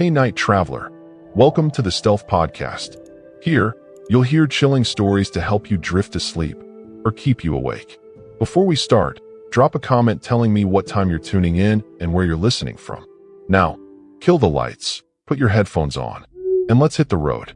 Hey night traveler, welcome to the Stealth Podcast. Here, you'll hear chilling stories to help you drift to sleep or keep you awake. Before we start, drop a comment telling me what time you're tuning in and where you're listening from. Now, kill the lights, put your headphones on, and let's hit the road.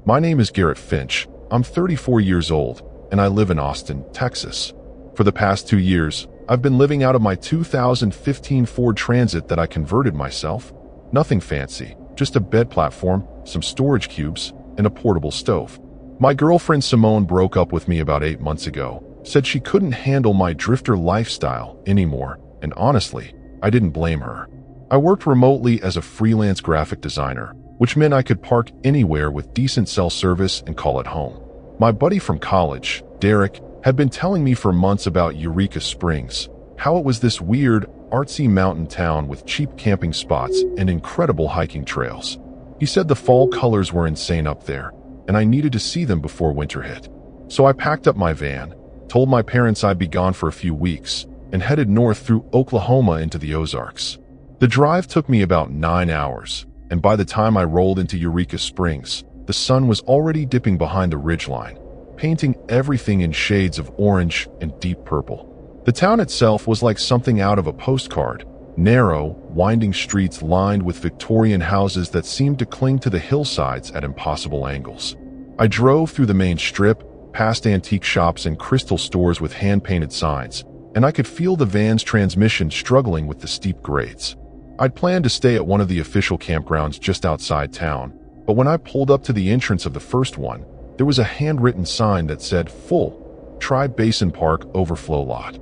My name is Garrett Finch. I'm 34 years old, and I live in Austin, Texas. For the past 2 years, I've been living out of my 2015 Ford Transit that I converted myself. Nothing fancy, just a bed platform, some storage cubes, and a portable stove. My girlfriend Simone broke up with me about 8 months ago, said she couldn't handle my drifter lifestyle anymore, and honestly, I didn't blame her. I worked remotely as a freelance graphic designer, which meant I could park anywhere with decent cell service and call it home. My buddy from college, Derek, had been telling me for months about Eureka Springs, how it was this weird, artsy mountain town with cheap camping spots and incredible hiking trails. He said the fall colors were insane up there, and I needed to see them before winter hit. So I packed up my van, told my parents I'd be gone for a few weeks, and headed north through Oklahoma into the Ozarks. The drive took me about 9 hours, and by the time I rolled into Eureka Springs, the sun was already dipping behind the ridgeline, painting everything in shades of orange and deep purple. The town itself was like something out of a postcard, narrow, winding streets lined with Victorian houses that seemed to cling to the hillsides at impossible angles. I drove through the main strip, past antique shops and crystal stores with hand-painted signs, and I could feel the van's transmission struggling with the steep grades. I'd planned to stay at one of the official campgrounds just outside town, but when I pulled up to the entrance of the first one, there was a handwritten sign that said, "Full, try Basin Park Overflow Lot."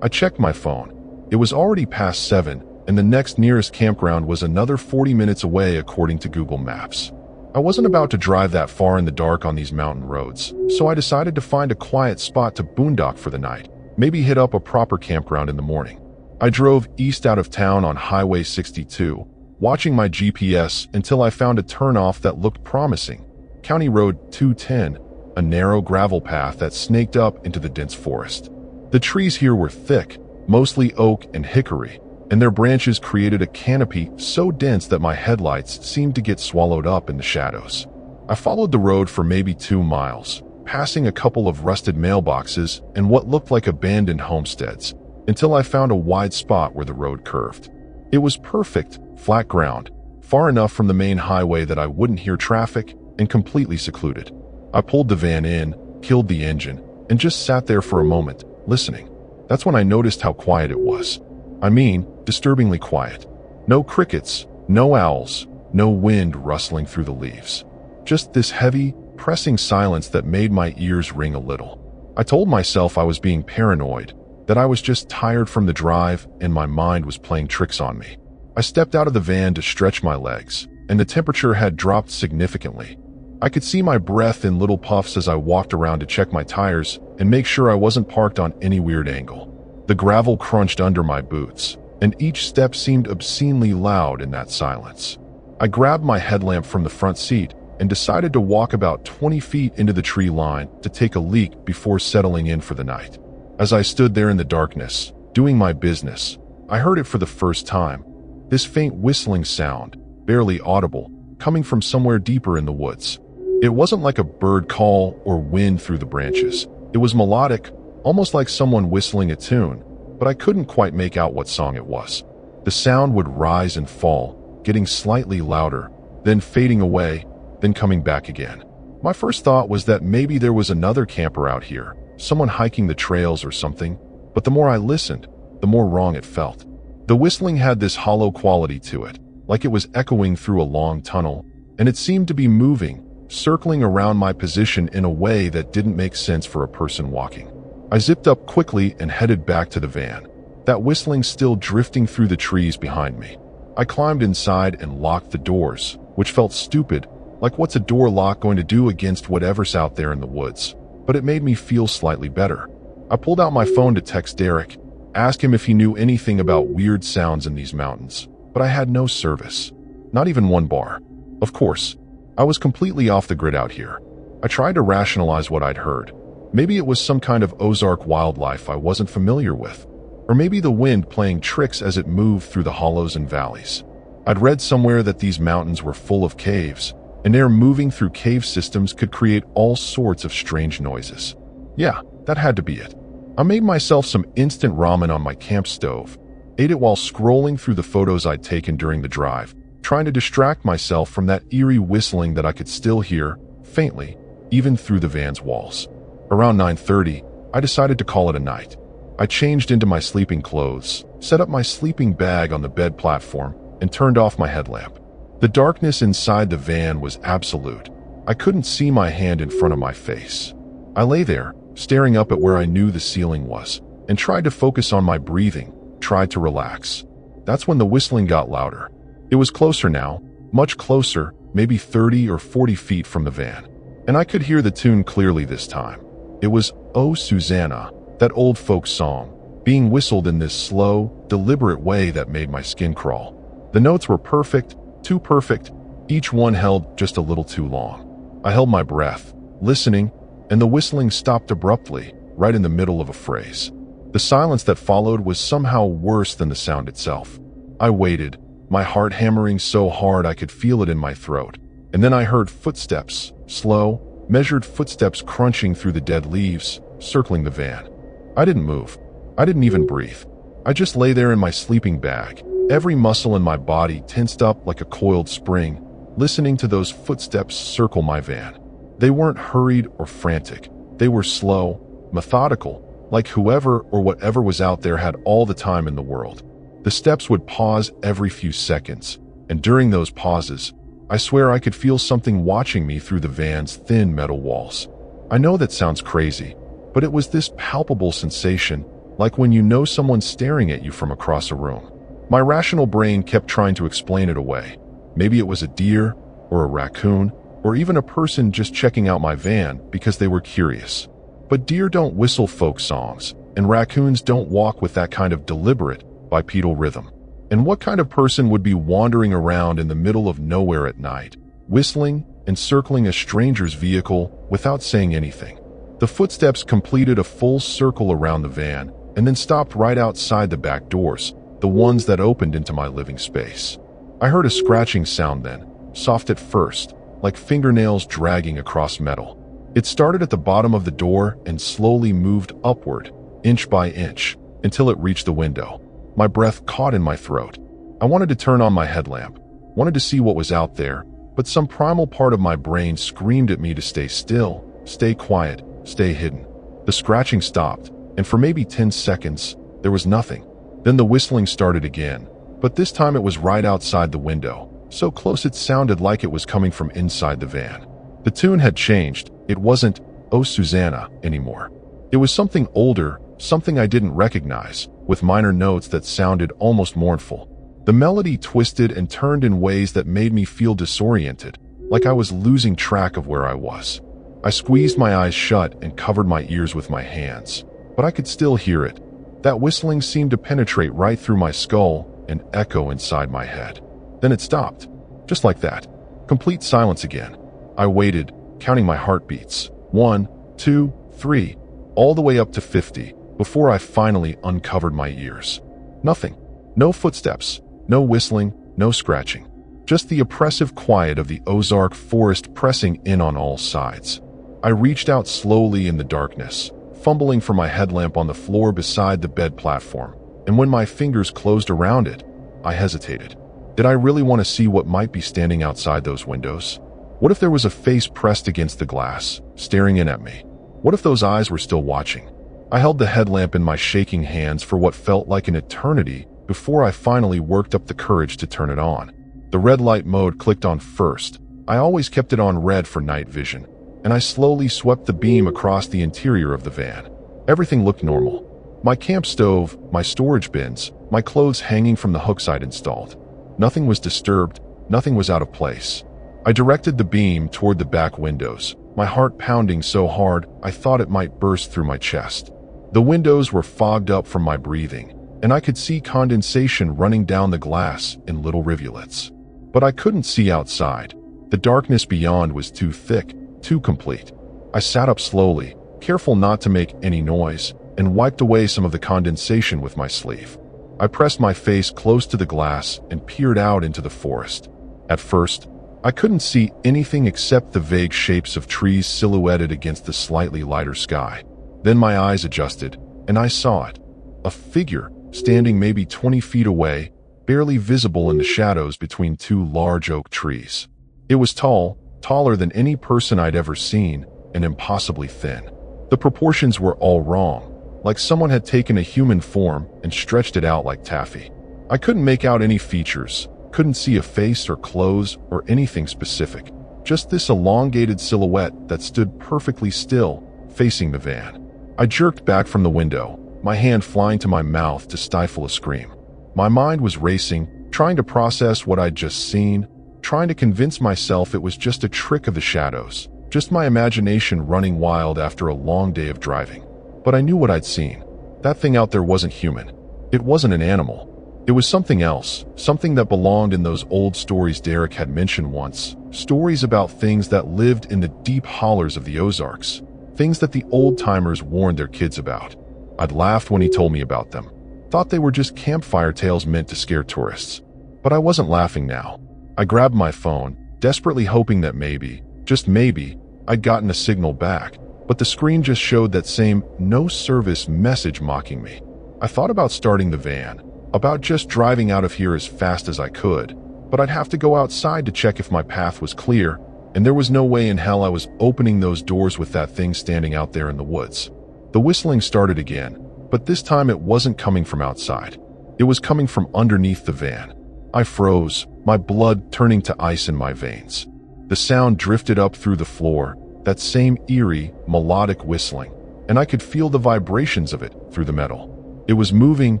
I checked my phone. It was already past 7, and the next nearest campground was another 40 minutes away according to Google Maps. I wasn't about to drive that far in the dark on these mountain roads, so I decided to find a quiet spot to boondock for the night, maybe hit up a proper campground in the morning. I drove east out of town on Highway 62, watching my GPS until I found a turnoff that looked promising. County Road 210, a narrow gravel path that snaked up into the dense forest. The trees here were thick, mostly oak and hickory, and their branches created a canopy so dense that my headlights seemed to get swallowed up in the shadows. I followed the road for maybe 2 miles, passing a couple of rusted mailboxes and what looked like abandoned homesteads, until I found a wide spot where the road curved. It was perfect, flat ground, far enough from the main highway that I wouldn't hear traffic, and completely secluded. I pulled the van in, killed the engine, and just sat there for a moment, listening. That's when I noticed how quiet it was. I mean, disturbingly quiet. No crickets, no owls, no wind rustling through the leaves. Just this heavy, pressing silence that made my ears ring a little. I told myself I was being paranoid, that I was just tired from the drive and my mind was playing tricks on me. I stepped out of the van to stretch my legs, and the temperature had dropped significantly. I could see my breath in little puffs as I walked around to check my tires and make sure I wasn't parked on any weird angle. The gravel crunched under my boots, and each step seemed obscenely loud in that silence. I grabbed my headlamp from the front seat and decided to walk about 20 feet into the tree line to take a leak before settling in for the night. As I stood there in the darkness, doing my business, I heard it for the first time. This faint whistling sound, barely audible, coming from somewhere deeper in the woods. It wasn't like a bird call or wind through the branches. It was melodic, almost like someone whistling a tune, but I couldn't quite make out what song it was. The sound would rise and fall, getting slightly louder, then fading away, then coming back again. My first thought was that maybe there was another camper out here, someone hiking the trails or something, but the more I listened, the more wrong it felt. The whistling had this hollow quality to it, like it was echoing through a long tunnel, and it seemed to be moving, circling around my position in a way that didn't make sense for a person walking. I zipped up quickly and headed back to the van, that whistling still drifting through the trees behind me. I climbed inside and locked the doors, which felt stupid, like what's a door lock going to do against whatever's out there in the woods, but it made me feel slightly better. I pulled out my phone to text Derek, ask him if he knew anything about weird sounds in these mountains, but I had no service, not even one bar. Of course, I was completely off the grid out here. I tried to rationalize what I'd heard. Maybe it was some kind of Ozark wildlife I wasn't familiar with, or maybe the wind playing tricks as it moved through the hollows and valleys. I'd read somewhere that these mountains were full of caves, and air moving through cave systems could create all sorts of strange noises. Yeah, that had to be it. I made myself some instant ramen on my camp stove, ate it while scrolling through the photos I'd taken during the drive, trying to distract myself from that eerie whistling that I could still hear, faintly, even through the van's walls. Around 9:30, I decided to call it a night. I changed into my sleeping clothes, set up my sleeping bag on the bed platform, and turned off my headlamp. The darkness inside the van was absolute. I couldn't see my hand in front of my face. I lay there, staring up at where I knew the ceiling was, and tried to focus on my breathing, tried to relax. That's when the whistling got louder. It was closer now, much closer, maybe 30 or 40 feet from the van. And I could hear the tune clearly this time. It was "Oh Susanna," that old folk song, being whistled in this slow, deliberate way that made my skin crawl. The notes were perfect, too perfect, each one held just a little too long. I held my breath, listening, and the whistling stopped abruptly, right in the middle of a phrase. The silence that followed was somehow worse than the sound itself. I waited, my heart hammering so hard I could feel it in my throat, and then I heard footsteps, slow, measured footsteps crunching through the dead leaves, circling the van. I didn't move. I didn't even breathe. I just lay there in my sleeping bag, every muscle in my body tensed up like a coiled spring, listening to those footsteps circle my van. They weren't hurried or frantic. They were slow, methodical, like whoever or whatever was out there had all the time in the world. The steps would pause every few seconds, and during those pauses, I swear I could feel something watching me through the van's thin metal walls. I know that sounds crazy, but it was this palpable sensation, like when you know someone's staring at you from across a room. My rational brain kept trying to explain it away. Maybe it was a deer, or a raccoon, or even a person just checking out my van because they were curious. But deer don't whistle folk songs, and raccoons don't walk with that kind of deliberate, bipedal rhythm. And what kind of person would be wandering around in the middle of nowhere at night, whistling and circling a stranger's vehicle without saying anything? The footsteps completed a full circle around the van and then stopped right outside the back doors, the ones that opened into my living space. I heard a scratching sound then, soft at first, like fingernails dragging across metal. It started at the bottom of the door and slowly moved upward, inch by inch, until it reached the window. My breath caught in my throat. I wanted to turn on my headlamp, wanted to see what was out there, but some primal part of my brain screamed at me to stay still, stay quiet, stay hidden. The scratching stopped, and for maybe 10 seconds, there was nothing. Then the whistling started again, but this time it was right outside the window, so close it sounded like it was coming from inside the van. The tune had changed. It wasn't "Oh Susanna" anymore. It was something older, something I didn't recognize, with minor notes that sounded almost mournful. The melody twisted and turned in ways that made me feel disoriented, like I was losing track of where I was. I squeezed my eyes shut and covered my ears with my hands, but I could still hear it. That whistling seemed to penetrate right through my skull and echo inside my head. Then it stopped, just like that. Complete silence again. I waited, counting my heartbeats. 1, 2, 3, all the way up to 50, before I finally uncovered my ears. Nothing. No footsteps, no whistling, no scratching. Just the oppressive quiet of the Ozark forest pressing in on all sides. I reached out slowly in the darkness, fumbling for my headlamp on the floor beside the bed platform, and when my fingers closed around it, I hesitated. Did I really want to see what might be standing outside those windows? What if there was a face pressed against the glass, staring in at me? What if those eyes were still watching? I held the headlamp in my shaking hands for what felt like an eternity before I finally worked up the courage to turn it on. The red light mode clicked on first. I always kept it on red for night vision, and I slowly swept the beam across the interior of the van. Everything looked normal. My camp stove, my storage bins, my clothes hanging from the hooks I'd installed. Nothing was disturbed, nothing was out of place. I directed the beam toward the back windows, my heart pounding so hard I thought it might burst through my chest. The windows were fogged up from my breathing, and I could see condensation running down the glass in little rivulets. But I couldn't see outside. The darkness beyond was too thick, too complete. I sat up slowly, careful not to make any noise, and wiped away some of the condensation with my sleeve. I pressed my face close to the glass and peered out into the forest. At first, I couldn't see anything except the vague shapes of trees silhouetted against the slightly lighter sky. Then my eyes adjusted, and I saw it. A figure, standing maybe 20 feet away, barely visible in the shadows between two large oak trees. It was tall, taller than any person I'd ever seen, and impossibly thin. The proportions were all wrong, like someone had taken a human form and stretched it out like taffy. I couldn't make out any features, couldn't see a face or clothes or anything specific, just this elongated silhouette that stood perfectly still, facing the van. I jerked back from the window, my hand flying to my mouth to stifle a scream. My mind was racing, trying to process what I'd just seen, trying to convince myself it was just a trick of the shadows, just my imagination running wild after a long day of driving. But I knew what I'd seen. That thing out there wasn't human. It wasn't an animal. It was something else, something that belonged in those old stories Derek had mentioned once, stories about things that lived in the deep hollers of the Ozarks, things that the old-timers warned their kids about. I'd laughed when he told me about them, thought they were just campfire tales meant to scare tourists. But I wasn't laughing now. I grabbed my phone, desperately hoping that maybe, just maybe, I'd gotten a signal back, but the screen just showed that same no service message mocking me. I thought about starting the van, about just driving out of here as fast as I could, but I'd have to go outside to check if my path was clear, and there was no way in hell I was opening those doors with that thing standing out there in the woods. The whistling started again, but this time it wasn't coming from outside. It was coming from underneath the van. I froze, my blood turning to ice in my veins. The sound drifted up through the floor, that same eerie, melodic whistling, and I could feel the vibrations of it through the metal. It was moving,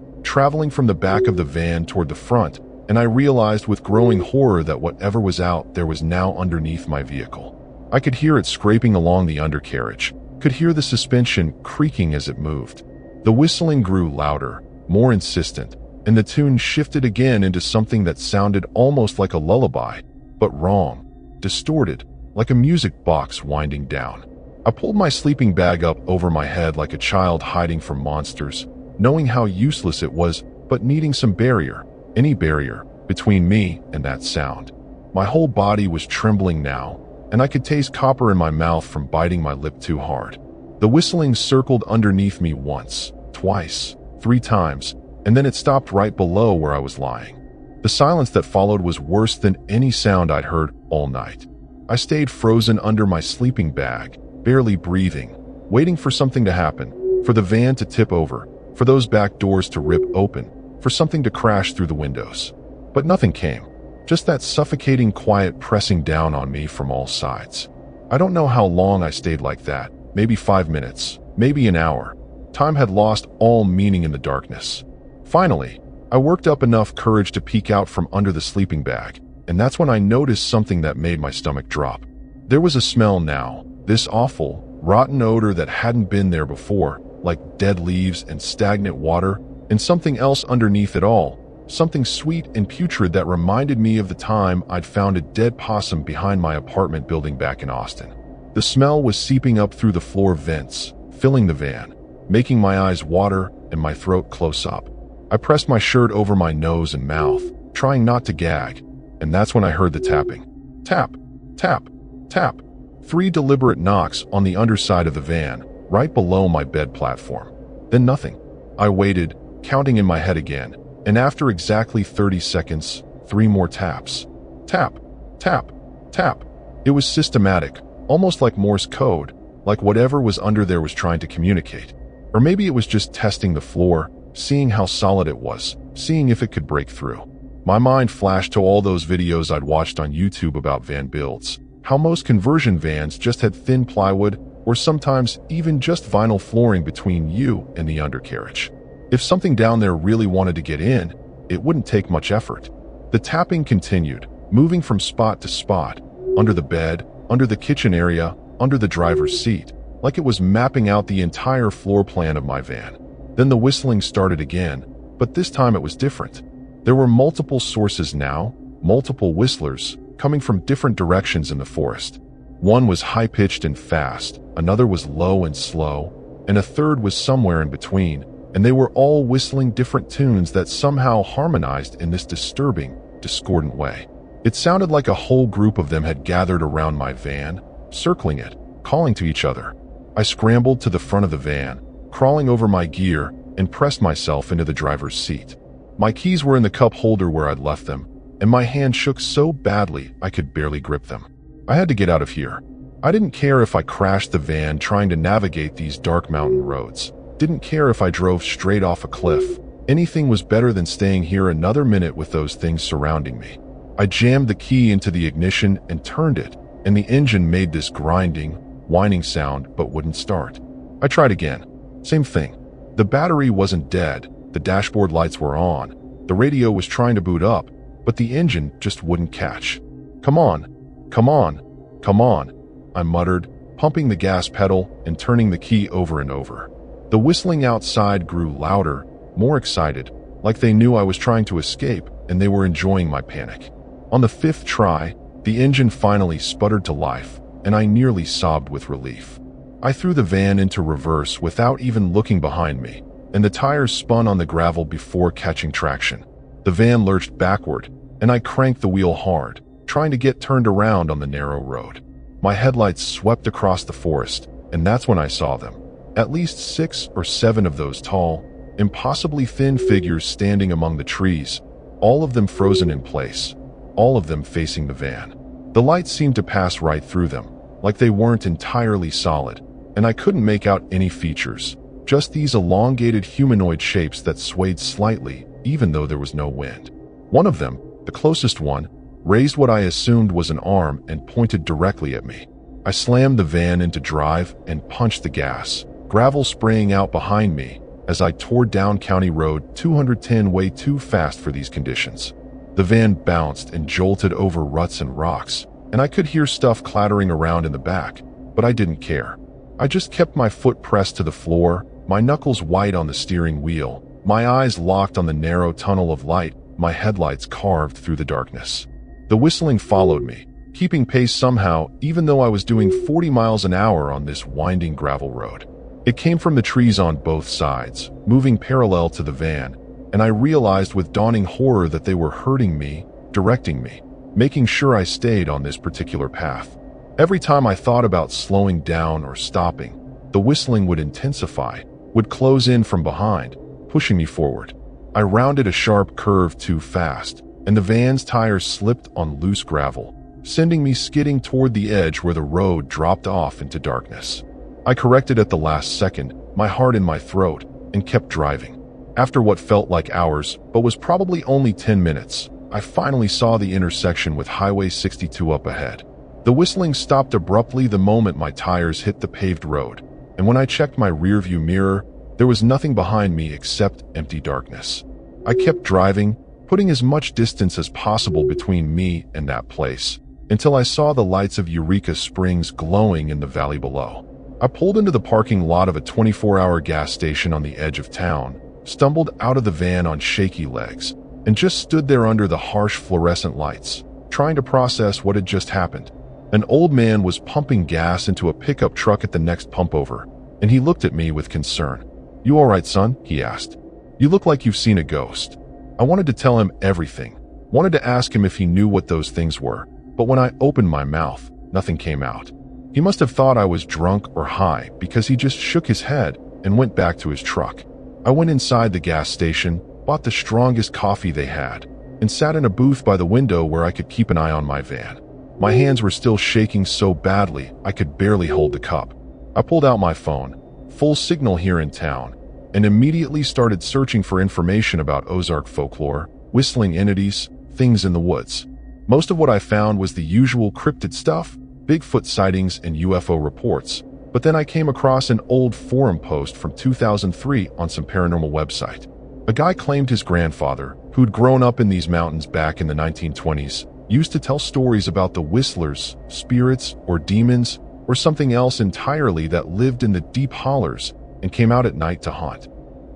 traveling from the back of the van toward the front, and I realized with growing horror that whatever was out there was now underneath my vehicle. I could hear it scraping along the undercarriage, could hear the suspension creaking as it moved. The whistling grew louder, more insistent, and the tune shifted again into something that sounded almost like a lullaby, but wrong, distorted, like a music box winding down. I pulled my sleeping bag up over my head like a child hiding from monsters, knowing how useless it was, but needing some barrier, any barrier, between me and that sound. My whole body was trembling now, and I could taste copper in my mouth from biting my lip too hard. The whistling circled underneath me once, twice, 3 times, and then it stopped right below where I was lying. The silence that followed was worse than any sound I'd heard all night. I stayed frozen under my sleeping bag, barely breathing, waiting for something to happen, for the van to tip over, for those back doors to rip open, for something to crash through the windows. But nothing came, just that suffocating quiet pressing down on me from all sides. I don't know how long I stayed like that, maybe 5 minutes, maybe an hour. Time had lost all meaning in the darkness. Finally, I worked up enough courage to peek out from under the sleeping bag, and that's when I noticed something that made my stomach drop. There was a smell now, this awful, rotten odor that hadn't been there before, like dead leaves and stagnant water, and something else underneath it all, something sweet and putrid that reminded me of the time I'd found a dead possum behind my apartment building back in Austin. The smell was seeping up through the floor vents, filling the van, making my eyes water and my throat close up. I pressed my shirt over my nose and mouth, trying not to gag, and that's when I heard the tapping. Tap, tap, tap. 3 deliberate knocks on the underside of the van, right below my bed platform. Then nothing. I waited, counting in my head again, and after exactly 30 seconds, 3 more taps. Tap, tap, tap. It was systematic, almost like Morse code, like whatever was under there was trying to communicate. Or maybe it was just testing the floor, seeing how solid it was, seeing if it could break through. My mind flashed to all those videos I'd watched on YouTube about van builds, how most conversion vans just had thin plywood or sometimes even just vinyl flooring between you and the undercarriage. If something down there really wanted to get in, it wouldn't take much effort. The tapping continued, moving from spot to spot, under the bed, under the kitchen area, under the driver's seat, like it was mapping out the entire floor plan of my van. Then the whistling started again, but this time it was different. There were multiple sources now, multiple whistlers, coming from different directions in the forest. One was high-pitched and fast, another was low and slow, and a third was somewhere in between, and they were all whistling different tunes that somehow harmonized in this disturbing, discordant way. It sounded like a whole group of them had gathered around my van, circling it, calling to each other. I scrambled to the front of the van, crawling over my gear, and pressed myself into the driver's seat. My keys were in the cup holder where I'd left them, and my hand shook so badly I could barely grip them. I had to get out of here. I didn't care if I crashed the van trying to navigate these dark mountain roads. Didn't care if I drove straight off a cliff. Anything was better than staying here another minute with those things surrounding me. I jammed the key into the ignition and turned it, and the engine made this grinding, whining sound but wouldn't start. I tried again. Same thing. The battery wasn't dead. The dashboard lights were on. The radio was trying to boot up, but the engine just wouldn't catch. Come on, come on, come on, I muttered, pumping the gas pedal and turning the key over and over. The whistling outside grew louder, more excited, like they knew I was trying to escape and they were enjoying my panic. On the 5th try, the engine finally sputtered to life, and I nearly sobbed with relief. I threw the van into reverse without even looking behind me, and the tires spun on the gravel before catching traction. The van lurched backward, and I cranked the wheel hard, trying to get turned around on the narrow road. My headlights swept across the forest, and that's when I saw them. At least 6 or 7 of those tall, impossibly thin figures standing among the trees, all of them frozen in place, all of them facing the van. The lights seemed to pass right through them, like they weren't entirely solid, and I couldn't make out any features, just these elongated humanoid shapes that swayed slightly, even though there was no wind. One of them, the closest one, raised what I assumed was an arm and pointed directly at me. I slammed the van into drive and punched the gas, gravel spraying out behind me as I tore down County Road 210 way too fast for these conditions. The van bounced and jolted over ruts and rocks, and I could hear stuff clattering around in the back, but I didn't care. I just kept my foot pressed to the floor, my knuckles white on the steering wheel, my eyes locked on the narrow tunnel of light, my headlights carved through the darkness. The whistling followed me, keeping pace somehow, even though I was doing 40 miles an hour on this winding gravel road. It came from the trees on both sides, moving parallel to the van, and I realized with dawning horror that they were hurting me, directing me, making sure I stayed on this particular path. Every time I thought about slowing down or stopping, the whistling would intensify, would close in from behind, pushing me forward. I rounded a sharp curve too fast, and the van's tires slipped on loose gravel, sending me skidding toward the edge where the road dropped off into darkness. I corrected at the last second, my heart in my throat, and kept driving. After what felt like hours, but was probably only 10 minutes, I finally saw the intersection with Highway 62 up ahead. The whistling stopped abruptly the moment my tires hit the paved road, and when I checked my rearview mirror, there was nothing behind me except empty darkness. I kept driving, putting as much distance as possible between me and that place, until I saw the lights of Eureka Springs glowing in the valley below. I pulled into the parking lot of a 24-hour gas station on the edge of town, stumbled out of the van on shaky legs, and just stood there under the harsh fluorescent lights, trying to process what had just happened. An old man was pumping gas into a pickup truck at the next pump over, and he looked at me with concern. "You all right, son?" he asked. "You look like you've seen a ghost." I wanted to tell him everything, wanted to ask him if he knew what those things were, but when I opened my mouth, nothing came out. He must have thought I was drunk or high because he just shook his head and went back to his truck. I went inside the gas station, bought the strongest coffee they had, and sat in a booth by the window where I could keep an eye on my van. My hands were still shaking so badly I could barely hold the cup. I pulled out my phone, full signal here in town, and immediately started searching for information about Ozark folklore, whistling entities, things in the woods. Most of what I found was the usual cryptid stuff, Bigfoot sightings and UFO reports, but then I came across an old forum post from 2003 on some paranormal website. A guy claimed his grandfather, who'd grown up in these mountains back in the 1920s, used to tell stories about the whistlers, spirits, or demons, or something else entirely that lived in the deep hollers and came out at night to haunt.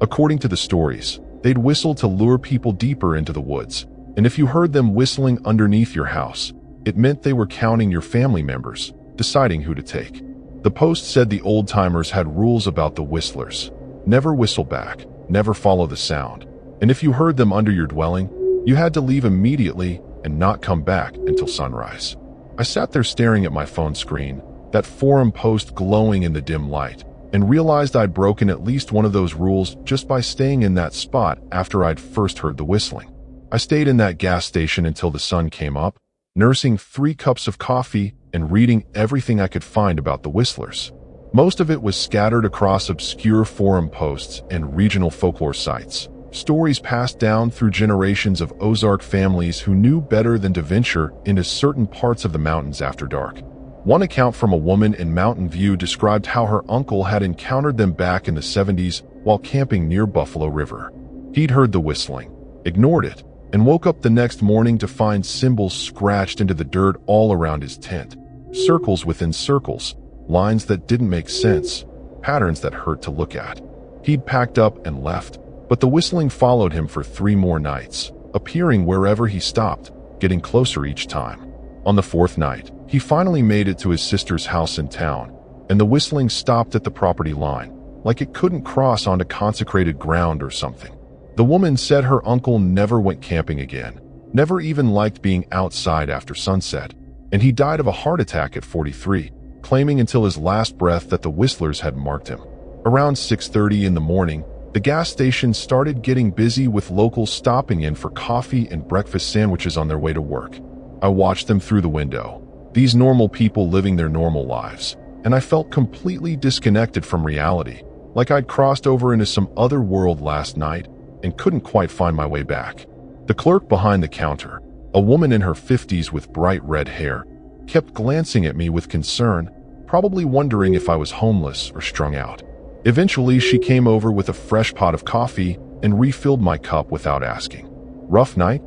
According to the stories, they'd whistle to lure people deeper into the woods, and if you heard them whistling underneath your house, it meant they were counting your family members, deciding who to take. The post said the old-timers had rules about the whistlers. Never whistle back, never follow the sound. And if you heard them under your dwelling, you had to leave immediately and not come back until sunrise. I sat there staring at my phone screen, that forum post glowing in the dim light, and realized I'd broken at least one of those rules just by staying in that spot after I'd first heard the whistling. I stayed in that gas station until the sun came up, nursing 3 cups of coffee and reading everything I could find about the whistlers. Most of it was scattered across obscure forum posts and regional folklore sites. Stories passed down through generations of Ozark families who knew better than to venture into certain parts of the mountains after dark. One account from a woman in Mountain View described how her uncle had encountered them back in the 70s while camping near Buffalo River. He'd heard the whistling, ignored it, and woke up the next morning to find symbols scratched into the dirt all around his tent. Circles within circles, lines that didn't make sense, patterns that hurt to look at. He'd packed up and left, but the whistling followed him for 3 more nights, appearing wherever he stopped, getting closer each time. On the 4th night, he finally made it to his sister's house in town, and the whistling stopped at the property line, like it couldn't cross onto consecrated ground or something. The woman said her uncle never went camping again, never even liked being outside after sunset, and he died of a heart attack at 43, claiming until his last breath that the whistlers had marked him. Around 6:30 in the morning, the gas station started getting busy with locals stopping in for coffee and breakfast sandwiches on their way to work. I watched them through the window, these normal people living their normal lives, and I felt completely disconnected from reality, like I'd crossed over into some other world last night and couldn't quite find my way back. The clerk behind the counter, a woman in her 50s with bright red hair, kept glancing at me with concern, probably wondering if I was homeless or strung out. Eventually, she came over with a fresh pot of coffee and refilled my cup without asking. "Rough night?"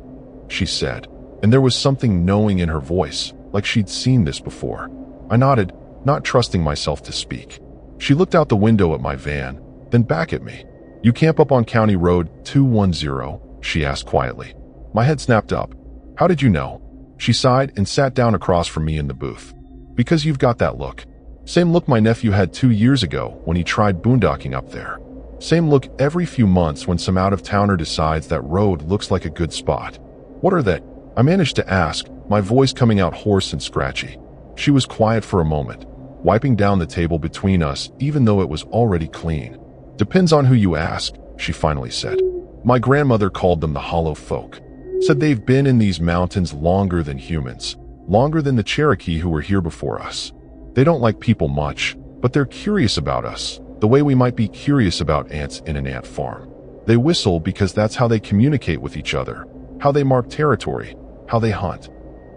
she said, and there was something knowing in her voice, like she'd seen this before. I nodded, not trusting myself to speak. She looked out the window at my van, then back at me. "You camp up on County Road 210, she asked quietly. My head snapped up. "How did you know?" She sighed and sat down across from me in the booth. "Because you've got that look. Same look my nephew had 2 years ago when he tried boondocking up there. Same look every few months when some out-of-towner decides that road looks like a good spot." "What are they?" I managed to ask, my voice coming out hoarse and scratchy. She was quiet for a moment, wiping down the table between us even though it was already clean. "Depends on who you ask," she finally said. "My grandmother called them the Hollow Folk. Said they've been in these mountains longer than humans, longer than the Cherokee who were here before us. They don't like people much, but they're curious about us, the way we might be curious about ants in an ant farm. They whistle because that's how they communicate with each other, how they mark territory, how they hunt."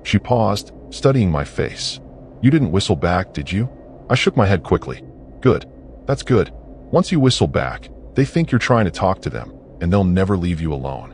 She paused, studying my face. "You didn't whistle back, did you?" I shook my head quickly. "Good. That's good. Once you whistle back, they think you're trying to talk to them, and they'll never leave you alone."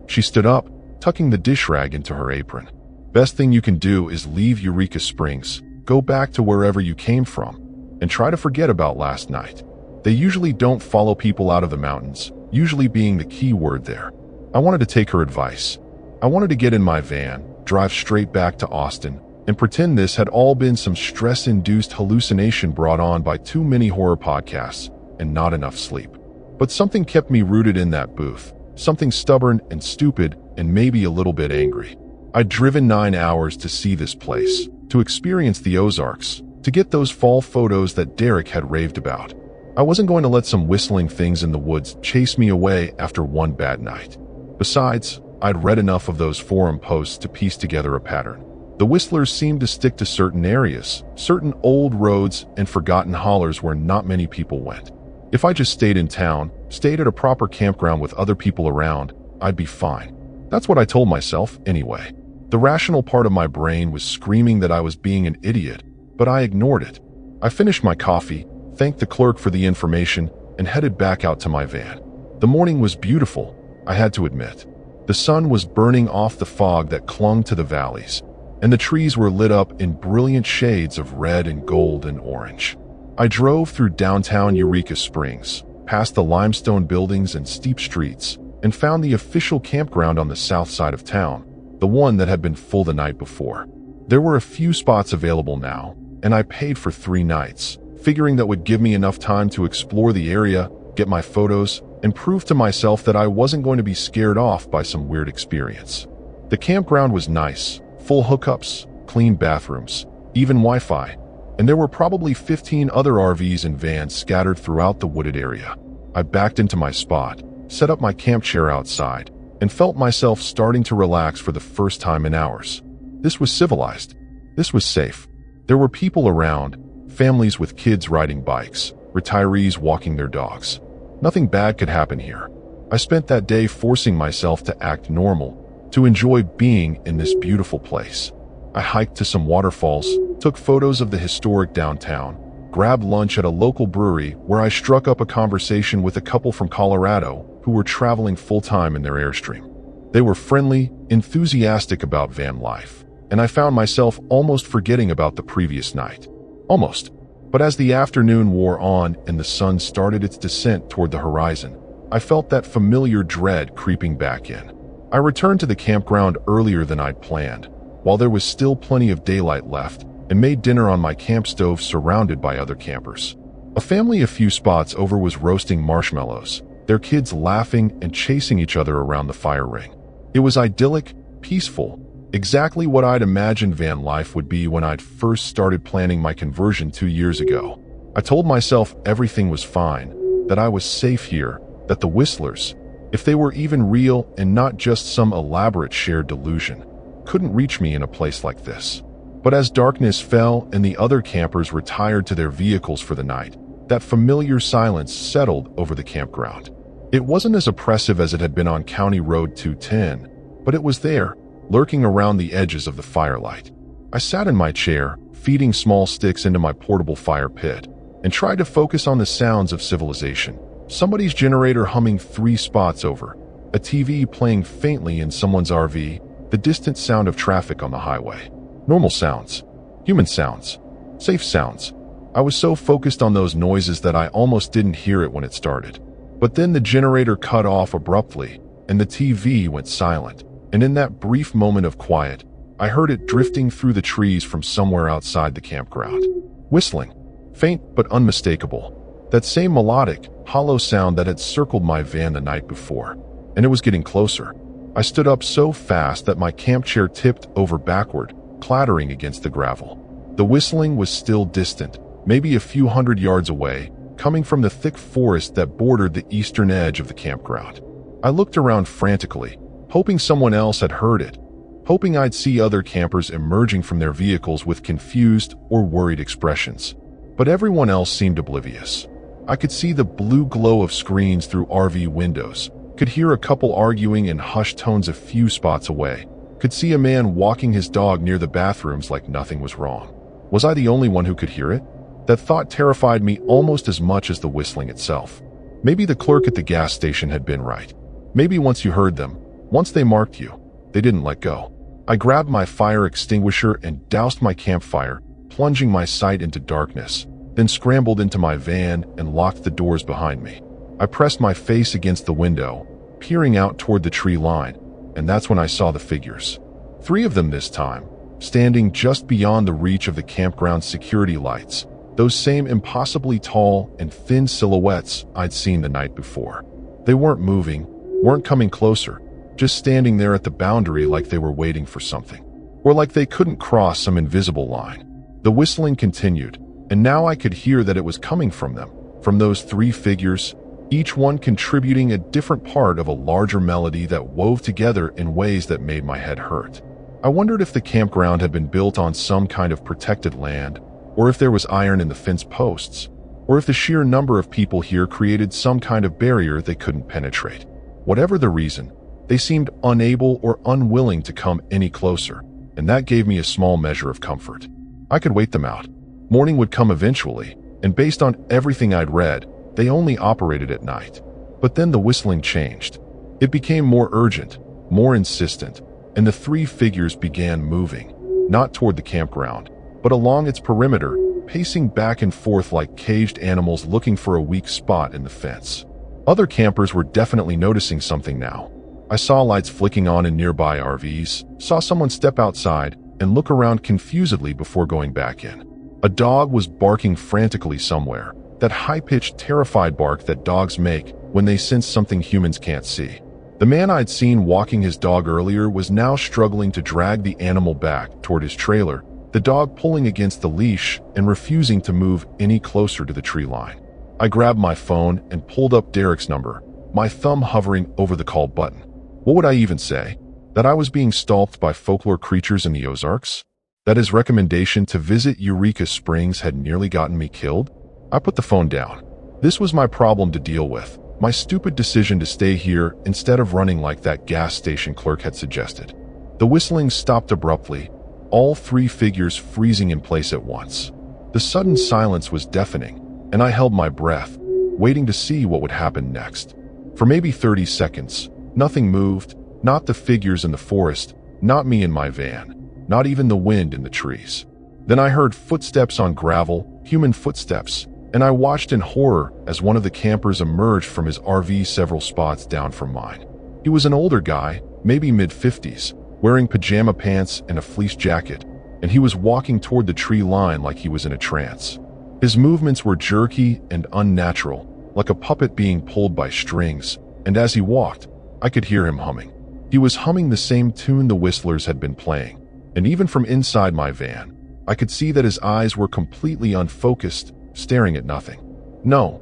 She stood up, tucking the dish rag into her apron. "Best thing you can do is leave Eureka Springs, go back to wherever you came from, and try to forget about last night. They usually don't follow people out of the mountains, usually being the key word there." I wanted to take her advice. I wanted to get in my van, drive straight back to Austin, and pretend this had all been some stress-induced hallucination brought on by too many horror podcasts and not enough sleep. But something kept me rooted in that booth, something stubborn and stupid and maybe a little bit angry. I'd driven 9 hours to see this place, to experience the Ozarks, to get those fall photos that Derek had raved about. I wasn't going to let some whistling things in the woods chase me away after one bad night. Besides, I'd read enough of those forum posts to piece together a pattern. The whistlers seemed to stick to certain areas, certain old roads and forgotten hollers where not many people went. If I just stayed in town, stayed at a proper campground with other people around, I'd be fine. That's what I told myself, anyway. The rational part of my brain was screaming that I was being an idiot, but I ignored it. I finished my coffee, thanked the clerk for the information, and headed back out to my van. The morning was beautiful, I had to admit. The sun was burning off the fog that clung to the valleys, and the trees were lit up in brilliant shades of red and gold and orange. I drove through downtown Eureka Springs, past the limestone buildings and steep streets, and found the official campground on the south side of town, the one that had been full the night before. There were a few spots available now, and I paid for 3 nights, figuring that would give me enough time to explore the area, get my photos, and proved to myself that I wasn't going to be scared off by some weird experience. The campground was nice, full hookups, clean bathrooms, even Wi-Fi, and there were probably 15 other RVs and vans scattered throughout the wooded area. I backed into my spot, set up my camp chair outside, and felt myself starting to relax for the first time in hours. This was civilized. This was safe. There were people around, families with kids riding bikes, retirees walking their dogs. Nothing bad could happen here. I spent that day forcing myself to act normal, to enjoy being in this beautiful place. I hiked to some waterfalls, took photos of the historic downtown, grabbed lunch at a local brewery where I struck up a conversation with a couple from Colorado who were traveling full-time in their Airstream. They were friendly, enthusiastic about van life, and I found myself almost forgetting about the previous night. Almost. But as the afternoon wore on and the sun started its descent toward the horizon, I felt that familiar dread creeping back in. I returned to the campground earlier than I'd planned, while there was still plenty of daylight left, and made dinner on my camp stove surrounded by other campers. A family a few spots over was roasting marshmallows, their kids laughing and chasing each other around the fire ring. It was idyllic, peaceful, exactly what I'd imagined van life would be when I'd first started planning my conversion 2 years ago. I told myself everything was fine, that I was safe here, that the whistlers, if they were even real and not just some elaborate shared delusion, couldn't reach me in a place like this. But as darkness fell and the other campers retired to their vehicles for the night, that familiar silence settled over the campground. It wasn't as oppressive as it had been on County Road 210, but it was there, lurking around the edges of the firelight. I sat in my chair, feeding small sticks into my portable fire pit, and tried to focus on the sounds of civilization. Somebody's generator humming 3 spots over, a TV playing faintly in someone's RV, the distant sound of traffic on the highway. Normal sounds, human sounds, safe sounds. I was so focused on those noises that I almost didn't hear it when it started. But then the generator cut off abruptly, and the TV went silent. And in that brief moment of quiet, I heard it drifting through the trees from somewhere outside the campground. Whistling, faint but unmistakable. That same melodic, hollow sound that had circled my van the night before. And it was getting closer. I stood up so fast that my camp chair tipped over backward, clattering against the gravel. The whistling was still distant, maybe a few hundred yards away, coming from the thick forest that bordered the eastern edge of the campground. I looked around frantically, hoping someone else had heard it, hoping I'd see other campers emerging from their vehicles with confused or worried expressions. But everyone else seemed oblivious. I could see the blue glow of screens through RV windows, could hear a couple arguing in hushed tones a few spots away, could see a man walking his dog near the bathrooms like nothing was wrong. Was I the only one who could hear it? That thought terrified me almost as much as the whistling itself. Maybe the clerk at the gas station had been right. Maybe once you heard them, once they marked you, they didn't let go. I grabbed my fire extinguisher and doused my campfire, plunging my sight into darkness, then scrambled into my van and locked the doors behind me. I pressed my face against the window, peering out toward the tree line, and that's when I saw the figures. 3 of them this time, standing just beyond the reach of the campground security lights, those same impossibly tall and thin silhouettes I'd seen the night before. They weren't moving, weren't coming closer, just standing there at the boundary like they were waiting for something, or like they couldn't cross some invisible line. The whistling continued, and now I could hear that it was coming from them, from those 3 figures, each one contributing a different part of a larger melody that wove together in ways that made my head hurt. I wondered if the campground had been built on some kind of protected land, or if there was iron in the fence posts, or if the sheer number of people here created some kind of barrier they couldn't penetrate. Whatever the reason, they seemed unable or unwilling to come any closer, and that gave me a small measure of comfort. I could wait them out. Morning would come eventually, and based on everything I'd read, they only operated at night. But then the whistling changed. It became more urgent, more insistent, and the 3 figures began moving, not toward the campground, but along its perimeter, pacing back and forth like caged animals looking for a weak spot in the fence. Other campers were definitely noticing something now. I saw lights flicking on in nearby RVs, saw someone step outside and look around confusedly before going back in. A dog was barking frantically somewhere, that high-pitched, terrified bark that dogs make when they sense something humans can't see. The man I'd seen walking his dog earlier was now struggling to drag the animal back toward his trailer, the dog pulling against the leash and refusing to move any closer to the tree line. I grabbed my phone and pulled up Derek's number, my thumb hovering over the call button. What would I even say? That I was being stalked by folklore creatures in the Ozarks? That his recommendation to visit Eureka Springs had nearly gotten me killed? I put the phone down. This was my problem to deal with, my stupid decision to stay here instead of running like that gas station clerk had suggested. The whistling stopped abruptly, all three figures freezing in place at once. The sudden silence was deafening, and I held my breath, waiting to see what would happen next. For maybe 30 seconds, nothing moved, not the figures in the forest, not me in my van, not even the wind in the trees. Then I heard footsteps on gravel, human footsteps, and I watched in horror as one of the campers emerged from his RV several spots down from mine. He was an older guy, maybe mid-50s, wearing pajama pants and a fleece jacket, and he was walking toward the tree line like he was in a trance. His movements were jerky and unnatural, like a puppet being pulled by strings, and as he walked, I could hear him humming. He was humming the same tune the whistlers had been playing, and even from inside my van, I could see that his eyes were completely unfocused, staring at nothing. No,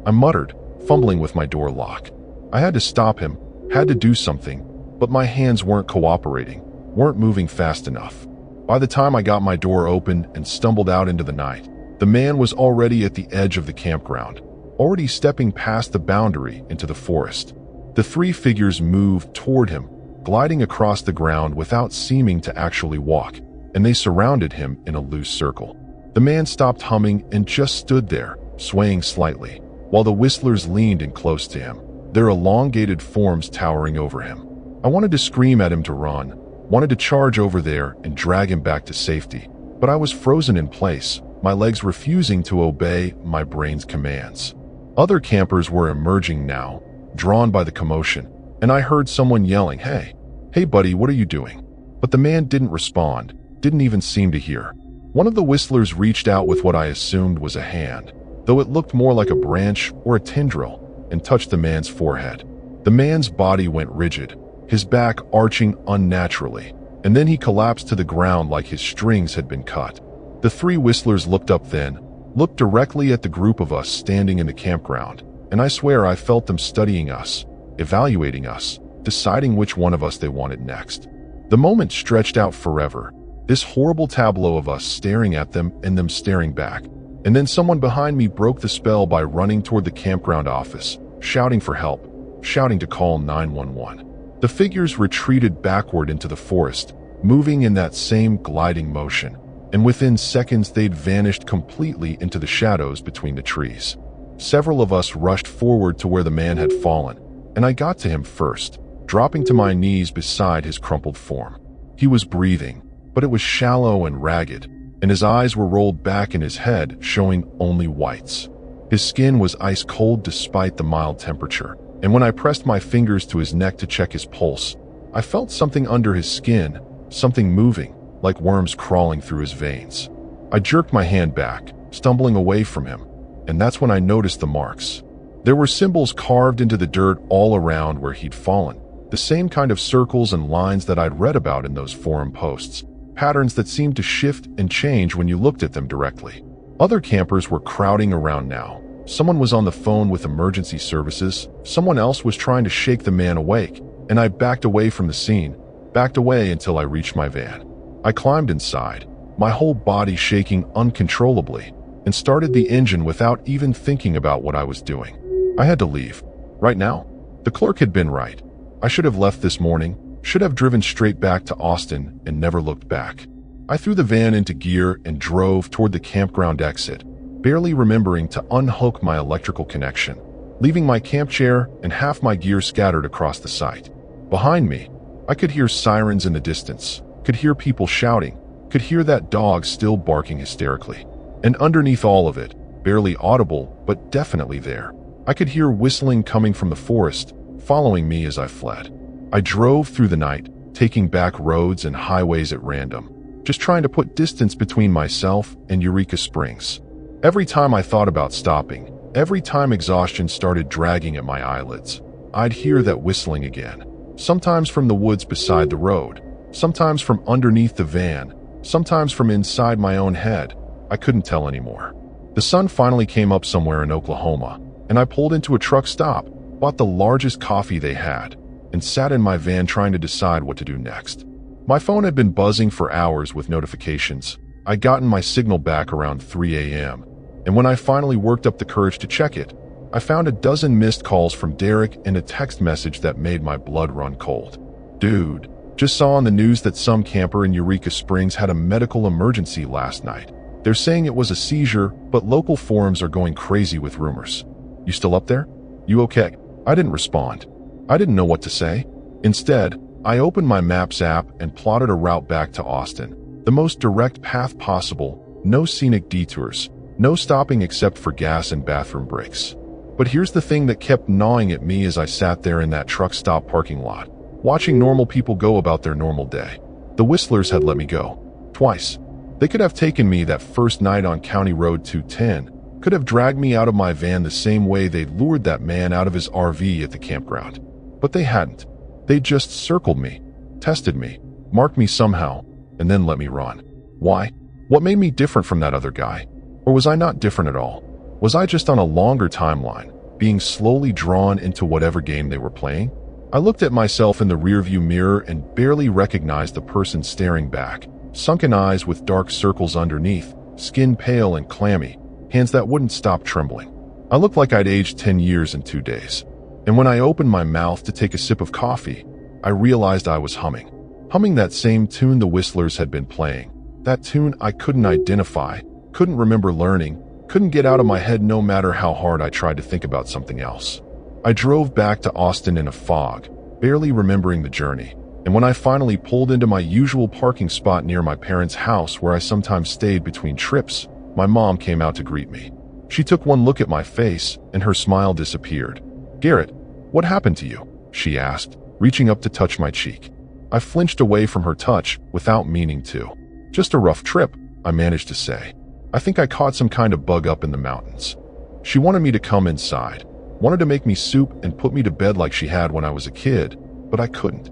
I muttered, fumbling with my door lock. I had to stop him, had to do something, but my hands weren't cooperating, weren't moving fast enough. By the time I got my door open and stumbled out into the night, the man was already at the edge of the campground, already stepping past the boundary into the forest. The three figures moved toward him, gliding across the ground without seeming to actually walk, and they surrounded him in a loose circle. The man stopped humming and just stood there, swaying slightly, while the whistlers leaned in close to him, their elongated forms towering over him. I wanted to scream at him to run, wanted to charge over there and drag him back to safety, but I was frozen in place, my legs refusing to obey my brain's commands. Other campers were emerging now, drawn by the commotion, and I heard someone yelling, Hey buddy, what are you doing?" But the man didn't respond, didn't even seem to hear. One of the whistlers reached out with what I assumed was a hand, though it looked more like a branch or a tendril, and touched the man's forehead. The man's body went rigid, his back arching unnaturally, and then he collapsed to the ground like his strings had been cut. The three whistlers looked up then, looked directly at the group of us standing in the campground, and I swear I felt them studying us, evaluating us, deciding which one of us they wanted next. The moment stretched out forever, this horrible tableau of us staring at them and them staring back. And then someone behind me broke the spell by running toward the campground office, shouting for help, shouting to call 911. The figures retreated backward into the forest, moving in that same gliding motion, and within seconds they'd vanished completely into the shadows between the trees. Several of us rushed forward to where the man had fallen, and I got to him first, dropping to my knees beside his crumpled form. He was breathing, but it was shallow and ragged, and his eyes were rolled back in his head, showing only whites. His skin was ice cold despite the mild temperature, and when I pressed my fingers to his neck to check his pulse, I felt something under his skin, something moving, like worms crawling through his veins. I jerked my hand back, stumbling away from him, and that's when I noticed the marks. There were symbols carved into the dirt all around where he'd fallen, the same kind of circles and lines that I'd read about in those forum posts, patterns that seemed to shift and change when you looked at them directly. Other campers were crowding around now. Someone was on the phone with emergency services, someone else was trying to shake the man awake, and I backed away from the scene, backed away until I reached my van. I climbed inside, my whole body shaking uncontrollably, and started the engine without even thinking about what I was doing. I had to leave. Right now. The clerk had been right. I should have left this morning, should have driven straight back to Austin and never looked back. I threw the van into gear and drove toward the campground exit, barely remembering to unhook my electrical connection, leaving my camp chair and half my gear scattered across the site. Behind me, I could hear sirens in the distance, could hear people shouting, could hear that dog still barking hysterically. And underneath all of it, barely audible but definitely there, I could hear whistling coming from the forest, following me as I fled. I drove through the night, taking back roads and highways at random, just trying to put distance between myself and Eureka Springs. Every time I thought about stopping, every time exhaustion started dragging at my eyelids, I'd hear that whistling again. Sometimes from the woods beside the road, sometimes from underneath the van, sometimes from inside my own head. I couldn't tell anymore. The sun finally came up somewhere in Oklahoma, and I pulled into a truck stop, bought the largest coffee they had, and sat in my van trying to decide what to do next. My phone had been buzzing for hours with notifications. I'd gotten my signal back around 3 a.m., and when I finally worked up the courage to check it, I found a dozen missed calls from Derek and a text message that made my blood run cold. Dude, just saw on the news that some camper in Eureka Springs had a medical emergency last night. They're saying it was a seizure, but local forums are going crazy with rumors. You still up there? You okay? I didn't respond. I didn't know what to say. Instead, I opened my Maps app and plotted a route back to Austin. The most direct path possible, no scenic detours, no stopping except for gas and bathroom breaks. But here's the thing that kept gnawing at me as I sat there in that truck stop parking lot, watching normal people go about their normal day. The Whistlers had let me go. Twice. They could have taken me that first night on County Road 210, could have dragged me out of my van the same way they'd lured that man out of his RV at the campground. But they hadn't. They just circled me, tested me, marked me somehow, and then let me run. Why? What made me different from that other guy? Or was I not different at all? Was I just on a longer timeline, being slowly drawn into whatever game they were playing? I looked at myself in the rearview mirror and barely recognized the person staring back, sunken eyes with dark circles underneath, skin pale and clammy, hands that wouldn't stop trembling. I looked like I'd aged 10 years in 2 days. And when I opened my mouth to take a sip of coffee, I realized I was humming that same tune the Whistlers had been playing, that tune I couldn't identify, couldn't remember learning, couldn't get out of my head no matter how hard I tried to think about something else. I drove back to Austin in a fog, barely remembering the journey, and when I finally pulled into my usual parking spot near my parents' house where I sometimes stayed between trips, my mom came out to greet me. She took one look at my face, and her smile disappeared. "Garrett, what happened to you?" she asked, reaching up to touch my cheek. I flinched away from her touch without meaning to. "Just a rough trip," I managed to say. "I think I caught some kind of bug up in the mountains." She wanted me to come inside, wanted to make me soup and put me to bed like she had when I was a kid, but I couldn't.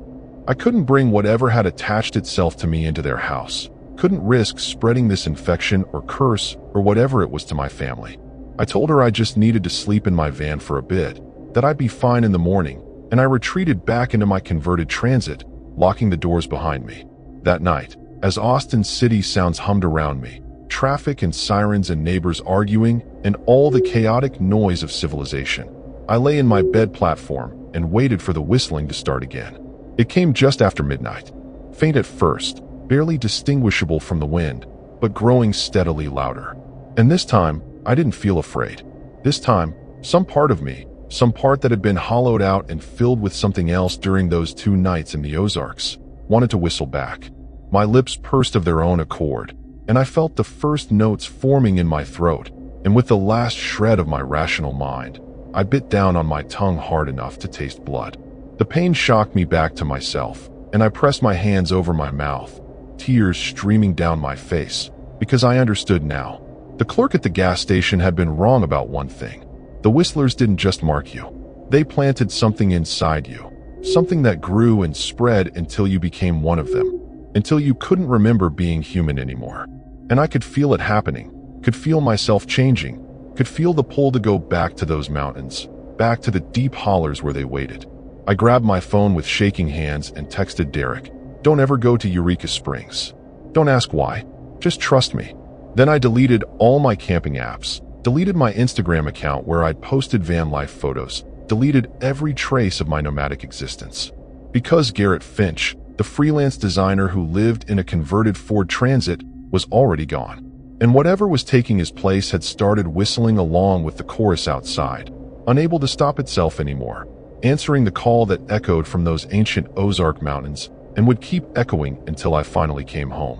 I couldn't bring whatever had attached itself to me into their house, couldn't risk spreading this infection or curse or whatever it was to my family. I told her I just needed to sleep in my van for a bit, that I'd be fine in the morning, and I retreated back into my converted Transit, locking the doors behind me. That night, as Austin city sounds hummed around me, traffic and sirens and neighbors arguing, and all the chaotic noise of civilization, I lay in my bed platform and waited for the whistling to start again. It came just after midnight, faint at first, barely distinguishable from the wind, but growing steadily louder. And this time, I didn't feel afraid. This time, some part of me, some part that had been hollowed out and filled with something else during those 2 nights in the Ozarks, wanted to whistle back. My lips pursed of their own accord, and I felt the first notes forming in my throat, and with the last shred of my rational mind, I bit down on my tongue hard enough to taste blood. The pain shocked me back to myself, and I pressed my hands over my mouth, tears streaming down my face, because I understood now. The clerk at the gas station had been wrong about one thing. The Whistlers didn't just mark you. They planted something inside you, something that grew and spread until you became one of them, until you couldn't remember being human anymore. And I could feel it happening, could feel myself changing, could feel the pull to go back to those mountains, back to the deep hollers where they waited. I grabbed my phone with shaking hands and texted Derek, "Don't ever go to Eureka Springs. Don't ask why. Just trust me." Then I deleted all my camping apps, deleted my Instagram account where I'd posted Vanlife photos, deleted every trace of my nomadic existence. Because Garrett Finch, the freelance designer who lived in a converted Ford Transit, was already gone. And whatever was taking his place had started whistling along with the chorus outside, unable to stop itself anymore, answering the call that echoed from those ancient Ozark mountains and would keep echoing until I finally came home.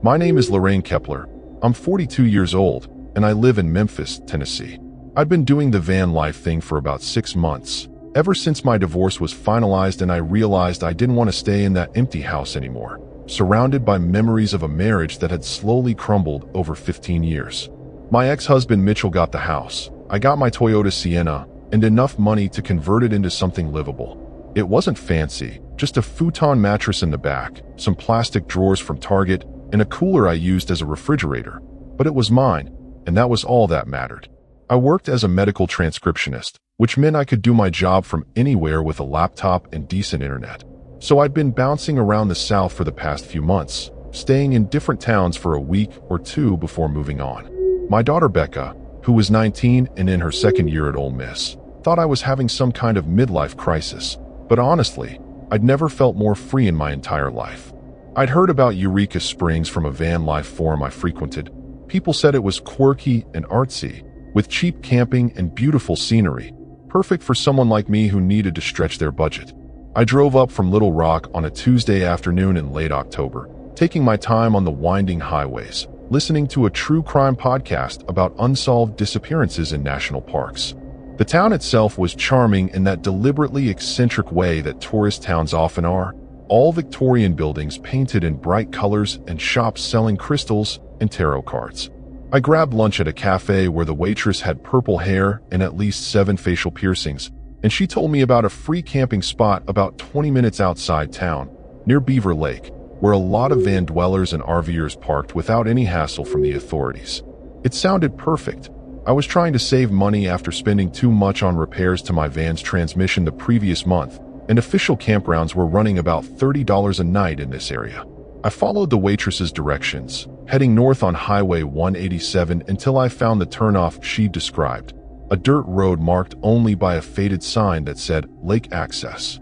My name is Lorraine Kepler. I'm 42 years old, and I live in Memphis, Tennessee. I've been doing the van life thing for about 6 months, Ever since my divorce was finalized and I realized I didn't want to stay in that empty house anymore, surrounded by memories of a marriage that had slowly crumbled over 15 years. My ex-husband Mitchell got the house. I got my Toyota Sienna and enough money to convert it into something livable. It wasn't fancy, just a futon mattress in the back, some plastic drawers from Target, and a cooler I used as a refrigerator. But it was mine, and that was all that mattered. I worked as a medical transcriptionist, which meant I could do my job from anywhere with a laptop and decent internet. So I'd been bouncing around the South for the past few months, staying in different towns for a week or two before moving on. My daughter Becca, who was 19 and in her second year at Ole Miss, thought I was having some kind of midlife crisis, but honestly, I'd never felt more free in my entire life. I'd heard about Eureka Springs from a Vanlife forum I frequented. People said it was quirky and artsy, with cheap camping and beautiful scenery, perfect for someone like me who needed to stretch their budget. I drove up from Little Rock on a Tuesday afternoon in late October, taking my time on the winding highways, listening to a true crime podcast about unsolved disappearances in national parks. The town itself was charming in that deliberately eccentric way that tourist towns often are, all Victorian buildings painted in bright colors and shops selling crystals and tarot cards. I grabbed lunch at a cafe where the waitress had purple hair and at least 7 facial piercings, and she told me about a free camping spot about 20 minutes outside town, near Beaver Lake, where a lot of van dwellers and RVers parked without any hassle from the authorities. It sounded perfect. I was trying to save money after spending too much on repairs to my van's transmission the previous month, and official campgrounds were running about $30 a night in this area. I followed the waitress's directions, heading north on Highway 187 until I found the turnoff she described, a dirt road marked only by a faded sign that said Lake Access.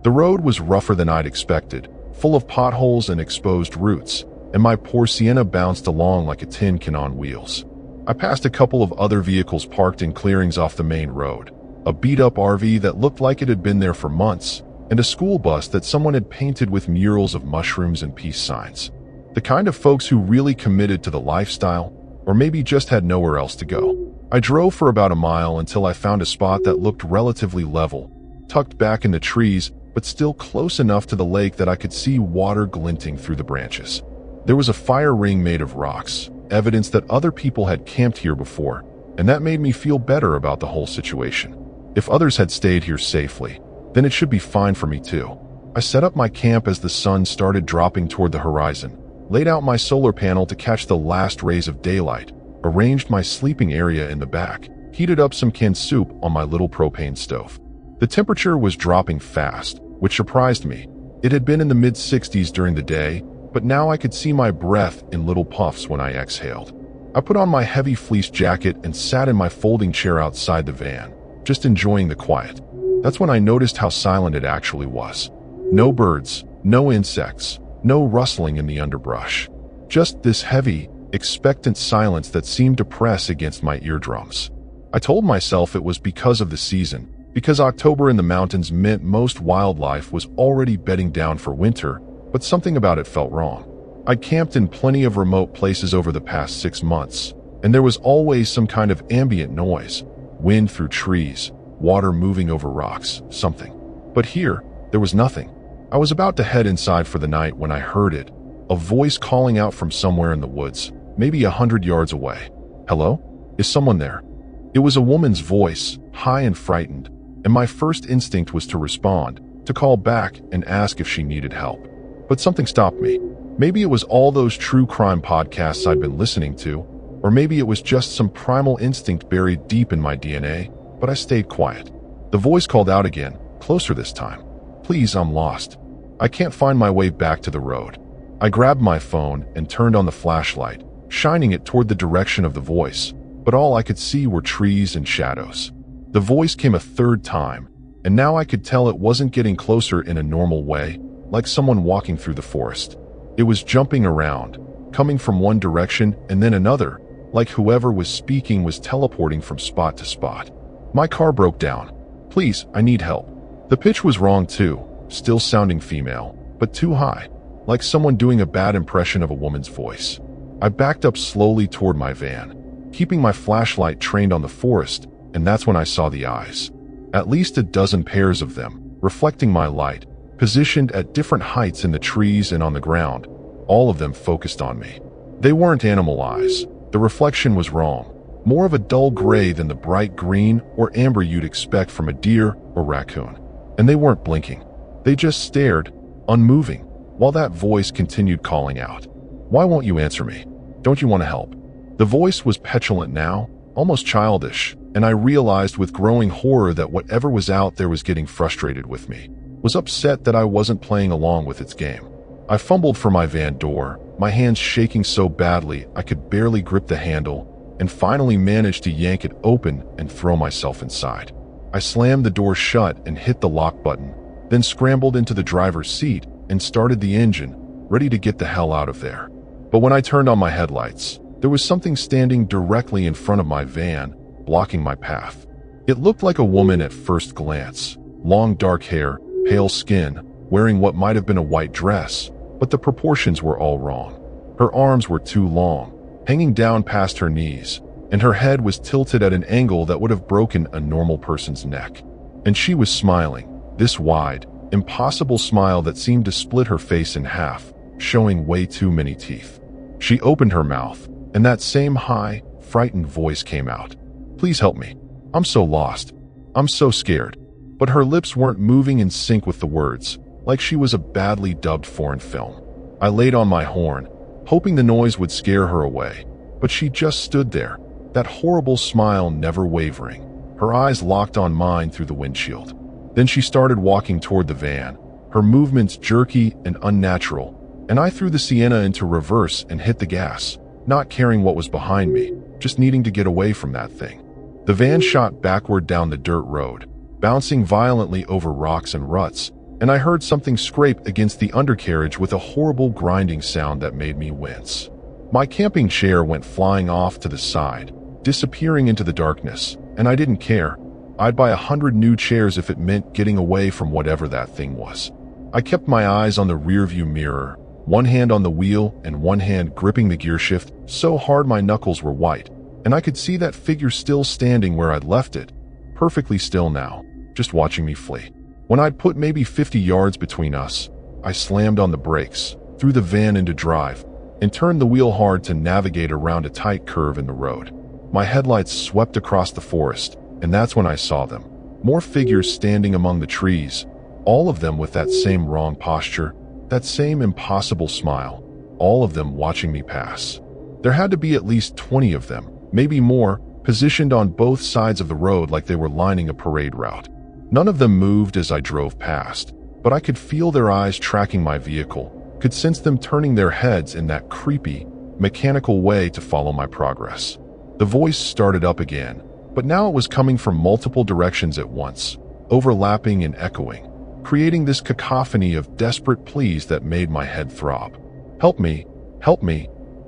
The road was rougher than I'd expected, full of potholes and exposed roots, and my poor Sienna bounced along like a tin can on wheels. I passed a couple of other vehicles parked in clearings off the main road, a beat-up RV that looked like it had been there for months, and a school bus that someone had painted with murals of mushrooms and peace signs. The kind of folks who really committed to the lifestyle, or maybe just had nowhere else to go. I drove for about a mile until I found a spot that looked relatively level, tucked back in the trees, but still close enough to the lake that I could see water glinting through the branches. There was a fire ring made of rocks, evidence that other people had camped here before, and that made me feel better about the whole situation. If others had stayed here safely, then it should be fine for me too. I set up my camp as the sun started dropping toward the horizon, laid out my solar panel to catch the last rays of daylight, arranged my sleeping area in the back, heated up some canned soup on my little propane stove. The temperature was dropping fast, which surprised me. It had been in the mid-60s during the day, but now I could see my breath in little puffs when I exhaled. I put on my heavy fleece jacket and sat in my folding chair outside the van, just enjoying the quiet. That's when I noticed how silent it actually was. No birds, no insects, no rustling in the underbrush. Just this heavy, expectant silence that seemed to press against my eardrums. I told myself it was because of the season, because October in the mountains meant most wildlife was already bedding down for winter, but something about it felt wrong. I'd camped in plenty of remote places over the past 6 months, and there was always some kind of ambient noise, wind through trees, water moving over rocks, something. But here, there was nothing. I was about to head inside for the night when I heard it, a voice calling out from somewhere in the woods, maybe 100 yards away. Hello? Is someone there? It was a woman's voice, high and frightened, and my first instinct was to respond, to call back and ask if she needed help. But something stopped me. Maybe it was all those true crime podcasts I'd been listening to, or maybe it was just some primal instinct buried deep in my DNA, but I stayed quiet. The voice called out again, closer this time. Please, I'm lost. I can't find my way back to the road. I grabbed my phone and turned on the flashlight, shining it toward the direction of the voice, but all I could see were trees and shadows. The voice came a third time, and now I could tell it wasn't getting closer in a normal way, like someone walking through the forest. It was jumping around, coming from one direction and then another, like whoever was speaking was teleporting from spot to spot. My car broke down. Please, I need help. The pitch was wrong too, still sounding female, but too high, like someone doing a bad impression of a woman's voice. I backed up slowly toward my van, keeping my flashlight trained on the forest, and that's when I saw the eyes. At least a dozen pairs of them, reflecting my light, positioned at different heights in the trees and on the ground, all of them focused on me. They weren't animal eyes. The reflection was wrong. More of a dull gray than the bright green or amber you'd expect from a deer or raccoon. And they weren't blinking. They just stared, unmoving, while that voice continued calling out. "Why won't you answer me? Don't you want to help?" The voice was petulant now, almost childish, and I realized with growing horror that whatever was out there was getting frustrated with me, was upset that I wasn't playing along with its game. I fumbled for my van door, my hands shaking so badly I could barely grip the handle, and finally managed to yank it open and throw myself inside. I slammed the door shut and hit the lock button, then scrambled into the driver's seat and started the engine, ready to get the hell out of there. But when I turned on my headlights, there was something standing directly in front of my van, blocking my path. It looked like a woman at first glance, long dark hair, pale skin, wearing what might have been a white dress, but the proportions were all wrong. Her arms were too long, hanging down past her knees, and her head was tilted at an angle that would have broken a normal person's neck. And she was smiling, this wide, impossible smile that seemed to split her face in half, showing way too many teeth. She opened her mouth, and that same high, frightened voice came out. "Please help me. I'm so lost. I'm so scared." But her lips weren't moving in sync with the words, like she was a badly dubbed foreign film. I laid on my horn, hoping the noise would scare her away, but she just stood there, that horrible smile never wavering, her eyes locked on mine through the windshield. Then she started walking toward the van, her movements jerky and unnatural, and I threw the Sienna into reverse and hit the gas, not caring what was behind me, just needing to get away from that thing. The van shot backward down the dirt road, bouncing violently over rocks and ruts, and I heard something scrape against the undercarriage with a horrible grinding sound that made me wince. My camping chair went flying off to the side, disappearing into the darkness, and I didn't care. I'd buy 100 new chairs if it meant getting away from whatever that thing was. I kept my eyes on the rearview mirror, one hand on the wheel and one hand gripping the gear shift so hard my knuckles were white, and I could see that figure still standing where I'd left it, perfectly still now, just watching me flee. When I'd put maybe 50 yards between us, I slammed on the brakes, threw the van into drive, and turned the wheel hard to navigate around a tight curve in the road. My headlights swept across the forest, and that's when I saw them. More figures standing among the trees, all of them with that same wrong posture, that same impossible smile, all of them watching me pass. There had to be at least 20 of them, maybe more, positioned on both sides of the road like they were lining a parade route. None of them moved as I drove past, but I could feel their eyes tracking my vehicle, could sense them turning their heads in that creepy, mechanical way to follow my progress. The voice started up again, but now it was coming from multiple directions at once, overlapping and echoing, creating this cacophony of desperate pleas that made my head throb. "Help me,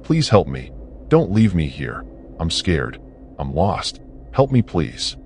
please help me. Don't leave me here. I'm scared. I'm lost. Help me, please."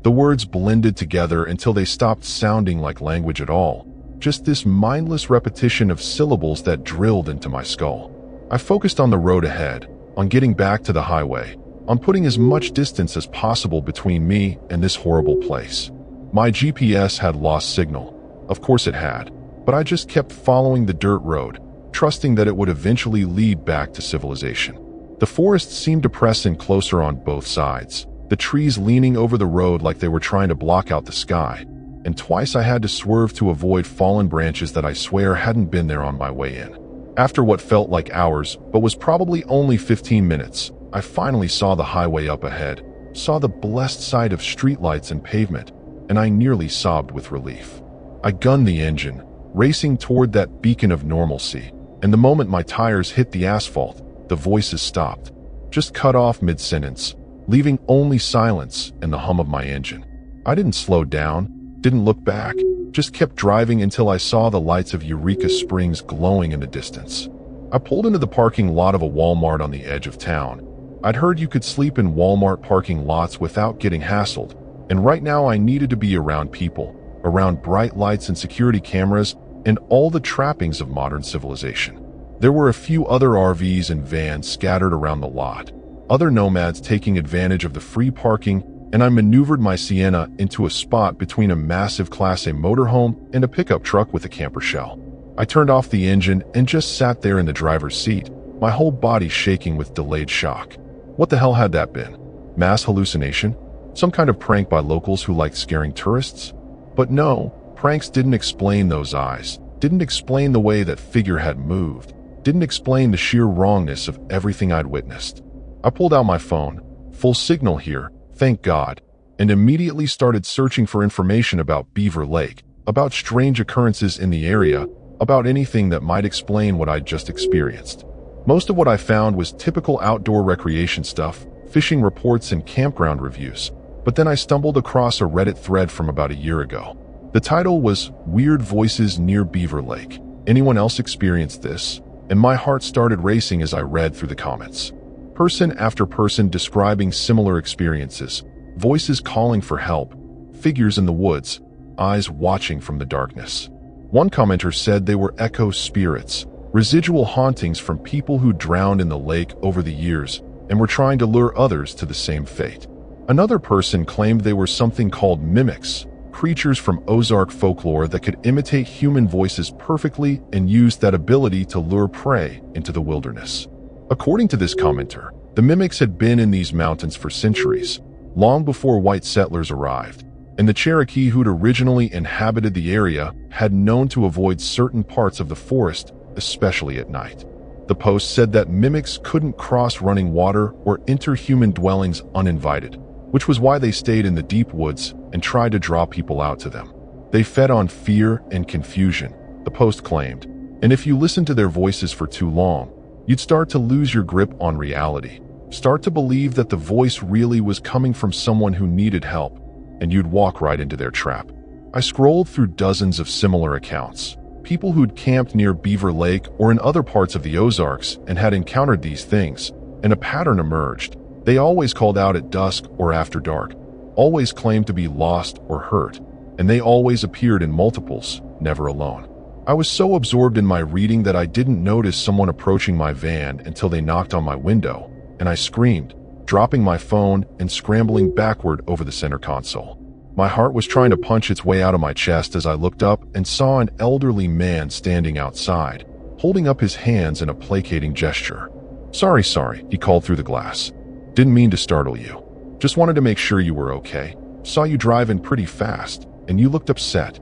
The words blended together until they stopped sounding like language at all, just this mindless repetition of syllables that drilled into my skull. I focused on the road ahead, on getting back to the highway, on putting as much distance as possible between me and this horrible place. My GPS had lost signal. Of course it had, but I just kept following the dirt road, trusting that it would eventually lead back to civilization. The forest seemed to press in closer on both sides, the trees leaning over the road like they were trying to block out the sky, and twice I had to swerve to avoid fallen branches that I swear hadn't been there on my way in. After what felt like hours, but was probably only 15 minutes, I finally saw the highway up ahead, saw the blessed sight of streetlights and pavement, and I nearly sobbed with relief. I gunned the engine, racing toward that beacon of normalcy, and the moment my tires hit the asphalt, the voices stopped, just cut off mid-sentence, leaving only silence and the hum of my engine. I didn't slow down, didn't look back, just kept driving until I saw the lights of Eureka Springs glowing in the distance. I pulled into the parking lot of a Walmart on the edge of town. I'd heard you could sleep in Walmart parking lots without getting hassled, and right now I needed to be around people, around bright lights and security cameras, and all the trappings of modern civilization. There were a few other RVs and vans scattered around the lot, other nomads taking advantage of the free parking and I maneuvered my Sienna into a spot between a massive Class A motorhome and a pickup truck with a camper shell. I turned off the engine and just sat there in the driver's seat, my whole body shaking with delayed shock. What the hell had that been? Mass hallucination? Some kind of prank by locals who liked scaring tourists? But no, pranks didn't explain those eyes, didn't explain the way that figure had moved, didn't explain the sheer wrongness of everything I'd witnessed. I pulled out my phone, full signal here, thank God, and immediately started searching for information about Beaver Lake, about strange occurrences in the area, about anything that might explain what I'd just experienced. Most of what I found was typical outdoor recreation stuff, fishing reports and campground reviews. But then I stumbled across a Reddit thread from about a year ago. The title was Weird Voices Near Beaver Lake. Anyone else experienced this? And my heart started racing as I read through the comments. Person after person describing similar experiences, voices calling for help, figures in the woods, eyes watching from the darkness. One commenter said they were echo spirits, residual hauntings from people who drowned in the lake over the years and were trying to lure others to the same fate. Another person claimed they were something called mimics, creatures from Ozark folklore that could imitate human voices perfectly and used that ability to lure prey into the wilderness. According to this commenter, the mimics had been in these mountains for centuries, long before white settlers arrived, and the Cherokee who'd originally inhabited the area had known to avoid certain parts of the forest, especially at night. The post said that mimics couldn't cross running water or enter human dwellings uninvited, which was why they stayed in the deep woods and tried to draw people out to them. They fed on fear and confusion, the post claimed, and if you listened to their voices for too long, you'd start to lose your grip on reality, start to believe that the voice really was coming from someone who needed help, and you'd walk right into their trap. I scrolled through dozens of similar accounts, people who'd camped near Beaver Lake or in other parts of the Ozarks and had encountered these things, and a pattern emerged. They always called out at dusk or after dark, always claimed to be lost or hurt, and they always appeared in multiples, never alone. I was so absorbed in my reading that I didn't notice someone approaching my van until they knocked on my window, and I screamed, dropping my phone and scrambling backward over the center console. My heart was trying to punch its way out of my chest as I looked up and saw an elderly man standing outside, holding up his hands in a placating gesture. Sorry, he called through the glass. Didn't mean to startle you. Just wanted to make sure you were okay. Saw you driving pretty fast, and you looked upset.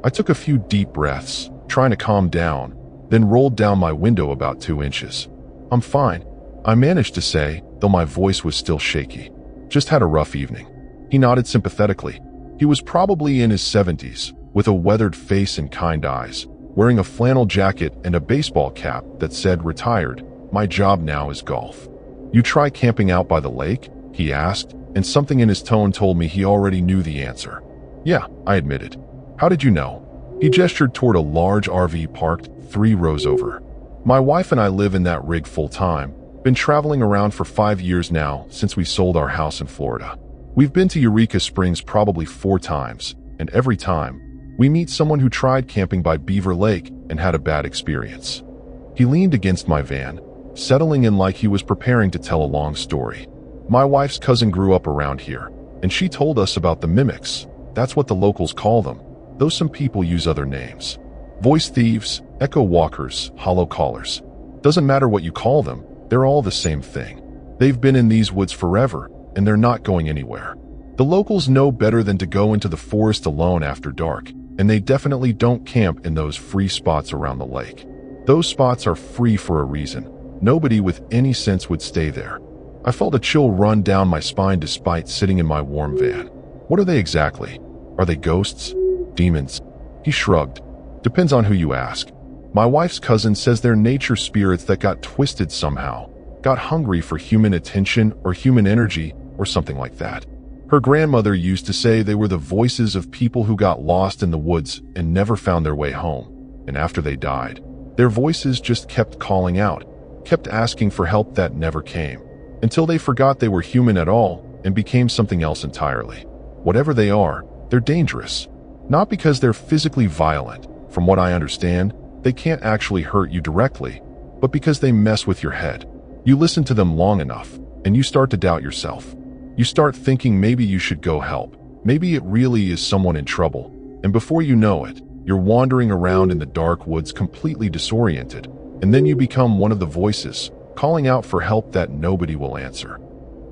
I took a few deep breaths, trying to calm down, then rolled down my window about 2 inches. I'm fine, I managed to say, though my voice was still shaky. Just had a rough evening. He nodded sympathetically. He was probably in his 70s, with a weathered face and kind eyes, wearing a flannel jacket and a baseball cap that said retired. My job now is golf. You try camping out by the lake? He asked, and something in his tone told me he already knew the answer. Yeah, I admitted. How did you know? He gestured toward a large RV parked 3 rows over. My wife and I live in that rig full time, been traveling around for 5 years now since we sold our house in Florida. We've been to Eureka Springs probably 4 times, and every time, we meet someone who tried camping by Beaver Lake and had a bad experience. He leaned against my van, settling in like he was preparing to tell a long story. My wife's cousin grew up around here, and she told us about the mimics. That's what the locals call them, though some people use other names. Voice thieves, echo walkers, hollow callers. Doesn't matter what you call them, they're all the same thing. They've been in these woods forever, and they're not going anywhere. The locals know better than to go into the forest alone after dark, and they definitely don't camp in those free spots around the lake. Those spots are free for a reason. Nobody with any sense would stay there. I felt a chill run down my spine despite sitting in my warm van. What are they exactly? Are they ghosts? Demons? He shrugged. Depends on who you ask. My wife's cousin says they're nature spirits that got twisted somehow, got hungry for human attention or human energy or something like that. Her grandmother used to say they were the voices of people who got lost in the woods and never found their way home, and after they died, their voices just kept calling out, kept asking for help that never came, until they forgot they were human at all and became something else entirely. Whatever they are, they're dangerous. Not because they're physically violent. From what I understand, they can't actually hurt you directly, but because they mess with your head. You listen to them long enough, and you start to doubt yourself. You start thinking maybe you should go help. Maybe it really is someone in trouble. And before you know it, you're wandering around in the dark woods completely disoriented. And then you become one of the voices, calling out for help that nobody will answer.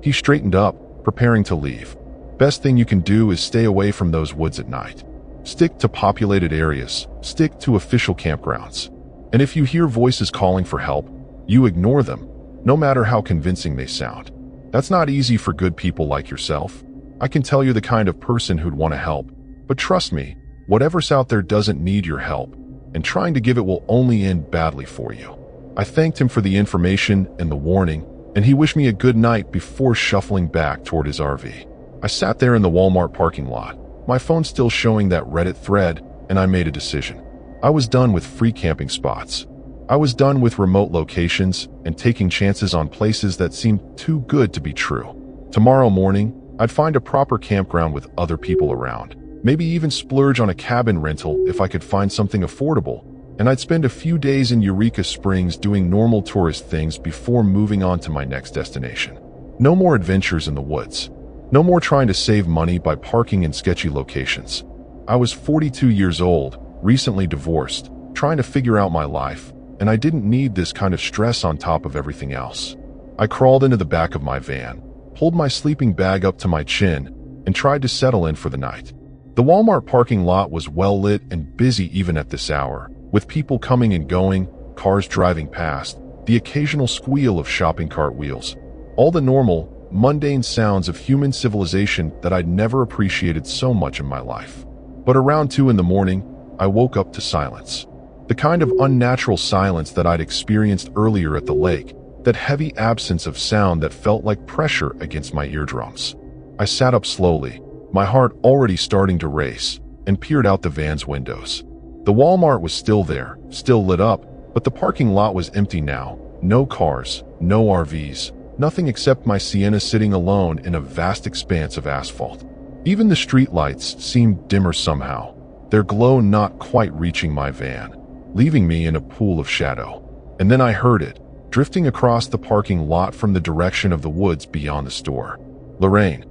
He straightened up, preparing to leave. Best thing you can do is stay away from those woods at night. Stick to populated areas. Stick to official campgrounds. And if you hear voices calling for help, you ignore them, no matter how convincing they sound. That's not easy for good people like yourself. I can tell you're the kind of person who'd want to help, but trust me, whatever's out there doesn't need your help, and trying to give it will only end badly for you. I thanked him for the information and the warning, and he wished me a good night before shuffling back toward his RV. I sat there in the Walmart parking lot, my phone still showing that Reddit thread, and I made a decision. I was done with free camping spots. I was done with remote locations and taking chances on places that seemed too good to be true. Tomorrow morning, I'd find a proper campground with other people around. Maybe even splurge on a cabin rental if I could find something affordable. And I'd spend a few days in Eureka Springs doing normal tourist things before moving on to my next destination. No more adventures in the woods. No more trying to save money by parking in sketchy locations. I was 42 years old, recently divorced, trying to figure out my life, and I didn't need this kind of stress on top of everything else. I crawled into the back of my van, pulled my sleeping bag up to my chin, and tried to settle in for the night. The Walmart parking lot was well lit and busy even at this hour, with people coming and going, cars driving past, the occasional squeal of shopping cart wheels. All the normal, mundane sounds of human civilization that I'd never appreciated so much in my life. But around 2 in the morning, I woke up to silence. The kind of unnatural silence that I'd experienced earlier at the lake, that heavy absence of sound that felt like pressure against my eardrums. I sat up slowly, my heart already starting to race, and peered out the van's windows. The Walmart was still there, still lit up, but the parking lot was empty now. No cars, no RVs, nothing except my Sienna sitting alone in a vast expanse of asphalt. Even the streetlights seemed dimmer somehow, their glow not quite reaching my van, leaving me in a pool of shadow. And then I heard it, drifting across the parking lot from the direction of the woods beyond the store. Lorraine,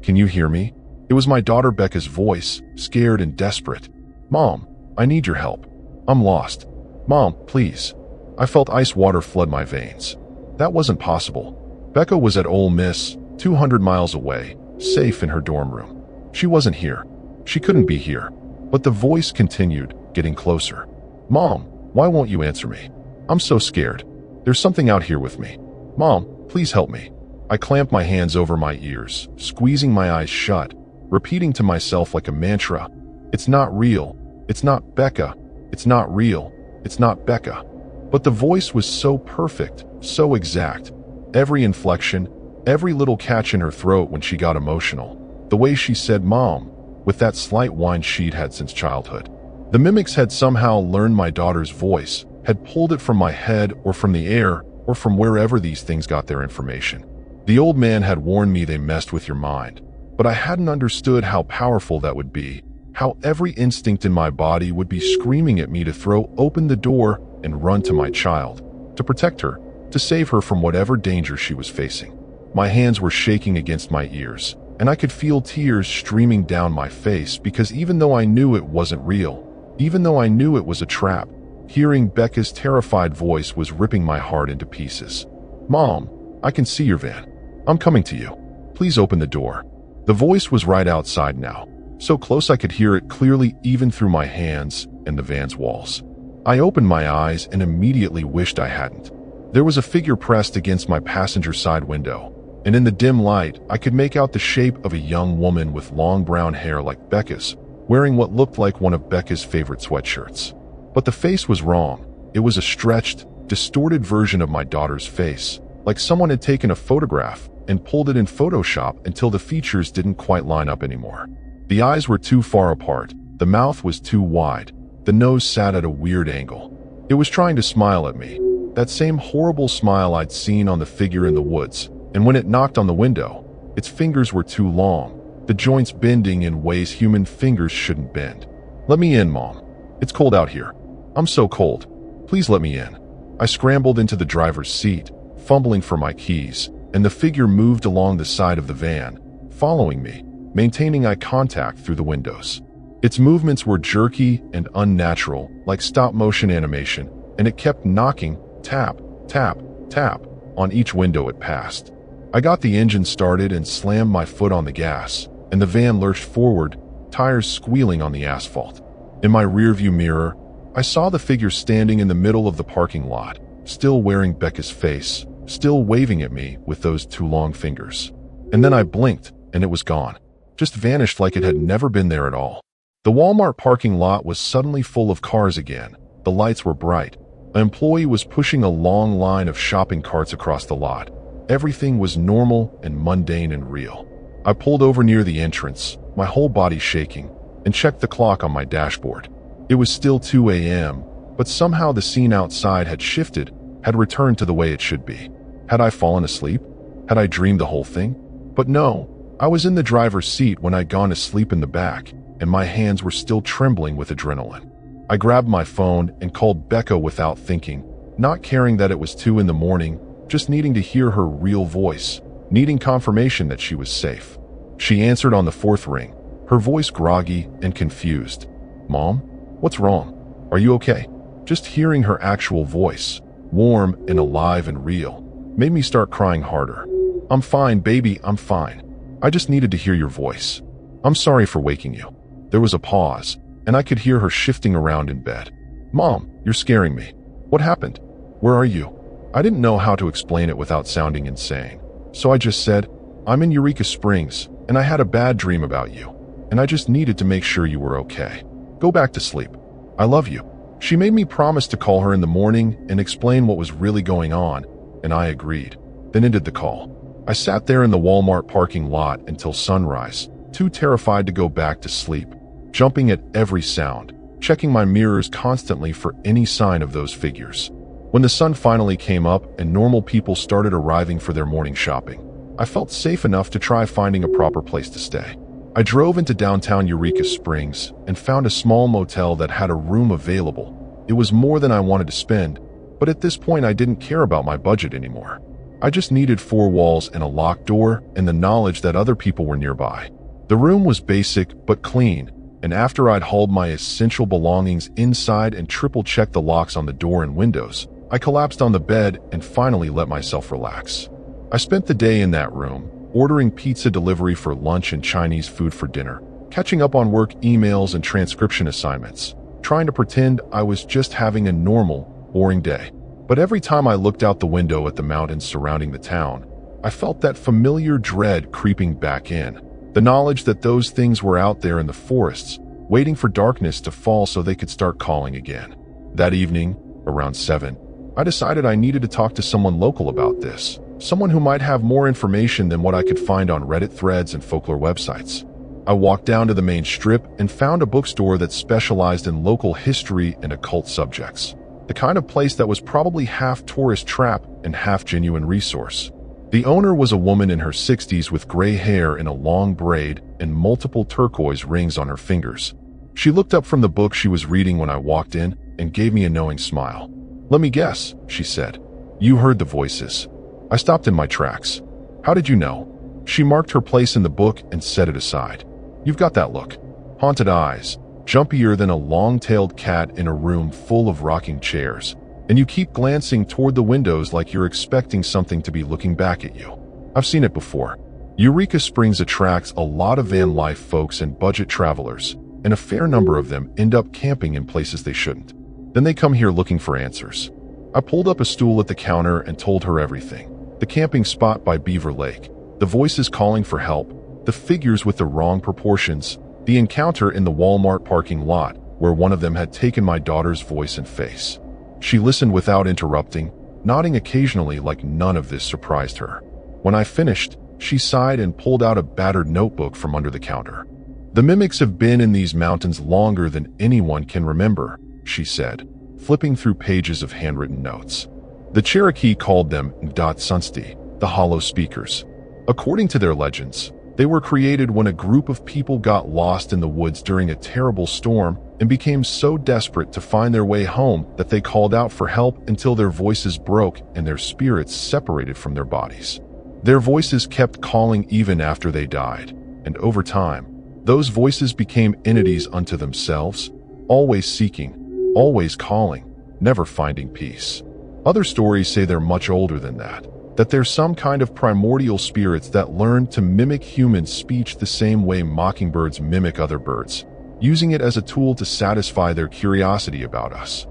can you hear me? It was my daughter Becca's voice, scared and desperate. Mom, I need your help. I'm lost. Mom, please. I felt ice water flood my veins. That wasn't possible. Becca was at Ole Miss, 200 miles away, safe in her dorm room. She wasn't here. She couldn't be here. But the voice continued, getting closer. Mom, why won't you answer me? I'm so scared. There's something out here with me. Mom, please help me. I clamped my hands over my ears, squeezing my eyes shut, repeating to myself like a mantra, it's not real. It's not Becca. It's not real. It's not Becca. But the voice was so perfect, so exact. Every inflection, every little catch in her throat when she got emotional. The way she said Mom, with that slight whine she'd had since childhood. The mimics had somehow learned my daughter's voice, had pulled it from my head or from the air or from wherever these things got their information. The old man had warned me they messed with your mind, but I hadn't understood how powerful that would be, how every instinct in my body would be screaming at me to throw open the door and run to my child, to protect her, to save her from whatever danger she was facing. My hands were shaking against my ears, and I could feel tears streaming down my face because even though I knew it wasn't real, even though I knew it was a trap, hearing Becca's terrified voice was ripping my heart into pieces. Mom, I can see your van. I'm coming to you. Please open the door. The voice was right outside now, so close I could hear it clearly even through my hands and the van's walls. I opened my eyes and immediately wished I hadn't. There was a figure pressed against my passenger side window, and in the dim light, I could make out the shape of a young woman with long brown hair like Becca's, wearing what looked like one of Becca's favorite sweatshirts. But the face was wrong. It was a stretched, distorted version of my daughter's face, like someone had taken a photograph and pulled it in Photoshop until the features didn't quite line up anymore. The eyes were too far apart, the mouth was too wide, the nose sat at a weird angle. It was trying to smile at me, that same horrible smile I'd seen on the figure in the woods, and when it knocked on the window, its fingers were too long, the joints bending in ways human fingers shouldn't bend. Let me in, Mom. It's cold out here. I'm so cold. Please let me in. I scrambled into the driver's seat, fumbling for my keys, and the figure moved along the side of the van, following me, maintaining eye contact through the windows. Its movements were jerky and unnatural, like stop-motion animation, and it kept knocking, tap, tap, tap, on each window it passed. I got the engine started and slammed my foot on the gas, and the van lurched forward, tires squealing on the asphalt. In my rearview mirror, I saw the figure standing in the middle of the parking lot, still wearing Becca's face, still waving at me with those two long fingers. And then I blinked, and it was gone. Just vanished like it had never been there at all. The Walmart parking lot was suddenly full of cars again. The lights were bright. An employee was pushing a long line of shopping carts across the lot. Everything was normal and mundane and real. I pulled over near the entrance, my whole body shaking, and checked the clock on my dashboard. It was still 2 a.m., but somehow the scene outside had shifted, had returned to the way it should be. Had I fallen asleep? Had I dreamed the whole thing? But no, I was in the driver's seat when I'd gone to sleep in the back, and my hands were still trembling with adrenaline. I grabbed my phone and called Becca without thinking, not caring that it was 2 in the morning, just needing to hear her real voice, needing confirmation that she was safe. She answered on the 4th ring, her voice groggy and confused. "Mom? What's wrong? Are you okay?" Just hearing her actual voice, warm and alive and real, made me start crying harder. "I'm fine, baby, I'm fine. I just needed to hear your voice. I'm sorry for waking you." There was a pause, and I could hear her shifting around in bed. "Mom, you're scaring me. What happened? Where are you?" I didn't know how to explain it without sounding insane. So I just said, "I'm in Eureka Springs, and I had a bad dream about you, and I just needed to make sure you were okay. Go back to sleep. I love you." She made me promise to call her in the morning and explain what was really going on, and I agreed, then ended the call. I sat there in the Walmart parking lot until sunrise, too terrified to go back to sleep, jumping at every sound, checking my mirrors constantly for any sign of those figures. When the sun finally came up and normal people started arriving for their morning shopping, I felt safe enough to try finding a proper place to stay. I drove into downtown Eureka Springs and found a small motel that had a room available. It was more than I wanted to spend, but at this point I didn't care about my budget anymore. I just needed 4 walls and a locked door and the knowledge that other people were nearby. The room was basic but clean, and after I'd hauled my essential belongings inside and triple-checked the locks on the door and windows, I collapsed on the bed and finally let myself relax. I spent the day in that room, ordering pizza delivery for lunch and Chinese food for dinner, catching up on work emails and transcription assignments, trying to pretend I was just having a normal, boring day. But every time I looked out the window at the mountains surrounding the town, I felt that familiar dread creeping back in. The knowledge that those things were out there in the forests, waiting for darkness to fall so they could start calling again. That evening, around 7, I decided I needed to talk to someone local about this, someone who might have more information than what I could find on Reddit threads and folklore websites. I walked down to the main strip and found a bookstore that specialized in local history and occult subjects, the kind of place that was probably half tourist trap and half genuine resource. The owner was a woman in her 60s with gray hair in a long braid and multiple turquoise rings on her fingers. She looked up from the book she was reading when I walked in and gave me a knowing smile. "Let me guess," she said. "You heard the voices." I stopped in my tracks. "How did you know?" She marked her place in the book and set it aside. "You've got that look. Haunted eyes, jumpier than a long-tailed cat in a room full of rocking chairs, and you keep glancing toward the windows like you're expecting something to be looking back at you. I've seen it before." Eureka Springs attracts a lot of van life folks and budget travelers, and a fair number of them end up camping in places they shouldn't. Then they come here looking for answers. I pulled up a stool at the counter and told her everything. The camping spot by Beaver Lake, the voices calling for help, the figures with the wrong proportions, the encounter in the Walmart parking lot where one of them had taken my daughter's voice and face. She listened without interrupting, nodding occasionally like none of this surprised her. When I finished, she sighed and pulled out a battered notebook from under the counter. "The mimics have been in these mountains longer than anyone can remember," she said, flipping through pages of handwritten notes. The Cherokee called them Sunsti, the hollow speakers. According to their legends, they were created when a group of people got lost in the woods during a terrible storm and became so desperate to find their way home that they called out for help until their voices broke and their spirits separated from their bodies. Their voices kept calling even after they died, and over time, those voices became entities unto themselves, always seeking, always calling, never finding peace. Other stories say they're much older than that they're some kind of primordial spirits that learned to mimic human speech the same way mockingbirds mimic other birds, using it as a tool to satisfy their curiosity about us.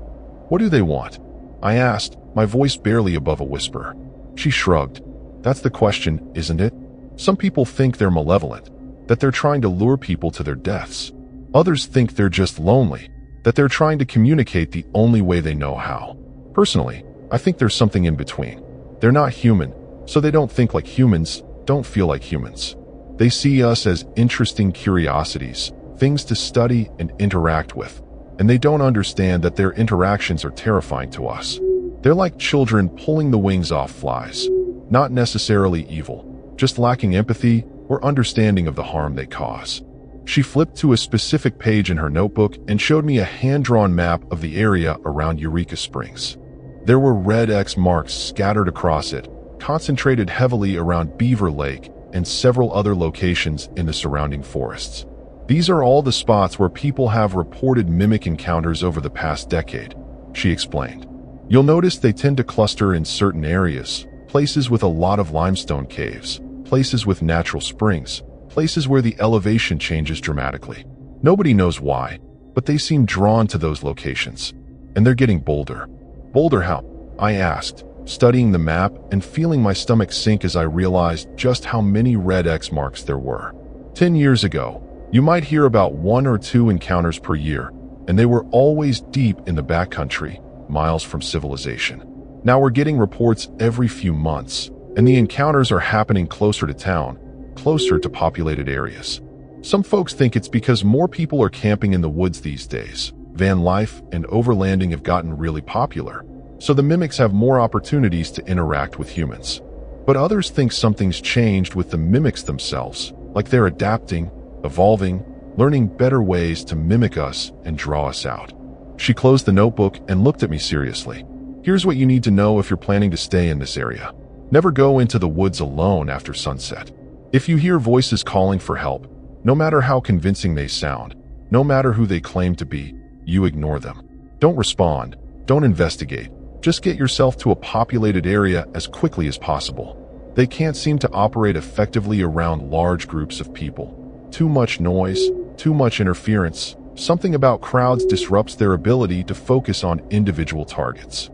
What do they want? I asked, my voice barely above a whisper. She shrugged. That's the question, isn't it? Some people think they're malevolent, that they're trying to lure people to their deaths. Others think they're just lonely, that they're trying to communicate the only way they know how. Personally, I think there's something in between. They're not human, so they don't think like humans, don't feel like humans. They see us as interesting curiosities, things to study and interact with, and they don't understand that their interactions are terrifying to us. They're like children pulling the wings off flies, not necessarily evil, just lacking empathy or understanding of the harm they cause. She flipped to a specific page in her notebook and showed me a hand-drawn map of the area around Eureka Springs. There were red X marks scattered across it, concentrated heavily around Beaver Lake and several other locations in the surrounding forests. These are all the spots where people have reported mimic encounters over the past decade, she explained. You'll notice they tend to cluster in certain areas, places with a lot of limestone caves, places with natural springs, places where the elevation changes dramatically. Nobody knows why, but they seem drawn to those locations. And they're getting bolder. Bolder how? I asked, studying the map and feeling my stomach sink as I realized just how many red X marks there were. 10 years ago, you might hear about 1 or 2 encounters per year, and they were always deep in the backcountry, miles from civilization. Now we're getting reports every few months, and the encounters are happening closer to town, closer to populated areas. Some folks think it's because more people are camping in the woods these days. Vanlife and overlanding have gotten really popular, so the mimics have more opportunities to interact with humans. But others think something's changed with the mimics themselves, like they're adapting, evolving, learning better ways to mimic us and draw us out. She closed the notebook and looked at me seriously. Here's what you need to know if you're planning to stay in this area. Never go into the woods alone after sunset. If you hear voices calling for help, no matter how convincing they sound, no matter who they claim to be, you ignore them. Don't respond. Don't investigate. Just get yourself to a populated area as quickly as possible. They can't seem to operate effectively around large groups of people. Too much noise, too much interference. Something about crowds disrupts their ability to focus on individual targets.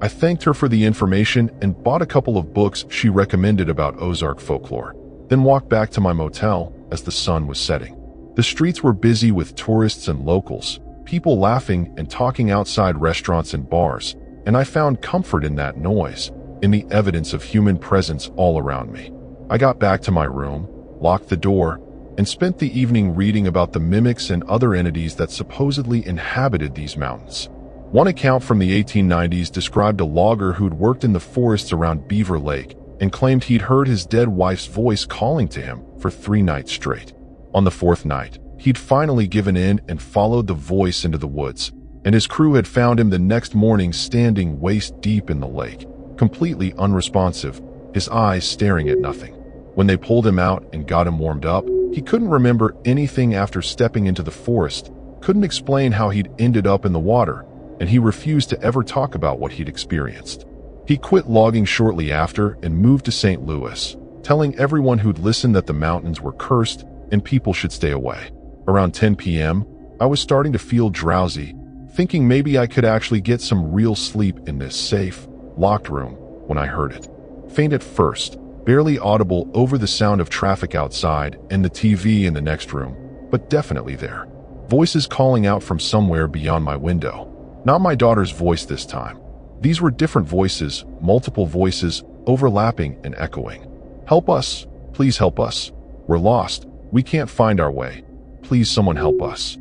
I thanked her for the information and bought a couple of books she recommended about Ozark folklore, then walked back to my motel as the sun was setting. The streets were busy with tourists and locals, people laughing and talking outside restaurants and bars, and I found comfort in that noise, in the evidence of human presence all around me. I got back to my room, locked the door, and spent the evening reading about the mimics and other entities that supposedly inhabited these mountains. One account from the 1890s described a logger who'd worked in the forests around Beaver Lake and claimed he'd heard his dead wife's voice calling to him for 3 nights straight. On the 4th night, he'd finally given in and followed the voice into the woods, and his crew had found him the next morning standing waist-deep in the lake, completely unresponsive, his eyes staring at nothing. When they pulled him out and got him warmed up, he couldn't remember anything after stepping into the forest, couldn't explain how he'd ended up in the water, and he refused to ever talk about what he'd experienced. He quit logging shortly after and moved to St. Louis, telling everyone who'd listened that the mountains were cursed and people should stay away. Around 10 p.m., I was starting to feel drowsy, thinking maybe I could actually get some real sleep in this safe, locked room when I heard it. Faint at first, barely audible over the sound of traffic outside and the TV in the next room, but definitely there. Voices calling out from somewhere beyond my window. Not my daughter's voice this time. These were different voices, multiple voices, overlapping and echoing. Help us, please help us. We're lost. We can't find our way. Please someone help us.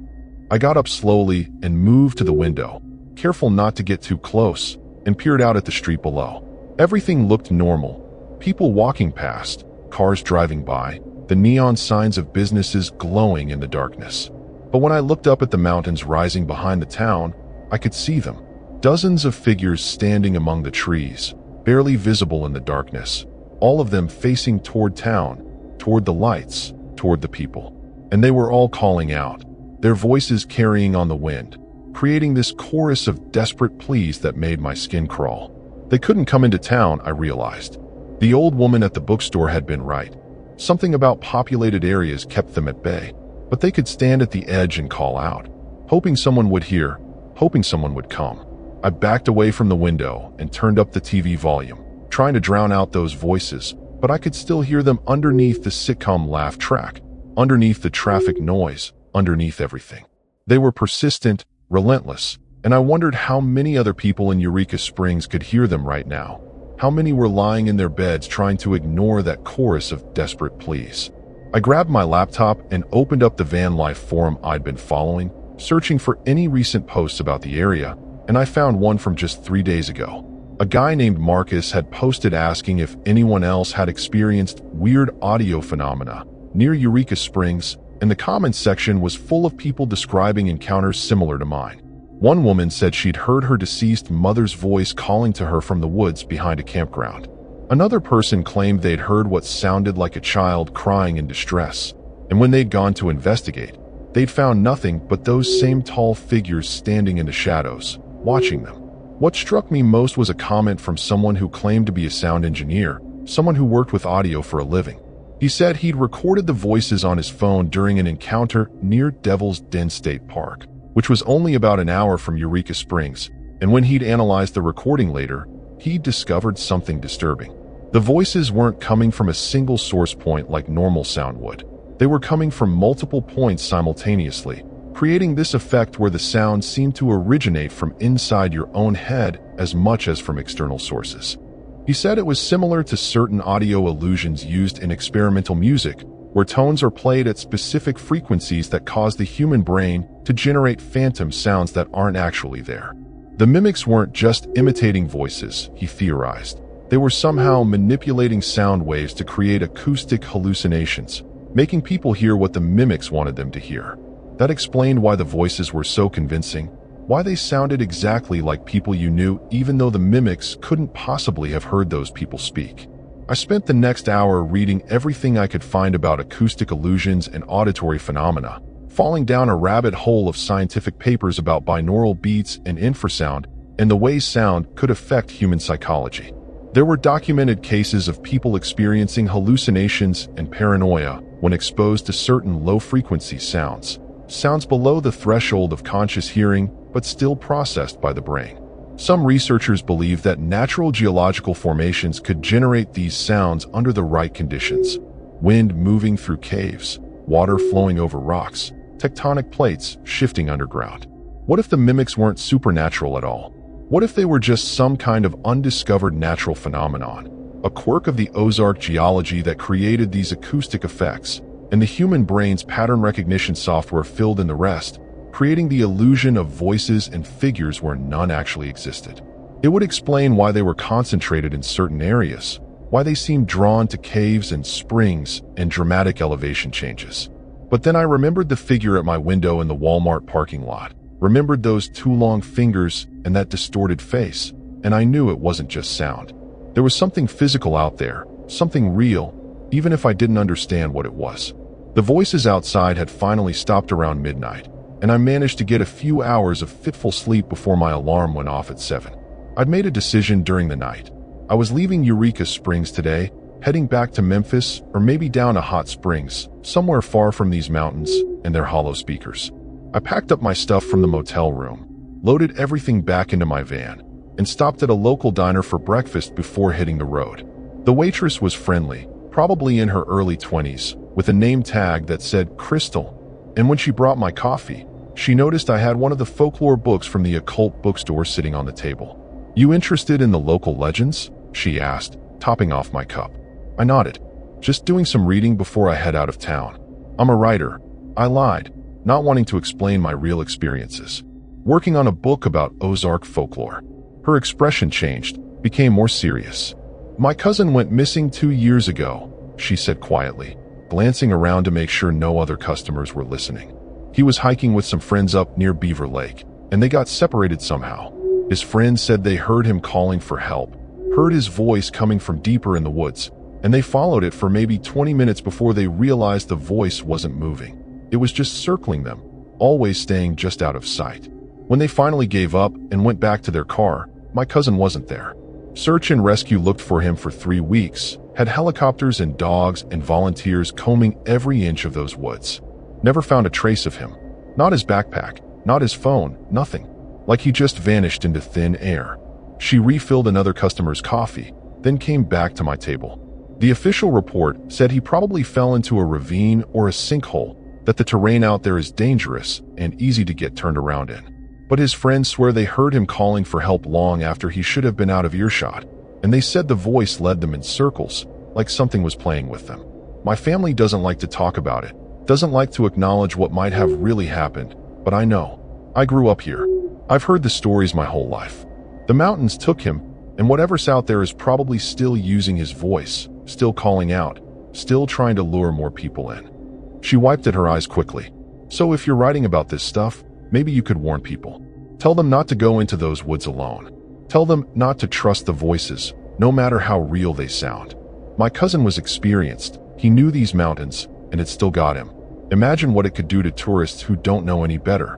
I got up slowly and moved to the window, careful not to get too close, and peered out at the street below. Everything looked normal. People walking past, cars driving by, the neon signs of businesses glowing in the darkness. But when I looked up at the mountains rising behind the town, I could see them. Dozens of figures standing among the trees, barely visible in the darkness. all of them facing toward town, toward the lights, toward the people. And they were all calling out, their voices carrying on the wind, creating this chorus of desperate pleas that made my skin crawl. They couldn't come into town, I realized. The old woman at the bookstore had been right. Something about populated areas kept them at bay, but they could stand at the edge and call out, hoping someone would hear, hoping someone would come. I backed away from the window and turned up the TV volume, trying to drown out those voices, but I could still hear them underneath the sitcom laugh track, underneath the traffic noise, underneath everything. They were persistent, relentless, and I wondered how many other people in Eureka Springs could hear them right now. How many were lying in their beds trying to ignore that chorus of desperate pleas. I grabbed my laptop and opened up the Vanlife forum I'd been following, searching for any recent posts about the area, and I found one from just 3 days ago. A guy named Marcus had posted asking if anyone else had experienced weird audio phenomena near Eureka Springs, and the comments section was full of people describing encounters similar to mine. One woman said she'd heard her deceased mother's voice calling to her from the woods behind a campground. Another person claimed they'd heard what sounded like a child crying in distress, and when they'd gone to investigate, they'd found nothing but those same tall figures standing in the shadows, watching them. What struck me most was a comment from someone who claimed to be a sound engineer, someone who worked with audio for a living. He said he'd recorded the voices on his phone during an encounter near Devil's Den State Park, which was only about an hour from Eureka Springs, and when he'd analyzed the recording later, he discovered something disturbing. The voices weren't coming from a single source point like normal sound would. They were coming from multiple points simultaneously, creating this effect where the sound seemed to originate from inside your own head as much as from external sources. He said it was similar to certain audio illusions used in experimental music, where tones are played at specific frequencies that cause the human brain to generate phantom sounds that aren't actually there. The mimics weren't just imitating voices, he theorized. They were somehow manipulating sound waves to create acoustic hallucinations, making people hear what the mimics wanted them to hear. That explained why the voices were so convincing, why they sounded exactly like people you knew even though the mimics couldn't possibly have heard those people speak. I spent the next hour reading everything I could find about acoustic illusions and auditory phenomena, falling down a rabbit hole of scientific papers about binaural beats and infrasound and the way sound could affect human psychology. There were documented cases of people experiencing hallucinations and paranoia when exposed to certain low-frequency sounds below the threshold of conscious hearing but still processed by the brain. Some researchers believe that natural geological formations could generate these sounds under the right conditions. Wind moving through caves, water flowing over rocks, tectonic plates shifting underground. What if the mimics weren't supernatural at all? What if they were just some kind of undiscovered natural phenomenon, a quirk of the Ozark geology that created these acoustic effects, and the human brain's pattern recognition software filled in the rest, creating the illusion of voices and figures where none actually existed? It would explain why they were concentrated in certain areas, why they seemed drawn to caves and springs and dramatic elevation changes. But then I remembered the figure at my window in the Walmart parking lot, remembered those two long fingers and that distorted face, and I knew it wasn't just sound. There was something physical out there, something real, even if I didn't understand what it was. The voices outside had finally stopped around midnight, and I managed to get a few hours of fitful sleep before my alarm went off at 7. I'd made a decision during the night. I was leaving Eureka Springs today, heading back to Memphis or maybe down to Hot Springs, somewhere far from these mountains and their hollow speakers. I packed up my stuff from the motel room, loaded everything back into my van, and stopped at a local diner for breakfast before hitting the road. The waitress was friendly, probably in her early 20s, with a name tag that said Crystal, and when she brought my coffee, she noticed I had one of the folklore books from the occult bookstore sitting on the table. "You interested in the local legends?" she asked, topping off my cup. I nodded. "Just doing some reading before I head out of town. I'm a writer," I lied, not wanting to explain my real experiences. "Working on a book about Ozark folklore." Her expression changed, became more serious. "My cousin went missing 2 years ago," she said quietly, glancing around to make sure no other customers were listening. "He was hiking with some friends up near Beaver Lake, and they got separated somehow. His friends said they heard him calling for help, heard his voice coming from deeper in the woods, and they followed it for maybe 20 minutes before they realized the voice wasn't moving. It was just circling them, always staying just out of sight. When they finally gave up and went back to their car, my cousin wasn't there. Search and rescue looked for him for 3 weeks, had helicopters and dogs and volunteers combing every inch of those woods. Never found a trace of him. Not his backpack, not his phone, nothing. Like he just vanished into thin air. She refilled another customer's coffee, then came back to my table. The official report said he probably fell into a ravine or a sinkhole, that the terrain out there is dangerous and easy to get turned around in. But his friends swear they heard him calling for help long after he should have been out of earshot, and they said the voice led them in circles, like something was playing with them. My family doesn't like to talk about it, doesn't like to acknowledge what might have really happened, but I know. I grew up here. I've heard the stories my whole life. The mountains took him, and whatever's out there is probably still using his voice, still calling out, still trying to lure more people in. She wiped at her eyes quickly. So if you're writing about this stuff, maybe you could warn people. Tell them not to go into those woods alone. Tell them not to trust the voices, no matter how real they sound. My cousin was experienced. He knew these mountains, and it still got him. Imagine what it could do to tourists who don't know any better.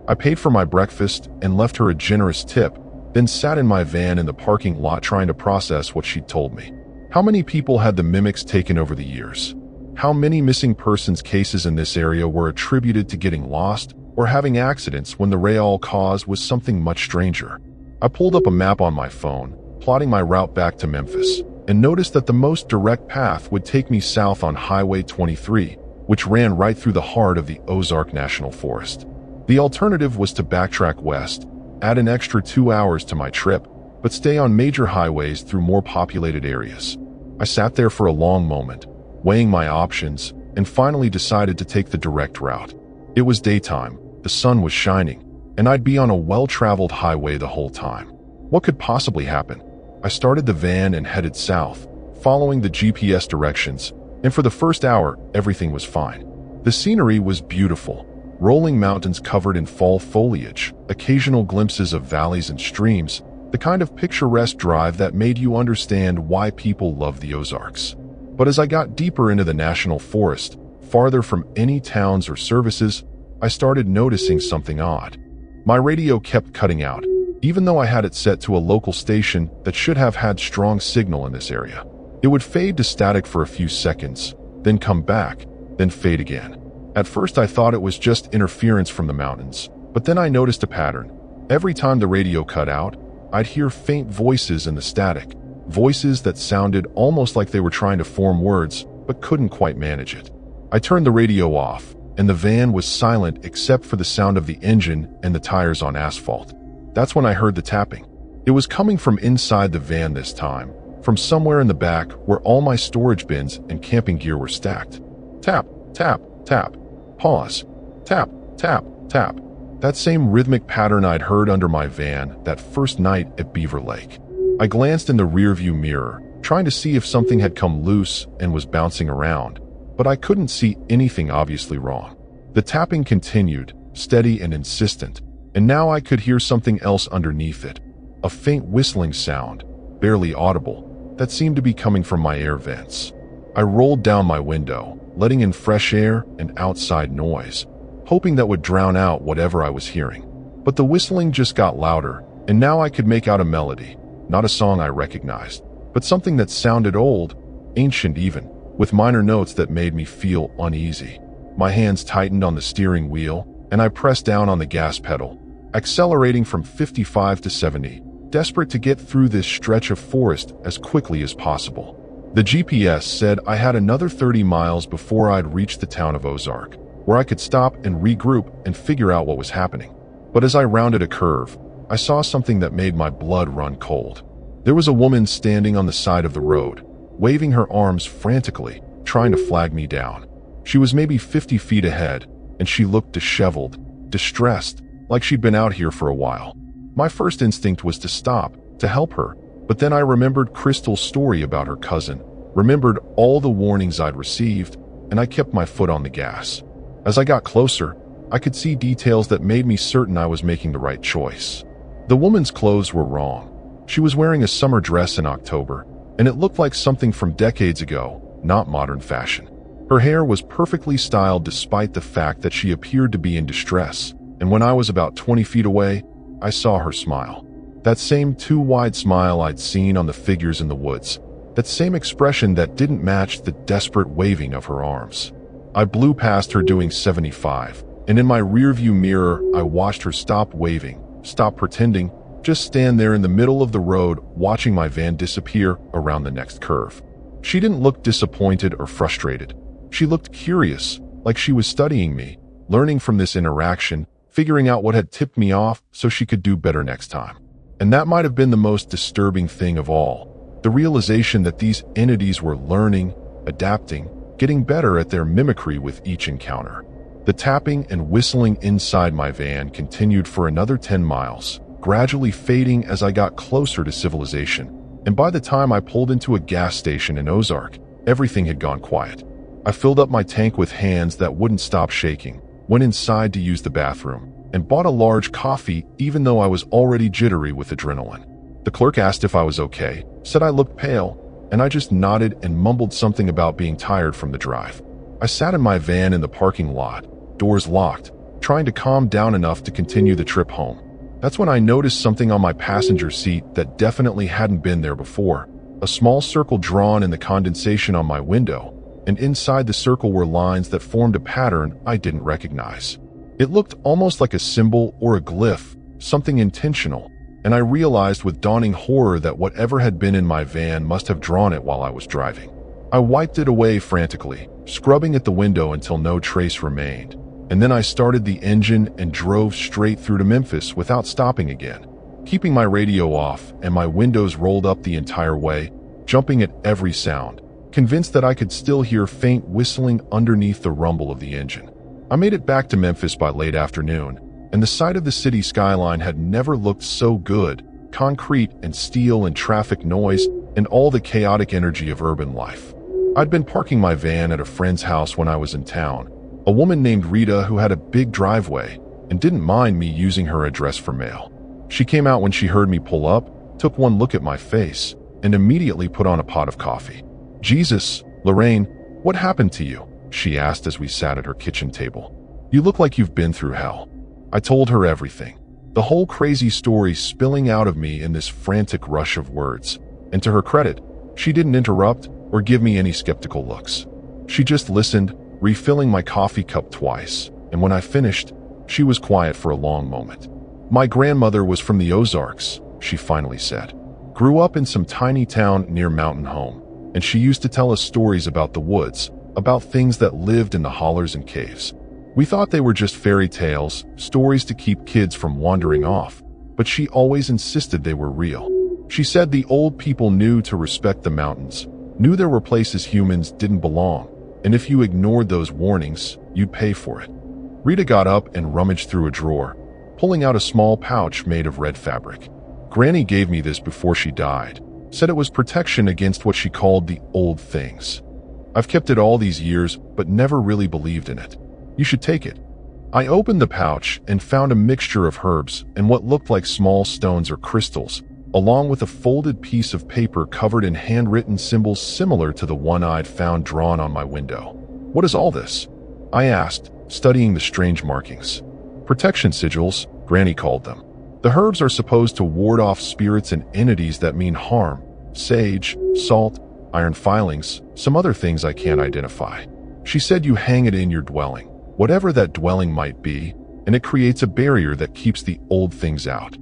I paid for my breakfast and left her a generous tip, then sat in my van in the parking lot trying to process what she'd told me. How many people had the mimics taken over the years? How many missing persons cases in this area were attributed to getting lost or having accidents when the real cause was something much stranger? I pulled up a map on my phone, plotting my route back to Memphis, and noticed that the most direct path would take me south on Highway 23, which ran right through the heart of the Ozark National Forest. The alternative was to backtrack west, add an extra 2 hours to my trip, but stay on major highways through more populated areas. I sat there for a long moment, weighing my options, and finally decided to take the direct route. It was daytime, the sun was shining, and I'd be on a well-traveled highway the whole time. What could possibly happen? I started the van and headed south, following the GPS directions, and for the first hour, everything was fine. The scenery was beautiful. Rolling mountains covered in fall foliage, occasional glimpses of valleys and streams, the kind of picturesque drive that made you understand why people love the Ozarks. But as I got deeper into the national forest, farther from any towns or services, I started noticing something odd. My radio kept cutting out, even though I had it set to a local station that should have had strong signal in this area. It would fade to static for a few seconds, then come back, then fade again. At first I thought it was just interference from the mountains, but then I noticed a pattern. Every time the radio cut out, I'd hear faint voices in the static, voices that sounded almost like they were trying to form words, but couldn't quite manage it. I turned the radio off, and the van was silent except for the sound of the engine and the tires on asphalt. That's when I heard the tapping. It was coming from inside the van this time, from somewhere in the back where all my storage bins and camping gear were stacked. Tap, tap, tap. Pause. Tap, tap, tap. That same rhythmic pattern I'd heard under my van that first night at Beaver Lake. I glanced in the rearview mirror, trying to see if something had come loose and was bouncing around, but I couldn't see anything obviously wrong. The tapping continued, steady and insistent, and now I could hear something else underneath it. A faint whistling sound, barely audible, that seemed to be coming from my air vents. I rolled down my window, letting in fresh air and outside noise, hoping that would drown out whatever I was hearing. But the whistling just got louder, and now I could make out a melody, not a song I recognized, but something that sounded old, ancient even, with minor notes that made me feel uneasy. My hands tightened on the steering wheel, and I pressed down on the gas pedal, accelerating from 55 to 70, desperate to get through this stretch of forest as quickly as possible. The GPS said I had another 30 miles before I'd reach the town of Ozark, where I could stop and regroup and figure out what was happening. But as I rounded a curve, I saw something that made my blood run cold. There was a woman standing on the side of the road, waving her arms frantically, trying to flag me down. She was maybe 50 feet ahead, and she looked disheveled, distressed, like she'd been out here for a while. My first instinct was to stop, to help her, but then I remembered Crystal's story about her cousin, remembered all the warnings I'd received, and I kept my foot on the gas. As I got closer, I could see details that made me certain I was making the right choice. The woman's clothes were wrong. She was wearing a summer dress in October, and it looked like something from decades ago, not modern fashion. Her hair was perfectly styled despite the fact that she appeared to be in distress, and when I was about 20 feet away, I saw her smile. That same too-wide smile I'd seen on the figures in the woods. That same expression that didn't match the desperate waving of her arms. I blew past her doing 75, and in my rearview mirror, I watched her stop waving, stop pretending, just stand there in the middle of the road watching my van disappear around the next curve. She didn't look disappointed or frustrated. She looked curious, like she was studying me, learning from this interaction, figuring out what had tipped me off so she could do better next time. And that might have been the most disturbing thing of all, the realization that these entities were learning, adapting, getting better at their mimicry with each encounter. The tapping and whistling inside my van continued for another 10 miles, gradually fading as I got closer to civilization. And by the time I pulled into a gas station in Ozark, everything had gone quiet. I filled up my tank with hands that wouldn't stop shaking, went inside to use the bathroom, and bought a large coffee even though I was already jittery with adrenaline. The clerk asked if I was okay, said I looked pale, and I just nodded and mumbled something about being tired from the drive. I sat in my van in the parking lot, doors locked, trying to calm down enough to continue the trip home. That's when I noticed something on my passenger seat that definitely hadn't been there before. A small circle drawn in the condensation on my window, and inside the circle were lines that formed a pattern I didn't recognize. It looked almost like a symbol or a glyph, something intentional, and I realized with dawning horror that whatever had been in my van must have drawn it while I was driving. I wiped it away frantically, scrubbing at the window until no trace remained, and then I started the engine and drove straight through to Memphis without stopping again, keeping my radio off and my windows rolled up the entire way, jumping at every sound, convinced that I could still hear faint whistling underneath the rumble of the engine. I made it back to Memphis by late afternoon, and the sight of the city skyline had never looked so good, concrete and steel and traffic noise and all the chaotic energy of urban life. I'd been parking my van at a friend's house when I was in town, a woman named Rita who had a big driveway and didn't mind me using her address for mail. She came out when she heard me pull up, took one look at my face, and immediately put on a pot of coffee. "Jesus, Lorraine, what happened to you?" she asked as we sat at her kitchen table. "You look like you've been through hell." I told her everything, the whole crazy story spilling out of me in this frantic rush of words. And to her credit, she didn't interrupt or give me any skeptical looks. She just listened, refilling my coffee cup twice, and when I finished, she was quiet for a long moment. "My grandmother was from the Ozarks," she finally said. "Grew up in some tiny town near Mountain Home, and she used to tell us stories about the woods, about things that lived in the hollers and caves. We thought they were just fairy tales, stories to keep kids from wandering off, but she always insisted they were real. She said the old people knew to respect the mountains, knew there were places humans didn't belong, and if you ignored those warnings, you'd pay for it." Rita got up and rummaged through a drawer, pulling out a small pouch made of red fabric. "Granny gave me this before she died, said it was protection against what she called the old things. I've kept it all these years, but never really believed in it. You should take it." I opened the pouch and found a mixture of herbs and what looked like small stones or crystals, along with a folded piece of paper covered in handwritten symbols similar to the one I'd found drawn on my window. "What is all this?" I asked, studying the strange markings. "Protection sigils," Granny called them. "The herbs are supposed to ward off spirits and entities that mean harm. Sage, salt, iron filings, some other things I can't identify. She said you hang it in your dwelling, whatever that dwelling might be, and it creates a barrier that keeps the old things out."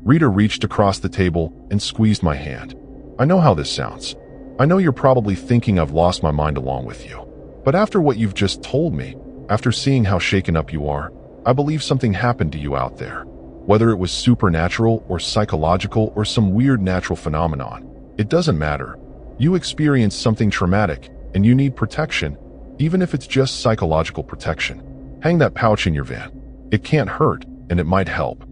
Rita reached across the table and squeezed my hand. "I know how this sounds. I know you're probably thinking I've lost my mind along with you. But after what you've just told me, after seeing how shaken up you are, I believe something happened to you out there. Whether it was supernatural or psychological or some weird natural phenomenon, it doesn't matter. You experienced something traumatic, and you need protection, even if it's just psychological protection. Hang that pouch in your van. It can't hurt, and it might help."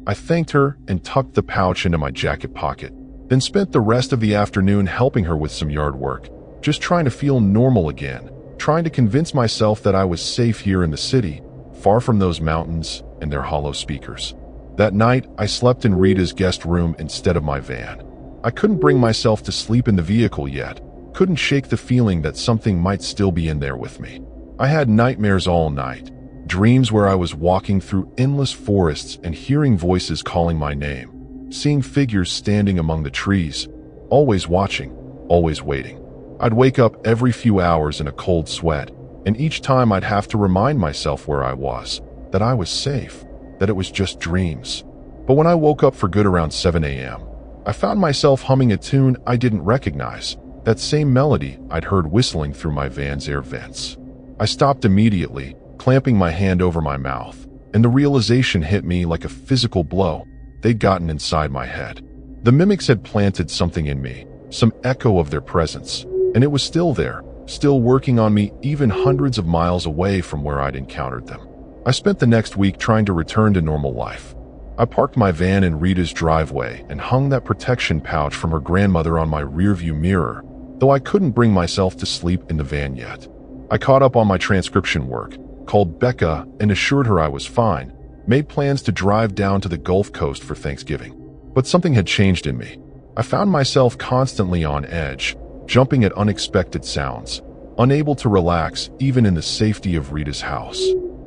I thanked her and tucked the pouch into my jacket pocket, then spent the rest of the afternoon helping her with some yard work, just trying to feel normal again, trying to convince myself that I was safe here in the city, far from those mountains and their hollow speakers. That night, I slept in Rita's guest room instead of my van. I couldn't bring myself to sleep in the vehicle yet, couldn't shake the feeling that something might still be in there with me. I had nightmares all night, dreams where I was walking through endless forests and hearing voices calling my name, seeing figures standing among the trees, always watching, always waiting. I'd wake up every few hours in a cold sweat, and each time I'd have to remind myself where I was, that I was safe, that it was just dreams. But when I woke up for good around 7 a.m., I found myself humming a tune I didn't recognize, that same melody I'd heard whistling through my van's air vents. I stopped immediately, clamping my hand over my mouth, and the realization hit me like a physical blow. They'd gotten inside my head. The mimics had planted something in me, some echo of their presence, and it was still there, still working on me even hundreds of miles away from where I'd encountered them. I spent the next week trying to return to normal life. I parked my van in Rita's driveway and hung that protection pouch from her grandmother on my rearview mirror, though I couldn't bring myself to sleep in the van yet. I caught up on my transcription work, called Becca and assured her I was fine, made plans to drive down to the Gulf Coast for Thanksgiving. But something had changed in me. I found myself constantly on edge, jumping at unexpected sounds, unable to relax even in the safety of Rita's house.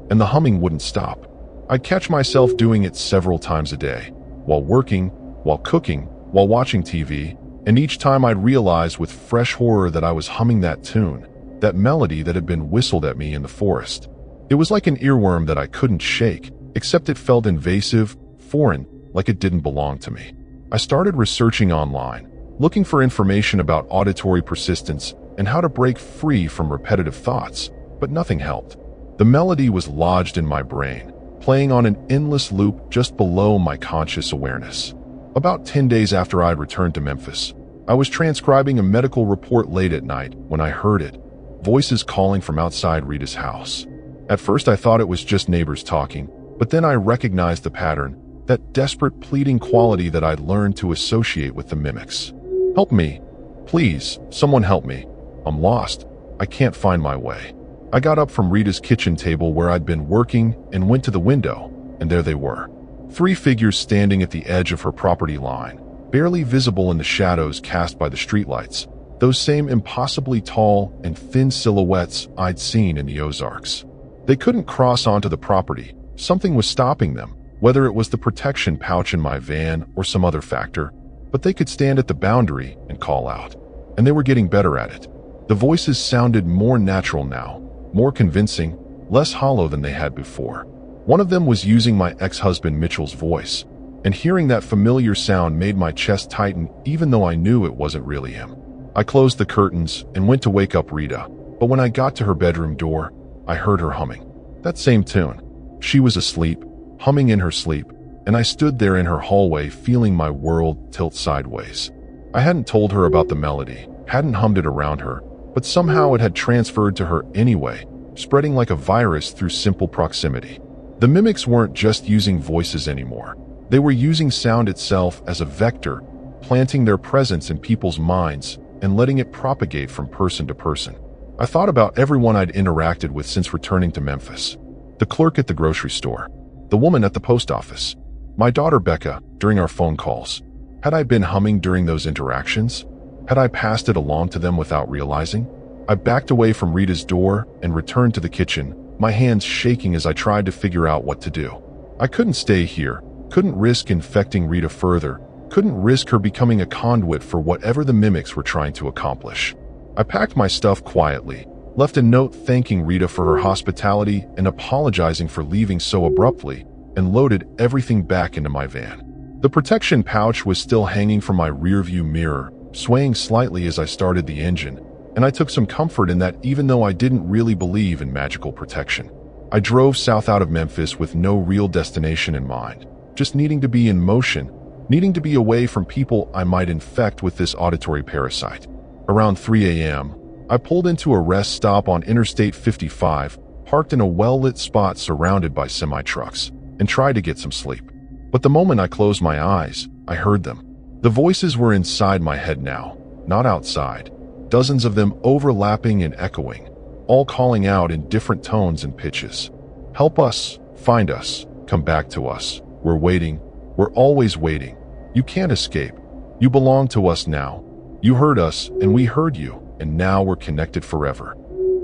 And the humming wouldn't stop. I'd catch myself doing it several times a day, while working, while cooking, while watching TV, and each time I'd realize with fresh horror that I was humming that tune, that melody that had been whistled at me in the forest. It was like an earworm that I couldn't shake, except it felt invasive, foreign, like it didn't belong to me. I started researching online, looking for information about auditory persistence and how to break free from repetitive thoughts, but nothing helped. The melody was lodged in my brain, playing on an endless loop just below my conscious awareness. About 10 days after I'd returned to Memphis, I was transcribing a medical report late at night when I heard it, voices calling from outside Rita's house. At first I thought it was just neighbors talking, but then I recognized the pattern, that desperate pleading quality that I'd learned to associate with the mimics. "Help me. Please, someone help me. I'm lost. I can't find my way." I got up from Rita's kitchen table where I'd been working and went to the window, and there they were. 3 figures standing at the edge of her property line, barely visible in the shadows cast by the streetlights, those same impossibly tall and thin silhouettes I'd seen in the Ozarks. They couldn't cross onto the property. Something was stopping them, whether it was the protection pouch in my van or some other factor, but they could stand at the boundary and call out. And they were getting better at it. The voices sounded more natural now, more convincing, less hollow than they had before. One of them was using my ex-husband Mitchell's voice, and hearing that familiar sound made my chest tighten even though I knew it wasn't really him. I closed the curtains and went to wake up Rita, but when I got to her bedroom door, I heard her humming that same tune. She was asleep, humming in her sleep, and I stood there in her hallway feeling my world tilt sideways. I hadn't told her about the melody, hadn't hummed it around her, but somehow it had transferred to her anyway, spreading like a virus through simple proximity. The mimics weren't just using voices anymore. They were using sound itself as a vector, planting their presence in people's minds and letting it propagate from person to person. I thought about everyone I'd interacted with since returning to Memphis. The clerk at the grocery store, the woman at the post office, my daughter Becca during our phone calls. Had I been humming during those interactions? Had I passed it along to them without realizing? I backed away from Rita's door and returned to the kitchen, my hands shaking as I tried to figure out what to do. I couldn't stay here, couldn't risk infecting Rita further, couldn't risk her becoming a conduit for whatever the mimics were trying to accomplish. I packed my stuff quietly, left a note thanking Rita for her hospitality and apologizing for leaving so abruptly, and loaded everything back into my van. The protection pouch was still hanging from my rearview mirror, swaying slightly as I started the engine, and I took some comfort in that even though I didn't really believe in magical protection. I drove south out of Memphis with no real destination in mind, just needing to be in motion, needing to be away from people I might infect with this auditory parasite. Around 3 a.m., I pulled into a rest stop on Interstate 55, parked in a well-lit spot surrounded by semi-trucks, and tried to get some sleep. But the moment I closed my eyes, I heard them. The voices were inside my head now, not outside. Dozens of them overlapping and echoing, all calling out in different tones and pitches. Help us, find us, come back to us. We're waiting, we're always waiting. You can't escape. You belong to us now. You heard us, and we heard you, and now we're connected forever."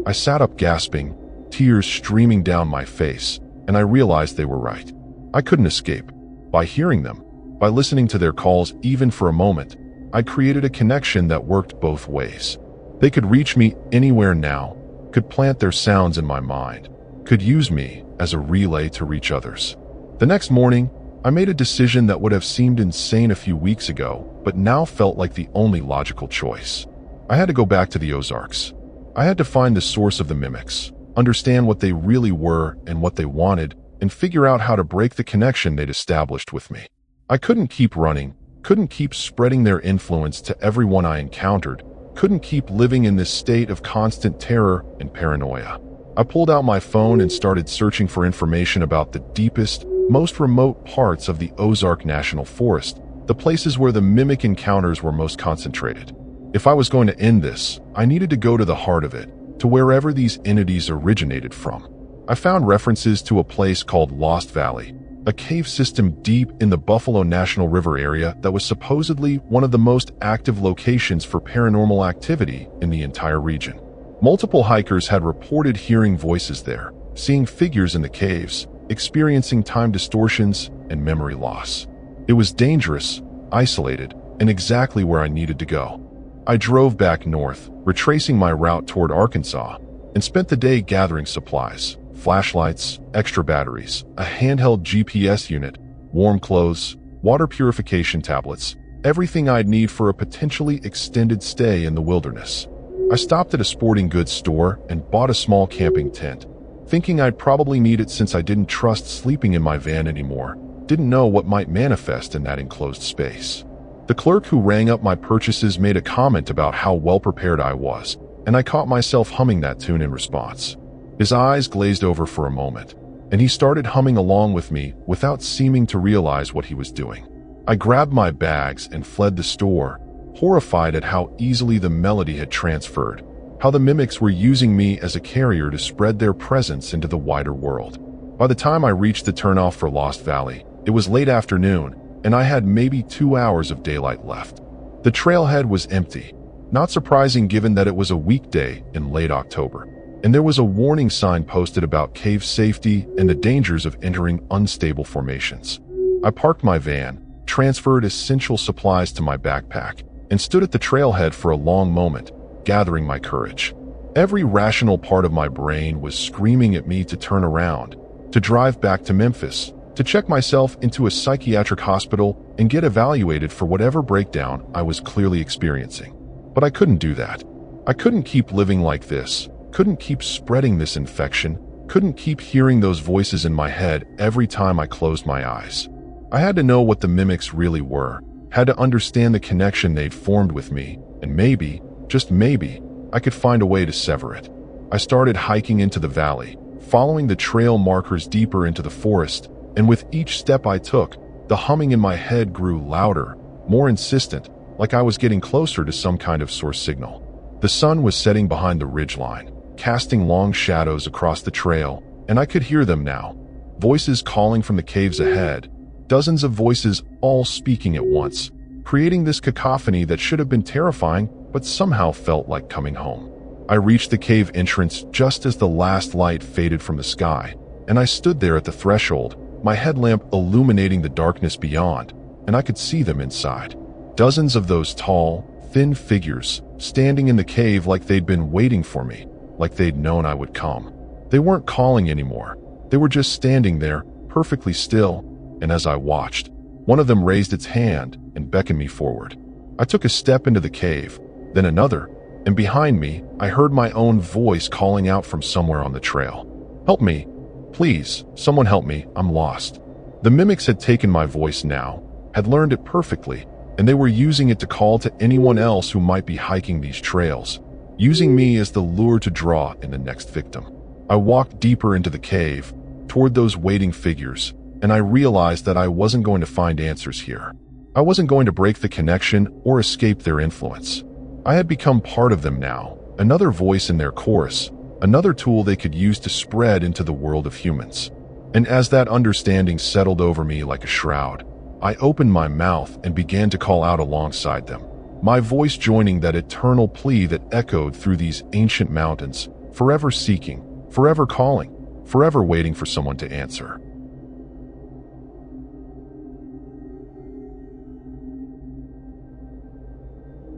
I sat up gasping, tears streaming down my face, and I realized they were right. I couldn't escape. By hearing them, by listening to their calls even for a moment, I'd created a connection that worked both ways. They could reach me anywhere now, could plant their sounds in my mind, could use me as a relay to reach others. The next morning, I made a decision that would have seemed insane a few weeks ago, but now felt like the only logical choice. I had to go back to the Ozarks. I had to find the source of the mimics, understand what they really were and what they wanted, and figure out how to break the connection they'd established with me. I couldn't keep running, couldn't keep spreading their influence to everyone I encountered, couldn't keep living in this state of constant terror and paranoia. I pulled out my phone and started searching for information about the deepest, most remote parts of the Ozark National Forest, the places where the mimic encounters were most concentrated. If I was going to end this, I needed to go to the heart of it, to wherever these entities originated from. I found references to a place called Lost Valley, a cave system deep in the Buffalo National River area that was supposedly one of the most active locations for paranormal activity in the entire region. Multiple hikers had reported hearing voices there, seeing figures in the caves, experiencing time distortions and memory loss. It was dangerous, isolated, and exactly where I needed to go. I drove back north, retracing my route toward Arkansas, and spent the day gathering supplies, flashlights, extra batteries, a handheld GPS unit, warm clothes, water purification tablets, everything I'd need for a potentially extended stay in the wilderness. I stopped at a sporting goods store and bought a small camping tent, thinking I'd probably need it since I didn't trust sleeping in my van anymore, didn't know what might manifest in that enclosed space. The clerk who rang up my purchases made a comment about how well prepared I was, and I caught myself humming that tune in response. His eyes glazed over for a moment, and he started humming along with me without seeming to realize what he was doing. I grabbed my bags and fled the store, horrified at how easily the melody had transferred, how the mimics were using me as a carrier to spread their presence into the wider world. By the time I reached the turnoff for Lost Valley, it was late afternoon, and I had maybe 2 hours of daylight left. The trailhead was empty, not surprising given that it was a weekday in late October, and there was a warning sign posted about cave safety and the dangers of entering unstable formations. I parked my van, transferred essential supplies to my backpack, and stood at the trailhead for a long moment, gathering my courage. Every rational part of my brain was screaming at me to turn around, to drive back to Memphis, to check myself into a psychiatric hospital and get evaluated for whatever breakdown I was clearly experiencing. But I couldn't do that. I couldn't keep living like this, couldn't keep spreading this infection, couldn't keep hearing those voices in my head every time I closed my eyes. I had to know what the mimics really were, had to understand the connection they'd formed with me, and maybe, just maybe, I could find a way to sever it. I started hiking into the valley, following the trail markers deeper into the forest, and with each step I took, the humming in my head grew louder, more insistent, like I was getting closer to some kind of source signal. The sun was setting behind the ridgeline, casting long shadows across the trail, and I could hear them now. Voices calling from the caves ahead, dozens of voices all speaking at once, creating this cacophony that should have been terrifying but somehow felt like coming home. I reached the cave entrance just as the last light faded from the sky, and I stood there at the threshold, my headlamp illuminating the darkness beyond, and I could see them inside. Dozens of those tall, thin figures, standing in the cave like they'd been waiting for me, like they'd known I would come. They weren't calling anymore. They were just standing there, perfectly still, and as I watched, one of them raised its hand and beckoned me forward. I took a step into the cave, then another, and behind me, I heard my own voice calling out from somewhere on the trail. "Help me. Please, someone help me, I'm lost." The mimics had taken my voice now, had learned it perfectly, and they were using it to call to anyone else who might be hiking these trails, using me as the lure to draw in the next victim. I walked deeper into the cave, toward those waiting figures, and I realized that I wasn't going to find answers here. I wasn't going to break the connection or escape their influence. I had become part of them now, another voice in their chorus, another tool they could use to spread into the world of humans. And as that understanding settled over me like a shroud, I opened my mouth and began to call out alongside them, my voice joining that eternal plea that echoed through these ancient mountains, forever seeking, forever calling, forever waiting for someone to answer.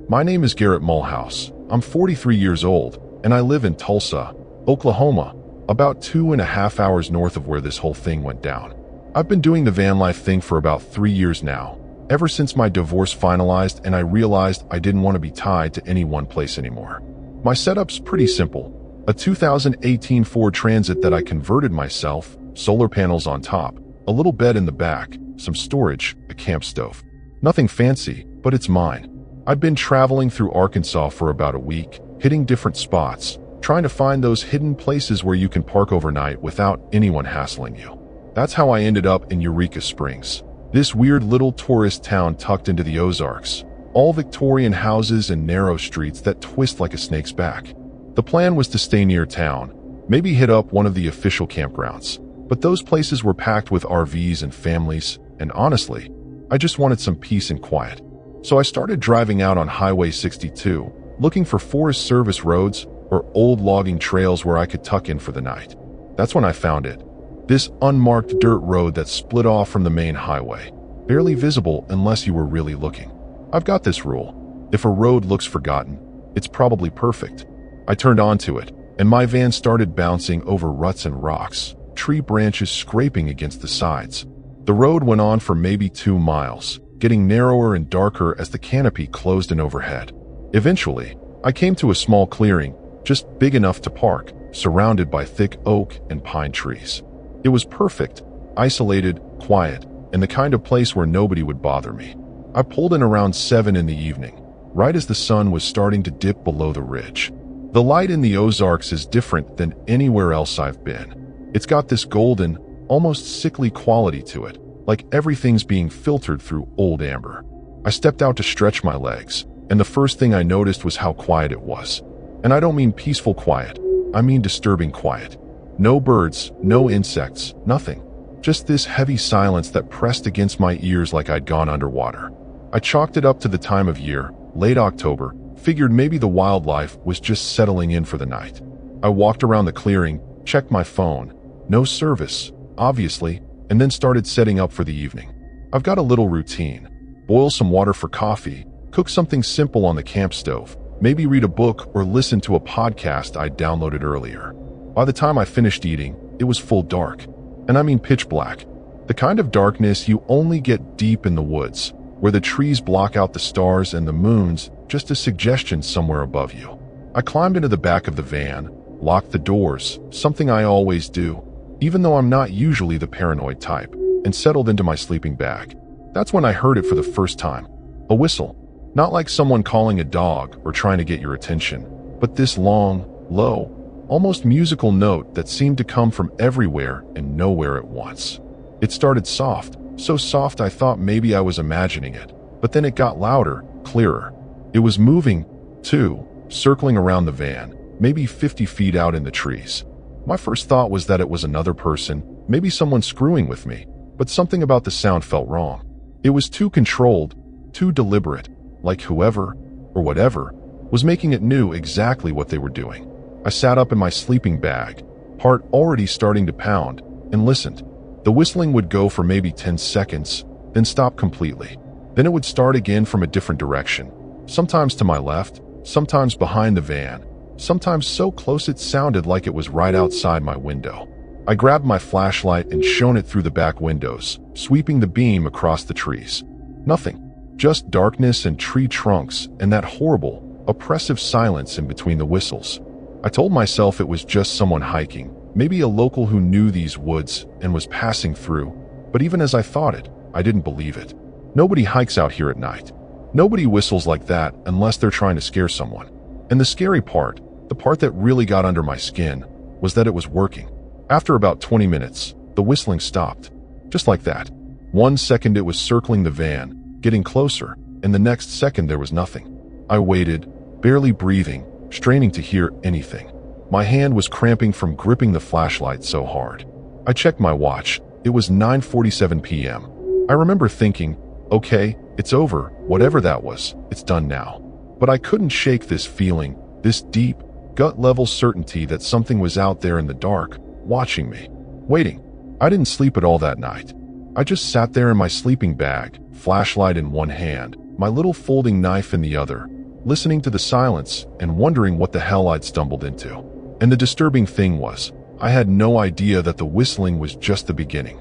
My name is Garrett Mulhouse. I'm 43 years old, and I live in Tulsa, Oklahoma, about 2.5 hours north of where this whole thing went down. I've been doing the van life thing for about 3 years now, ever since my divorce finalized and I realized I didn't want to be tied to any one place anymore. My setup's pretty simple. A 2018 Ford Transit that I converted myself, solar panels on top, a little bed in the back, some storage, a camp stove. Nothing fancy, but it's mine. I've been traveling through Arkansas for about a week, hitting different spots, trying to find those hidden places where you can park overnight without anyone hassling you. That's how I ended up in Eureka Springs, this weird little tourist town tucked into the Ozarks, all Victorian houses and narrow streets that twist like a snake's back. The plan was to stay near town, maybe hit up one of the official campgrounds, but those places were packed with RVs and families, and honestly, I just wanted some peace and quiet. So I started driving out on Highway 62, looking for Forest Service roads or old logging trails where I could tuck in for the night. That's when I found it. This unmarked dirt road that split off from the main highway, barely visible unless you were really looking. I've got this rule. If a road looks forgotten, it's probably perfect. I turned onto it, and my van started bouncing over ruts and rocks, tree branches scraping against the sides. The road went on for maybe 2 miles, getting narrower and darker as the canopy closed in overhead. Eventually, I came to a small clearing, just big enough to park, surrounded by thick oak and pine trees. It was perfect, isolated, quiet, and the kind of place where nobody would bother me. I pulled in around 7 in the evening, right as the sun was starting to dip below the ridge. The light in the Ozarks is different than anywhere else I've been. It's got this golden, almost sickly quality to it, like everything's being filtered through old amber. I stepped out to stretch my legs, and the first thing I noticed was how quiet it was. And I don't mean peaceful quiet, I mean disturbing quiet. No birds, no insects, nothing. Just this heavy silence that pressed against my ears like I'd gone underwater. I chalked it up to the time of year, late October, figured maybe the wildlife was just settling in for the night. I walked around the clearing, checked my phone, no service, obviously, and then started setting up for the evening. I've got a little routine. Boil some water for coffee, cook something simple on the camp stove, maybe read a book or listen to a podcast I'd downloaded earlier. By the time I finished eating, it was full dark. And I mean pitch black. The kind of darkness you only get deep in the woods, where the trees block out the stars and the moon's just a suggestion somewhere above you. I climbed into the back of the van, locked the doors, something I always do, even though I'm not usually the paranoid type, and settled into my sleeping bag. That's when I heard it for the first time. A whistle. Not like someone calling a dog or trying to get your attention, but this long, low, almost musical note that seemed to come from everywhere and nowhere at once. It started soft, so soft I thought maybe I was imagining it, but then it got louder, clearer. It was moving, too, circling around the van, maybe 50 feet out in the trees. My first thought was that it was another person, maybe someone screwing with me, but something about the sound felt wrong. It was too controlled, too deliberate, like whoever, or whatever, was making it knew exactly what they were doing. I sat up in my sleeping bag, heart already starting to pound, and listened. The whistling would go for maybe 10 seconds, then stop completely. Then it would start again from a different direction, sometimes to my left, sometimes behind the van, sometimes so close it sounded like it was right outside my window. I grabbed my flashlight and shone it through the back windows, sweeping the beam across the trees. Nothing. Just darkness and tree trunks and that horrible, oppressive silence in between the whistles. I told myself it was just someone hiking, maybe a local who knew these woods and was passing through, but even as I thought it, I didn't believe it. Nobody hikes out here at night. Nobody whistles like that unless they're trying to scare someone. And the scary part, the part that really got under my skin, was that it was working. After about 20 minutes, the whistling stopped. Just like that. 1 second it was circling the van, getting closer, and the next second there was nothing. I waited, barely breathing, straining to hear anything. My hand was cramping from gripping the flashlight so hard. I checked my watch. It was 9:47 p.m. I remember thinking, okay, it's over, whatever that was, it's done now. But I couldn't shake this feeling, this deep, gut-level certainty that something was out there in the dark, watching me, waiting. I didn't sleep at all that night. I just sat there in my sleeping bag, flashlight in one hand, my little folding knife in the other, listening to the silence and wondering what the hell I'd stumbled into. And the disturbing thing was, I had no idea that the whistling was just the beginning.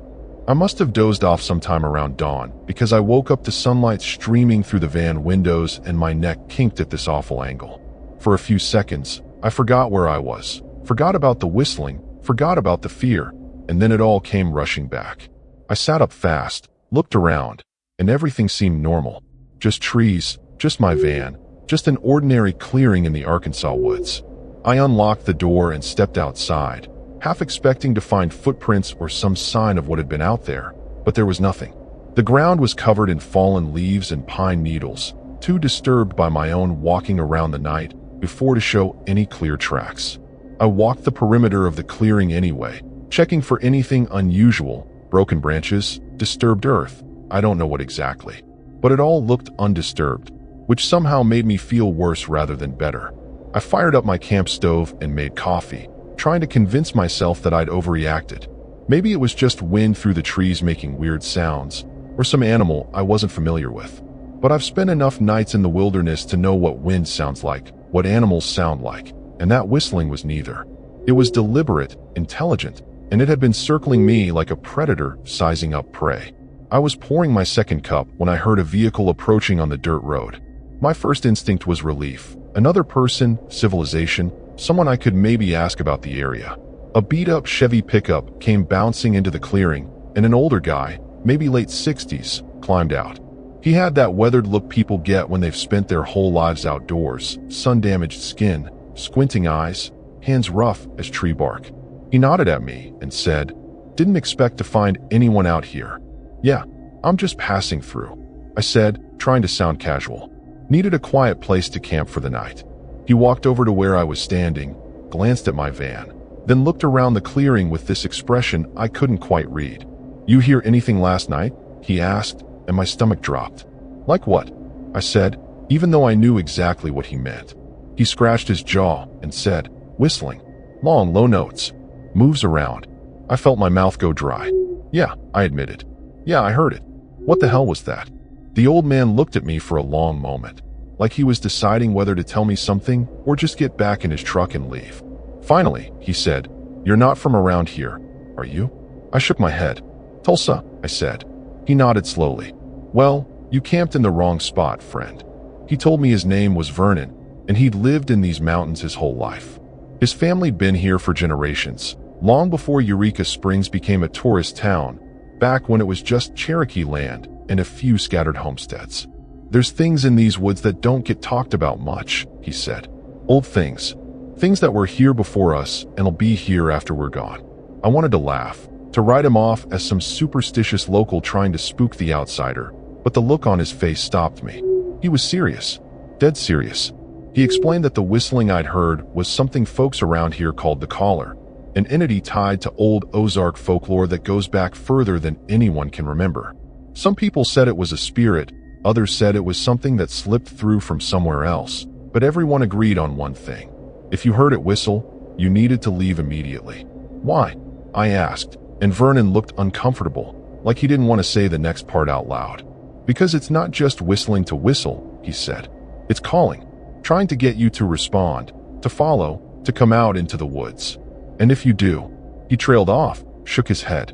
I must have dozed off sometime around dawn because I woke up to sunlight streaming through the van windows and my neck kinked at this awful angle. For a few seconds, I forgot where I was, forgot about the whistling, forgot about the fear, and then it all came rushing back. I sat up fast, looked around, and everything seemed normal. Just trees, just my van, just an ordinary clearing in the Arkansas woods. I unlocked the door and stepped outside, half expecting to find footprints or some sign of what had been out there, but there was nothing. The ground was covered in fallen leaves and pine needles, too disturbed by my own walking around the night before to show any clear tracks. I walked the perimeter of the clearing anyway, checking for anything unusual, broken branches, disturbed earth, I don't know what exactly. But it all looked undisturbed, which somehow made me feel worse rather than better. I fired up my camp stove and made coffee, trying to convince myself that I'd overreacted. Maybe it was just wind through the trees making weird sounds, or some animal I wasn't familiar with. But I've spent enough nights in the wilderness to know what wind sounds like, what animals sound like, and that whistling was neither. It was deliberate, intelligent, and it had been circling me like a predator sizing up prey. I was pouring my second cup when I heard a vehicle approaching on the dirt road. My first instinct was relief. Another person, civilization, someone I could maybe ask about the area. A beat-up Chevy pickup came bouncing into the clearing, and an older guy, maybe late 60s, climbed out. He had that weathered look people get when they've spent their whole lives outdoors, sun-damaged skin, squinting eyes, hands rough as tree bark. He nodded at me and said, "Didn't expect to find anyone out here." "Yeah, I'm just passing through," I said, trying to sound casual. Needed a quiet place to camp for the night. He walked over to where I was standing, glanced at my van, then looked around the clearing with this expression I couldn't quite read. "You hear anything last night?" he asked, and my stomach dropped. "Like what?" I said, even though I knew exactly what he meant. He scratched his jaw and said, "Whistling. Long, low notes. Moves around." I felt my mouth go dry. "Yeah," I admitted. "Yeah, I heard it. What the hell was that?" The old man looked at me for a long moment, like he was deciding whether to tell me something or just get back in his truck and leave. Finally, he said, "You're not from around here, are you?" I shook my head. "Tulsa," I said. He nodded slowly. "Well, you camped in the wrong spot, friend." He told me his name was Vernon, and he'd lived in these mountains his whole life. His family'd been here for generations, long before Eureka Springs became a tourist town, back when it was just Cherokee land and a few scattered homesteads. "There's things in these woods that don't get talked about much," he said. "Old things. Things that were here before us and'll be here after we're gone." I wanted to laugh, to write him off as some superstitious local trying to spook the outsider, but the look on his face stopped me. He was serious. Dead serious. He explained that the whistling I'd heard was something folks around here called the caller, an entity tied to old Ozark folklore that goes back further than anyone can remember. Some people said it was a spirit, others said it was something that slipped through from somewhere else, but everyone agreed on one thing. If you heard it whistle, you needed to leave immediately. "Why?" I asked, and Vernon looked uncomfortable, like he didn't want to say the next part out loud. "Because it's not just whistling to whistle," he said. "It's calling, trying to get you to respond, to follow, to come out into the woods. And if you do," he trailed off, shook his head.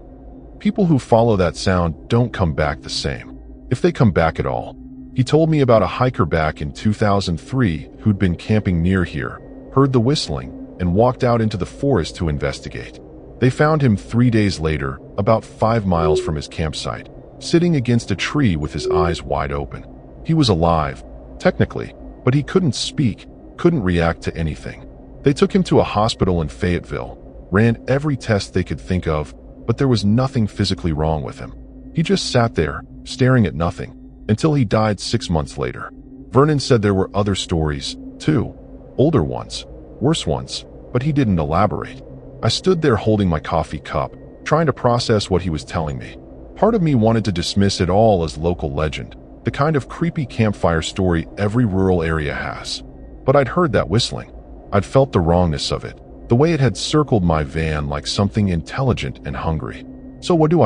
"People who follow that sound don't come back the same, if they come back at all." He told me about a hiker back in 2003 who'd been camping near here, heard the whistling, and walked out into the forest to investigate. They found him 3 days later, about 5 miles from his campsite, sitting against a tree with his eyes wide open. He was alive, technically, but he couldn't speak, couldn't react to anything. They took him to a hospital in Fayetteville, ran every test they could think of, but there was nothing physically wrong with him. He just sat there, staring at nothing, until he died 6 months later. Vernon said there were other stories, too. Older ones, worse ones, but he didn't elaborate. I stood there holding my coffee cup, trying to process what he was telling me. Part of me wanted to dismiss it all as local legend, the kind of creepy campfire story every rural area has. But I'd heard that whistling. I'd felt the wrongness of it, the way it had circled my van like something intelligent and hungry. So what do?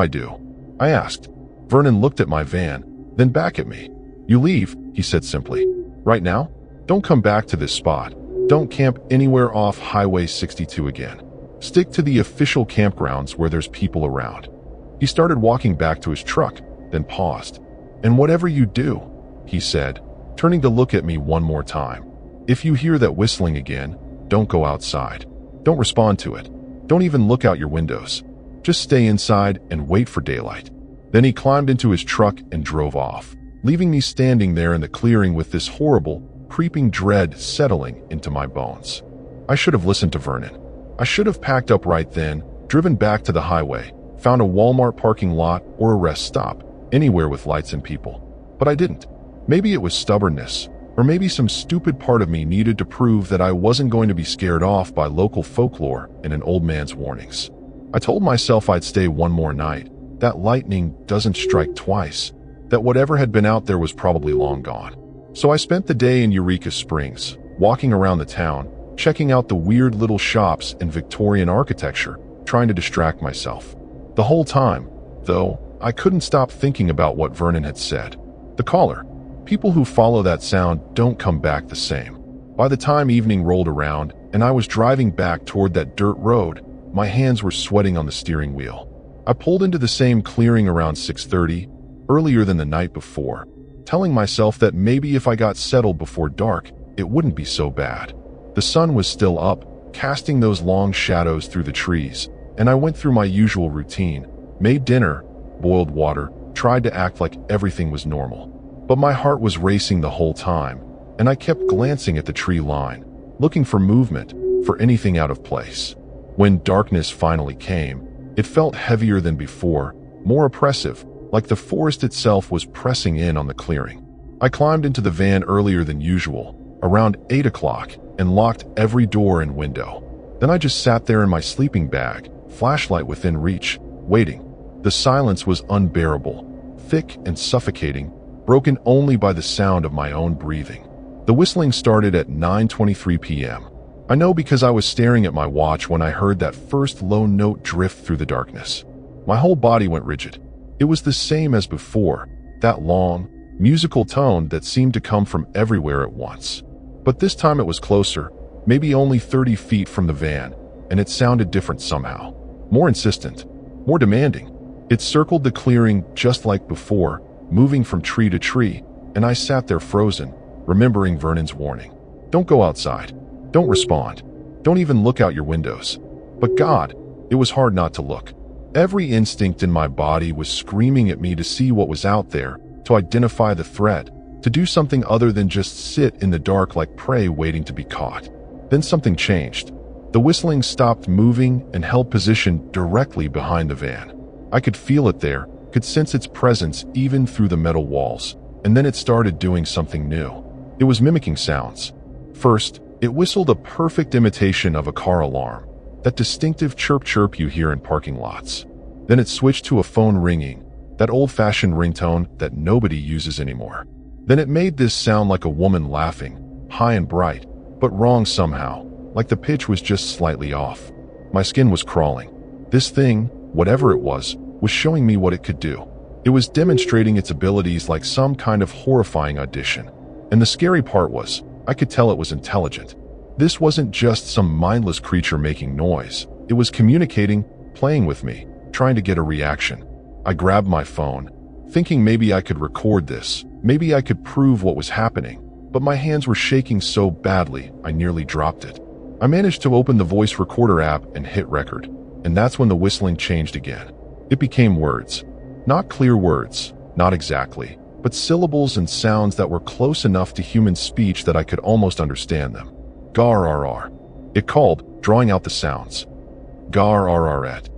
I asked. Vernon looked at my van, then back at me. You leave, he said simply. Right now? Don't come back to this spot. Don't camp anywhere off Highway 62 again. Stick to the official campgrounds where there's people around. He started walking back to his truck, then paused. And whatever you do, he said, turning to look at me one more time. If you hear that whistling again, don't go outside. Don't respond to it. Don't even look out your windows. Just stay inside and wait for daylight. Then he climbed into his truck and drove off, leaving me standing there in the clearing with this horrible, creeping dread settling into my bones. I should have listened to Vernon. I should have packed up right then, driven back to the highway, found a Walmart parking lot or a rest stop, anywhere with lights and people. But I didn't. Maybe it was stubbornness, or maybe some stupid part of me needed to prove that I wasn't going to be scared off by local folklore and an old man's warnings. I told myself I'd stay one more night, that lightning doesn't strike twice, that whatever had been out there was probably long gone. So I spent the day in Eureka Springs, walking around the town, checking out the weird little shops and Victorian architecture, trying to distract myself. The whole time, though, I couldn't stop thinking about what Vernon had said. The caller. People who follow that sound don't come back the same. By the time evening rolled around and I was driving back toward that dirt road, my hands were sweating on the steering wheel. I pulled into the same clearing around 6:30, earlier than the night before, telling myself that maybe if I got settled before dark, it wouldn't be so bad. The sun was still up, casting those long shadows through the trees, and I went through my usual routine, made dinner, boiled water, tried to act like everything was normal. But my heart was racing the whole time, and I kept glancing at the tree line, looking for movement, for anything out of place. When darkness finally came, it felt heavier than before, more oppressive, like the forest itself was pressing in on the clearing. I climbed into the van earlier than usual, around 8 o'clock, and locked every door and window. Then I just sat there in my sleeping bag, flashlight within reach, waiting. The silence was unbearable, thick and suffocating, broken only by the sound of my own breathing. The whistling started at 9:23 p.m. I know because I was staring at my watch when I heard that first low note drift through the darkness. My whole body went rigid. It was the same as before, that long, musical tone that seemed to come from everywhere at once. But this time it was closer, maybe only 30 feet from the van, and it sounded different somehow. More insistent, more demanding. It circled the clearing just like before, moving from tree to tree, and I sat there frozen, remembering Vernon's warning. Don't go outside. Don't respond. Don't even look out your windows. But God, it was hard not to look. Every instinct in my body was screaming at me to see what was out there, to identify the threat, to do something other than just sit in the dark like prey waiting to be caught. Then something changed. The whistling stopped moving and held position directly behind the van. I could feel it there, could sense its presence even through the metal walls, and then it started doing something new. It was mimicking sounds. First, it whistled a perfect imitation of a car alarm, that distinctive chirp-chirp you hear in parking lots. Then it switched to a phone ringing, that old-fashioned ringtone that nobody uses anymore. Then it made this sound like a woman laughing, high and bright, but wrong somehow, like the pitch was just slightly off. My skin was crawling. This thing, whatever it was showing me what it could do. It was demonstrating its abilities like some kind of horrifying audition. And the scary part was, I could tell it was intelligent. This wasn't just some mindless creature making noise. It was communicating, playing with me, trying to get a reaction. I grabbed my phone, thinking maybe I could record this, maybe I could prove what was happening, but my hands were shaking so badly I nearly dropped it. I managed to open the voice recorder app and hit record, and that's when the whistling changed again. It became words. Not clear words, not exactly, but syllables and sounds that were close enough to human speech that I could almost understand them. Gar-r-r. It called, drawing out the sounds. Gar-r-r-et.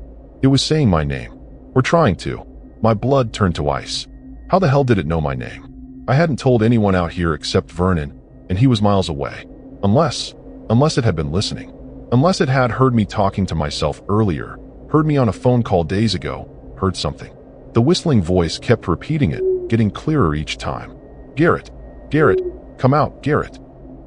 It was saying my name. Or trying to. My blood turned to ice. How the hell did it know my name? I hadn't told anyone out here except Vernon, and he was miles away. Unless it had been listening. Unless it had heard me talking to myself earlier, heard me on a phone call days ago, heard something. The whistling voice kept repeating it, getting clearer each time. Garrett, Garrett, come out, Garrett.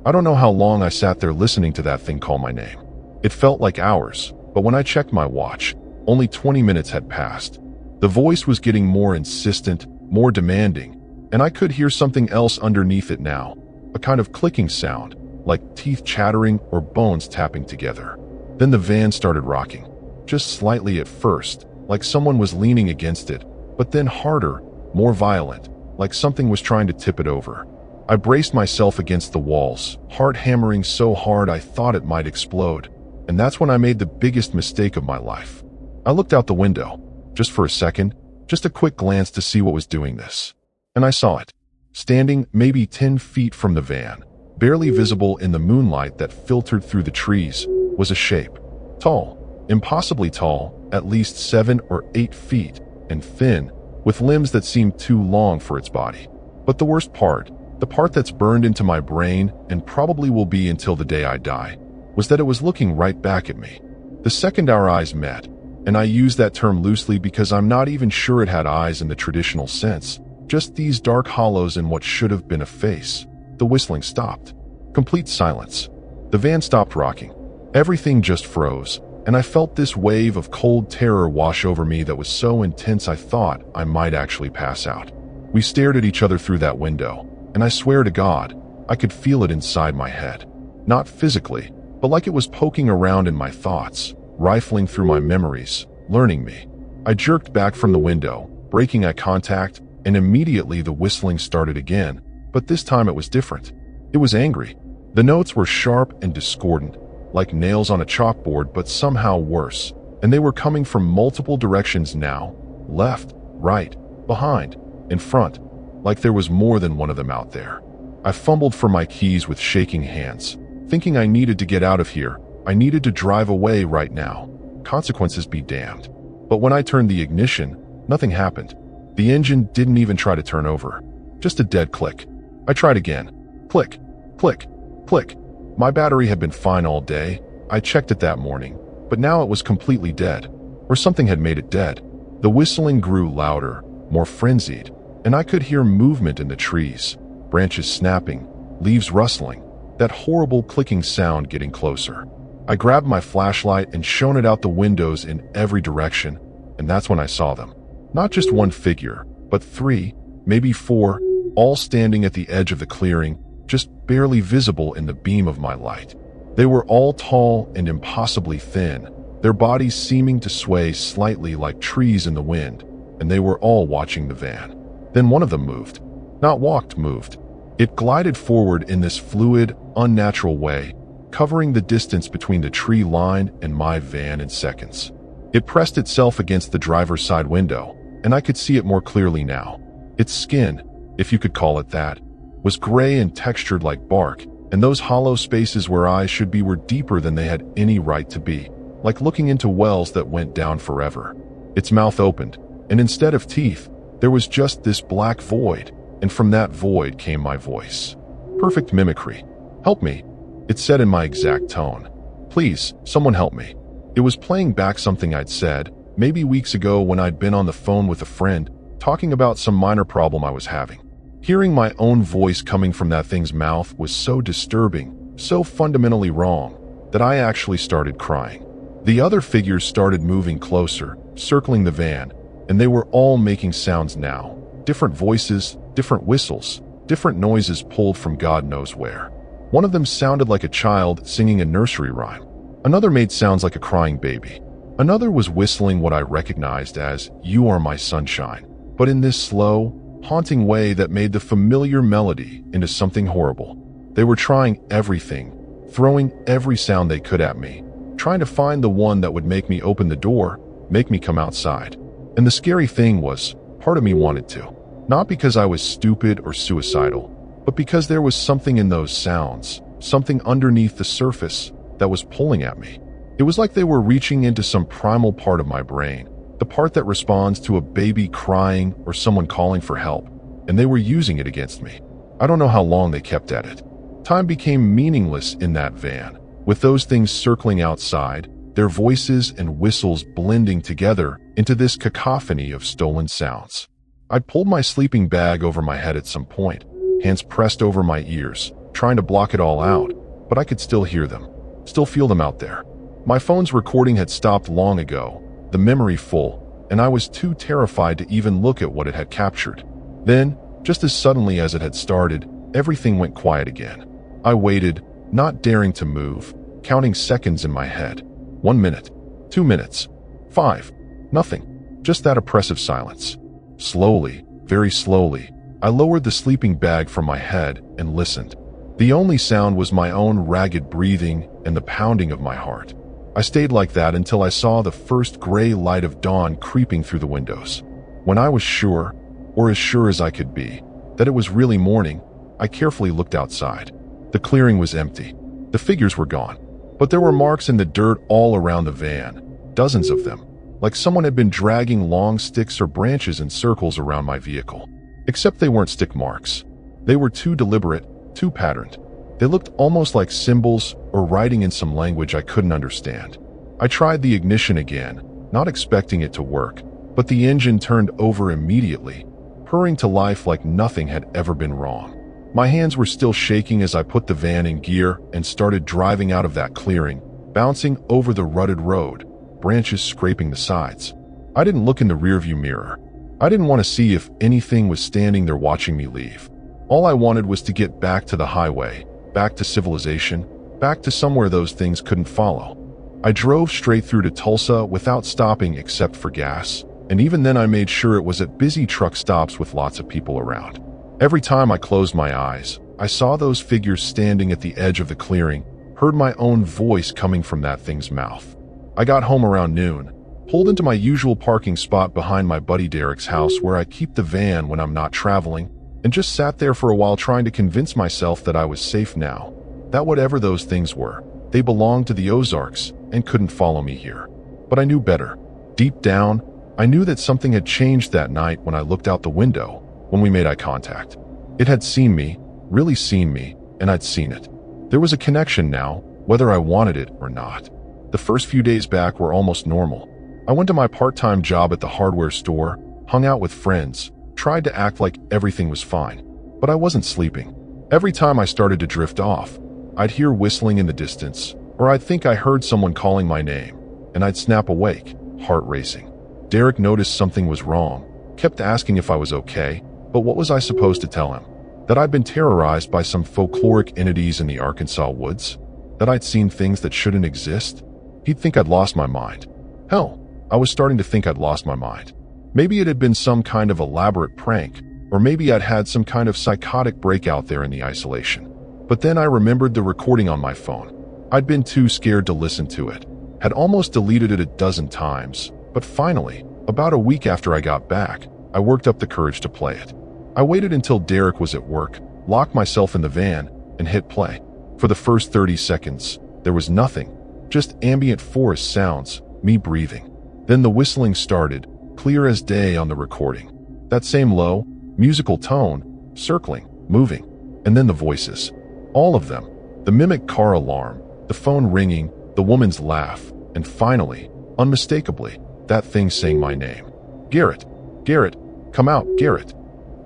I don't know how long I sat there listening to that thing call my name. It felt like hours, but when I checked my watch, only 20 minutes had passed. The voice was getting more insistent, more demanding, and I could hear something else underneath it now, a kind of clicking sound, like teeth chattering or bones tapping together. Then the van started rocking, just slightly at first, like someone was leaning against it, but then harder, more violent, like something was trying to tip it over. I braced myself against the walls, heart hammering so hard I thought it might explode, and that's when I made the biggest mistake of my life. I looked out the window, just for a second, just a quick glance to see what was doing this. And I saw it, standing maybe 10 feet from the van, barely visible in the moonlight that filtered through the trees, was a shape. Tall, impossibly tall, at least 7 or 8 feet, and thin, with limbs that seemed too long for its body. But the worst part, the part that's burned into my brain and probably will be until the day I die, was that it was looking right back at me. The second our eyes met, and I use that term loosely because I'm not even sure it had eyes in the traditional sense, just these dark hollows in what should have been a face. The whistling stopped. Complete silence. The van stopped rocking. Everything just froze, and I felt this wave of cold terror wash over me that was so intense I thought I might actually pass out. We stared at each other through that window, and I swear to God, I could feel it inside my head. Not physically, but like it was poking around in my thoughts, rifling through my memories, learning me. I jerked back from the window, breaking eye contact, and immediately the whistling started again, but this time it was different. It was angry. The notes were sharp and discordant, like nails on a chalkboard, but somehow worse, and they were coming from multiple directions now, left, right, behind, in front, like there was more than one of them out there. I fumbled for my keys with shaking hands, thinking I needed to get out of here. I needed to drive away right now. Consequences be damned. But when I turned the ignition, nothing happened. The engine didn't even try to turn over. Just a dead click. I tried again. Click, click, click. My battery had been fine all day. I checked it that morning, but now it was completely dead. Or something had made it dead. The whistling grew louder, more frenzied, and I could hear movement in the trees, branches snapping, leaves rustling, that horrible clicking sound getting closer. I grabbed my flashlight and shone it out the windows in every direction, and that's when I saw them. Not just one figure, but 3, maybe 4, all standing at the edge of the clearing, just barely visible in the beam of my light. They were all tall and impossibly thin, their bodies seeming to sway slightly like trees in the wind, and they were all watching the van. Then one of them moved. Not walked, moved. It glided forward in this fluid, unnatural way, covering the distance between the tree line and my van in seconds. It pressed itself against the driver's side window, and I could see it more clearly now. Its skin, if you could call it that, was gray and textured like bark, and those hollow spaces where eyes should be were deeper than they had any right to be, like looking into wells that went down forever. Its mouth opened, and instead of teeth, there was just this black void, and from that void came my voice. Perfect mimicry. Help me, it said in my exact tone. Please, someone help me. It was playing back something I'd said, maybe weeks ago when I'd been on the phone with a friend, talking about some minor problem I was having. Hearing my own voice coming from that thing's mouth was so disturbing, so fundamentally wrong, that I actually started crying. The other figures started moving closer, circling the van, and they were all making sounds now. Different voices, different whistles, different noises pulled from God knows where. One of them sounded like a child singing a nursery rhyme. Another made sounds like a crying baby. Another was whistling what I recognized as "You Are My Sunshine," but in this slow, haunting way that made the familiar melody into something horrible. They were trying everything, throwing every sound they could at me, trying to find the one that would make me open the door, make me come outside. And the scary thing was, part of me wanted to. Not because I was stupid or suicidal, but because there was something in those sounds, something underneath the surface that was pulling at me. It was like they were reaching into some primal part of my brain, the part that responds to a baby crying or someone calling for help, and they were using it against me. I don't know how long they kept at it. Time became meaningless in that van, with those things circling outside, their voices and whistles blending together into this cacophony of stolen sounds. I'd pulled my sleeping bag over my head at some point, hands pressed over my ears, trying to block it all out, but I could still hear them, still feel them out there. My phone's recording had stopped long ago, the memory full, and I was too terrified to even look at what it had captured. Then, just as suddenly as it had started, everything went quiet again. I waited, not daring to move, counting seconds in my head. 1 minute, 2 minutes, 5, nothing, just that oppressive silence. Slowly, very slowly, I lowered the sleeping bag from my head and listened. The only sound was my own ragged breathing and the pounding of my heart. I stayed like that until I saw the first gray light of dawn creeping through the windows. When I was sure, or as sure as I could be, that it was really morning, I carefully looked outside. The clearing was empty. The figures were gone, but there were marks in the dirt all around the van, dozens of them, like someone had been dragging long sticks or branches in circles around my vehicle. Except they weren't stick marks. They were too deliberate, too patterned. They looked almost like symbols or writing in some language I couldn't understand. I tried the ignition again, not expecting it to work, but the engine turned over immediately, purring to life like nothing had ever been wrong. My hands were still shaking as I put the van in gear and started driving out of that clearing, bouncing over the rutted road, branches scraping the sides. I didn't look in the rearview mirror. I didn't want to see if anything was standing there watching me leave. All I wanted was to get back to the highway, back to civilization, back to somewhere those things couldn't follow. I drove straight through to Tulsa without stopping except for gas, and even then I made sure it was at busy truck stops with lots of people around. Every time I closed my eyes, I saw those figures standing at the edge of the clearing, heard my own voice coming from that thing's mouth. I got home around noon, pulled into my usual parking spot behind my buddy Derek's house where I keep the van when I'm not traveling, and just sat there for a while trying to convince myself that I was safe now, that whatever those things were, they belonged to the Ozarks and couldn't follow me here. But I knew better. Deep down, I knew that something had changed that night when I looked out the window, when we made eye contact. It had seen me, really seen me, and I'd seen it. There was a connection now, whether I wanted it or not. The first few days back were almost normal. I went to my part-time job at the hardware store, hung out with friends, tried to act like everything was fine, but I wasn't sleeping. Every time I started to drift off, I'd hear whistling in the distance, or I'd think I heard someone calling my name, and I'd snap awake, heart racing. Derek noticed something was wrong, kept asking if I was okay, but what was I supposed to tell him? That I'd been terrorized by some folkloric entities in the Arkansas woods? That I'd seen things that shouldn't exist? He'd think I'd lost my mind. Hell, I was starting to think I'd lost my mind. Maybe it had been some kind of elaborate prank, or maybe I'd had some kind of psychotic breakout there in the isolation. But then I remembered the recording on my phone. I'd been too scared to listen to it, had almost deleted it a dozen times, but finally, about a week after I got back, I worked up the courage to play it. I waited until Derek was at work, locked myself in the van, and hit play. For the first 30 seconds, there was nothing, just ambient forest sounds, me breathing. Then the whistling started, clear as day on the recording. That same low, musical tone, circling, moving. And then the voices. All of them. The mimic car alarm, the phone ringing, the woman's laugh, and finally, unmistakably, that thing saying my name. Garrett. Garrett. Come out, Garrett.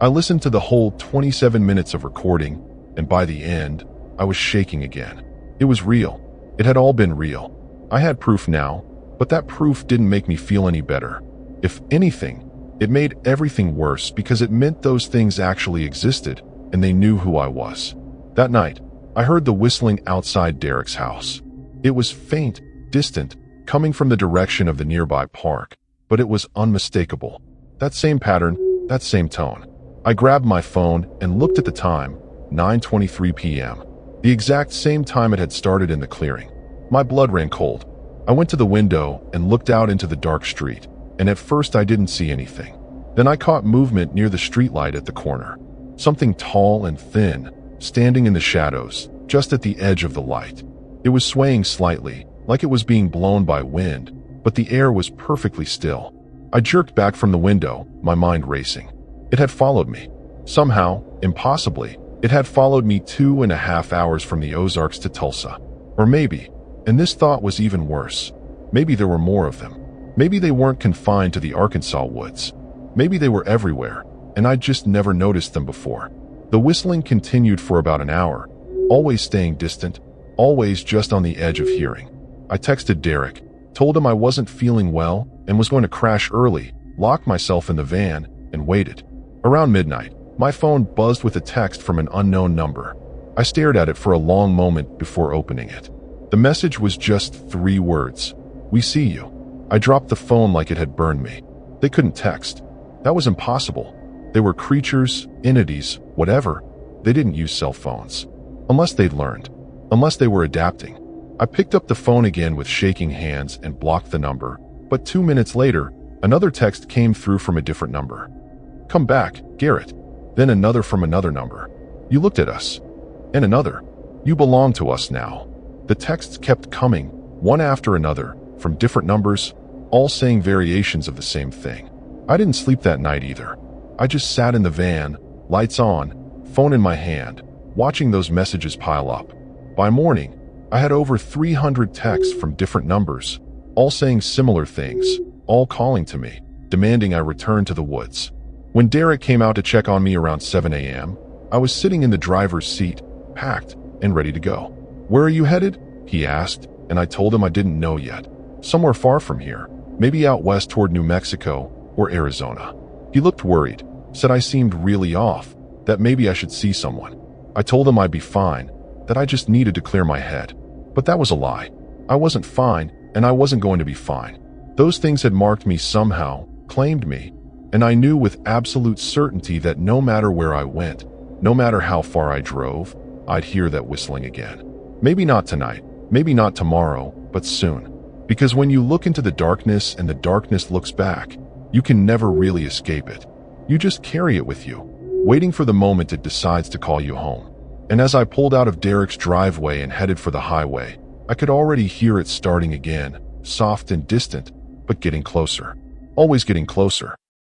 I listened to the whole 27 minutes of recording, and by the end, I was shaking again. It was real. It had all been real. I had proof now, but that proof didn't make me feel any better. If anything, it made everything worse because it meant those things actually existed, and they knew who I was. That night, I heard the whistling outside Derek's house. It was faint, distant, coming from the direction of the nearby park, but it was unmistakable. That same pattern, that same tone. I grabbed my phone and looked at the time, 9:23 p.m. The exact same time it had started in the clearing. My blood ran cold. I went to the window and looked out into the dark street, and at first I didn't see anything. Then I caught movement near the streetlight at the corner. Something tall and thin, standing in the shadows, just at the edge of the light. It was swaying slightly, like it was being blown by wind, but the air was perfectly still. I jerked back from the window, my mind racing. It had followed me. Somehow, impossibly, it had followed me 2.5 hours from the Ozarks to Tulsa. Or maybe, and this thought was even worse, Maybe there were more of them. Maybe they weren't confined to the Arkansas woods. Maybe they were everywhere, and I'd just never noticed them before. The whistling continued for about an hour, always staying distant, always just on the edge of hearing. I texted Derek, told him I wasn't feeling well and was going to crash early, locked myself in the van, and waited. Around midnight, my phone buzzed with a text from an unknown number. I stared at it for a long moment before opening it. The message was just 3 words. "We see you." I dropped the phone like it had burned me. They couldn't text. That was impossible. They were creatures, entities, whatever. They didn't use cell phones. Unless they'd learned. Unless they were adapting. I picked up the phone again with shaking hands and blocked the number, but 2 minutes later, another text came through from a different number. "Come back, Garrett." Then another from another number. "You looked at us." And another. "You belong to us now." The texts kept coming, one after another, from different numbers, all saying variations of the same thing. I didn't sleep that night either. I just sat in the van, lights on, phone in my hand, watching those messages pile up. By morning, I had over 300 texts from different numbers, all saying similar things, all calling to me, demanding I return to the woods. When Derek came out to check on me around 7 a.m., I was sitting in the driver's seat, packed and ready to go. "Where are you headed?" he asked, and I told him I didn't know yet. "Somewhere far from here, maybe out west toward New Mexico or Arizona." He looked worried, said I seemed really off, that maybe I should see someone. I told him I'd be fine, that I just needed to clear my head. But that was a lie. I wasn't fine, and I wasn't going to be fine. Those things had marked me somehow, claimed me, and I knew with absolute certainty that no matter where I went, no matter how far I drove, I'd hear that whistling again. Maybe not tonight, maybe not tomorrow, but soon. Because when you look into the darkness and the darkness looks back, you can never really escape it. You just carry it with you, waiting for the moment it decides to call you home. And as I pulled out of Derek's driveway and headed for the highway, I could already hear it starting again, soft and distant, but getting closer. Always getting closer.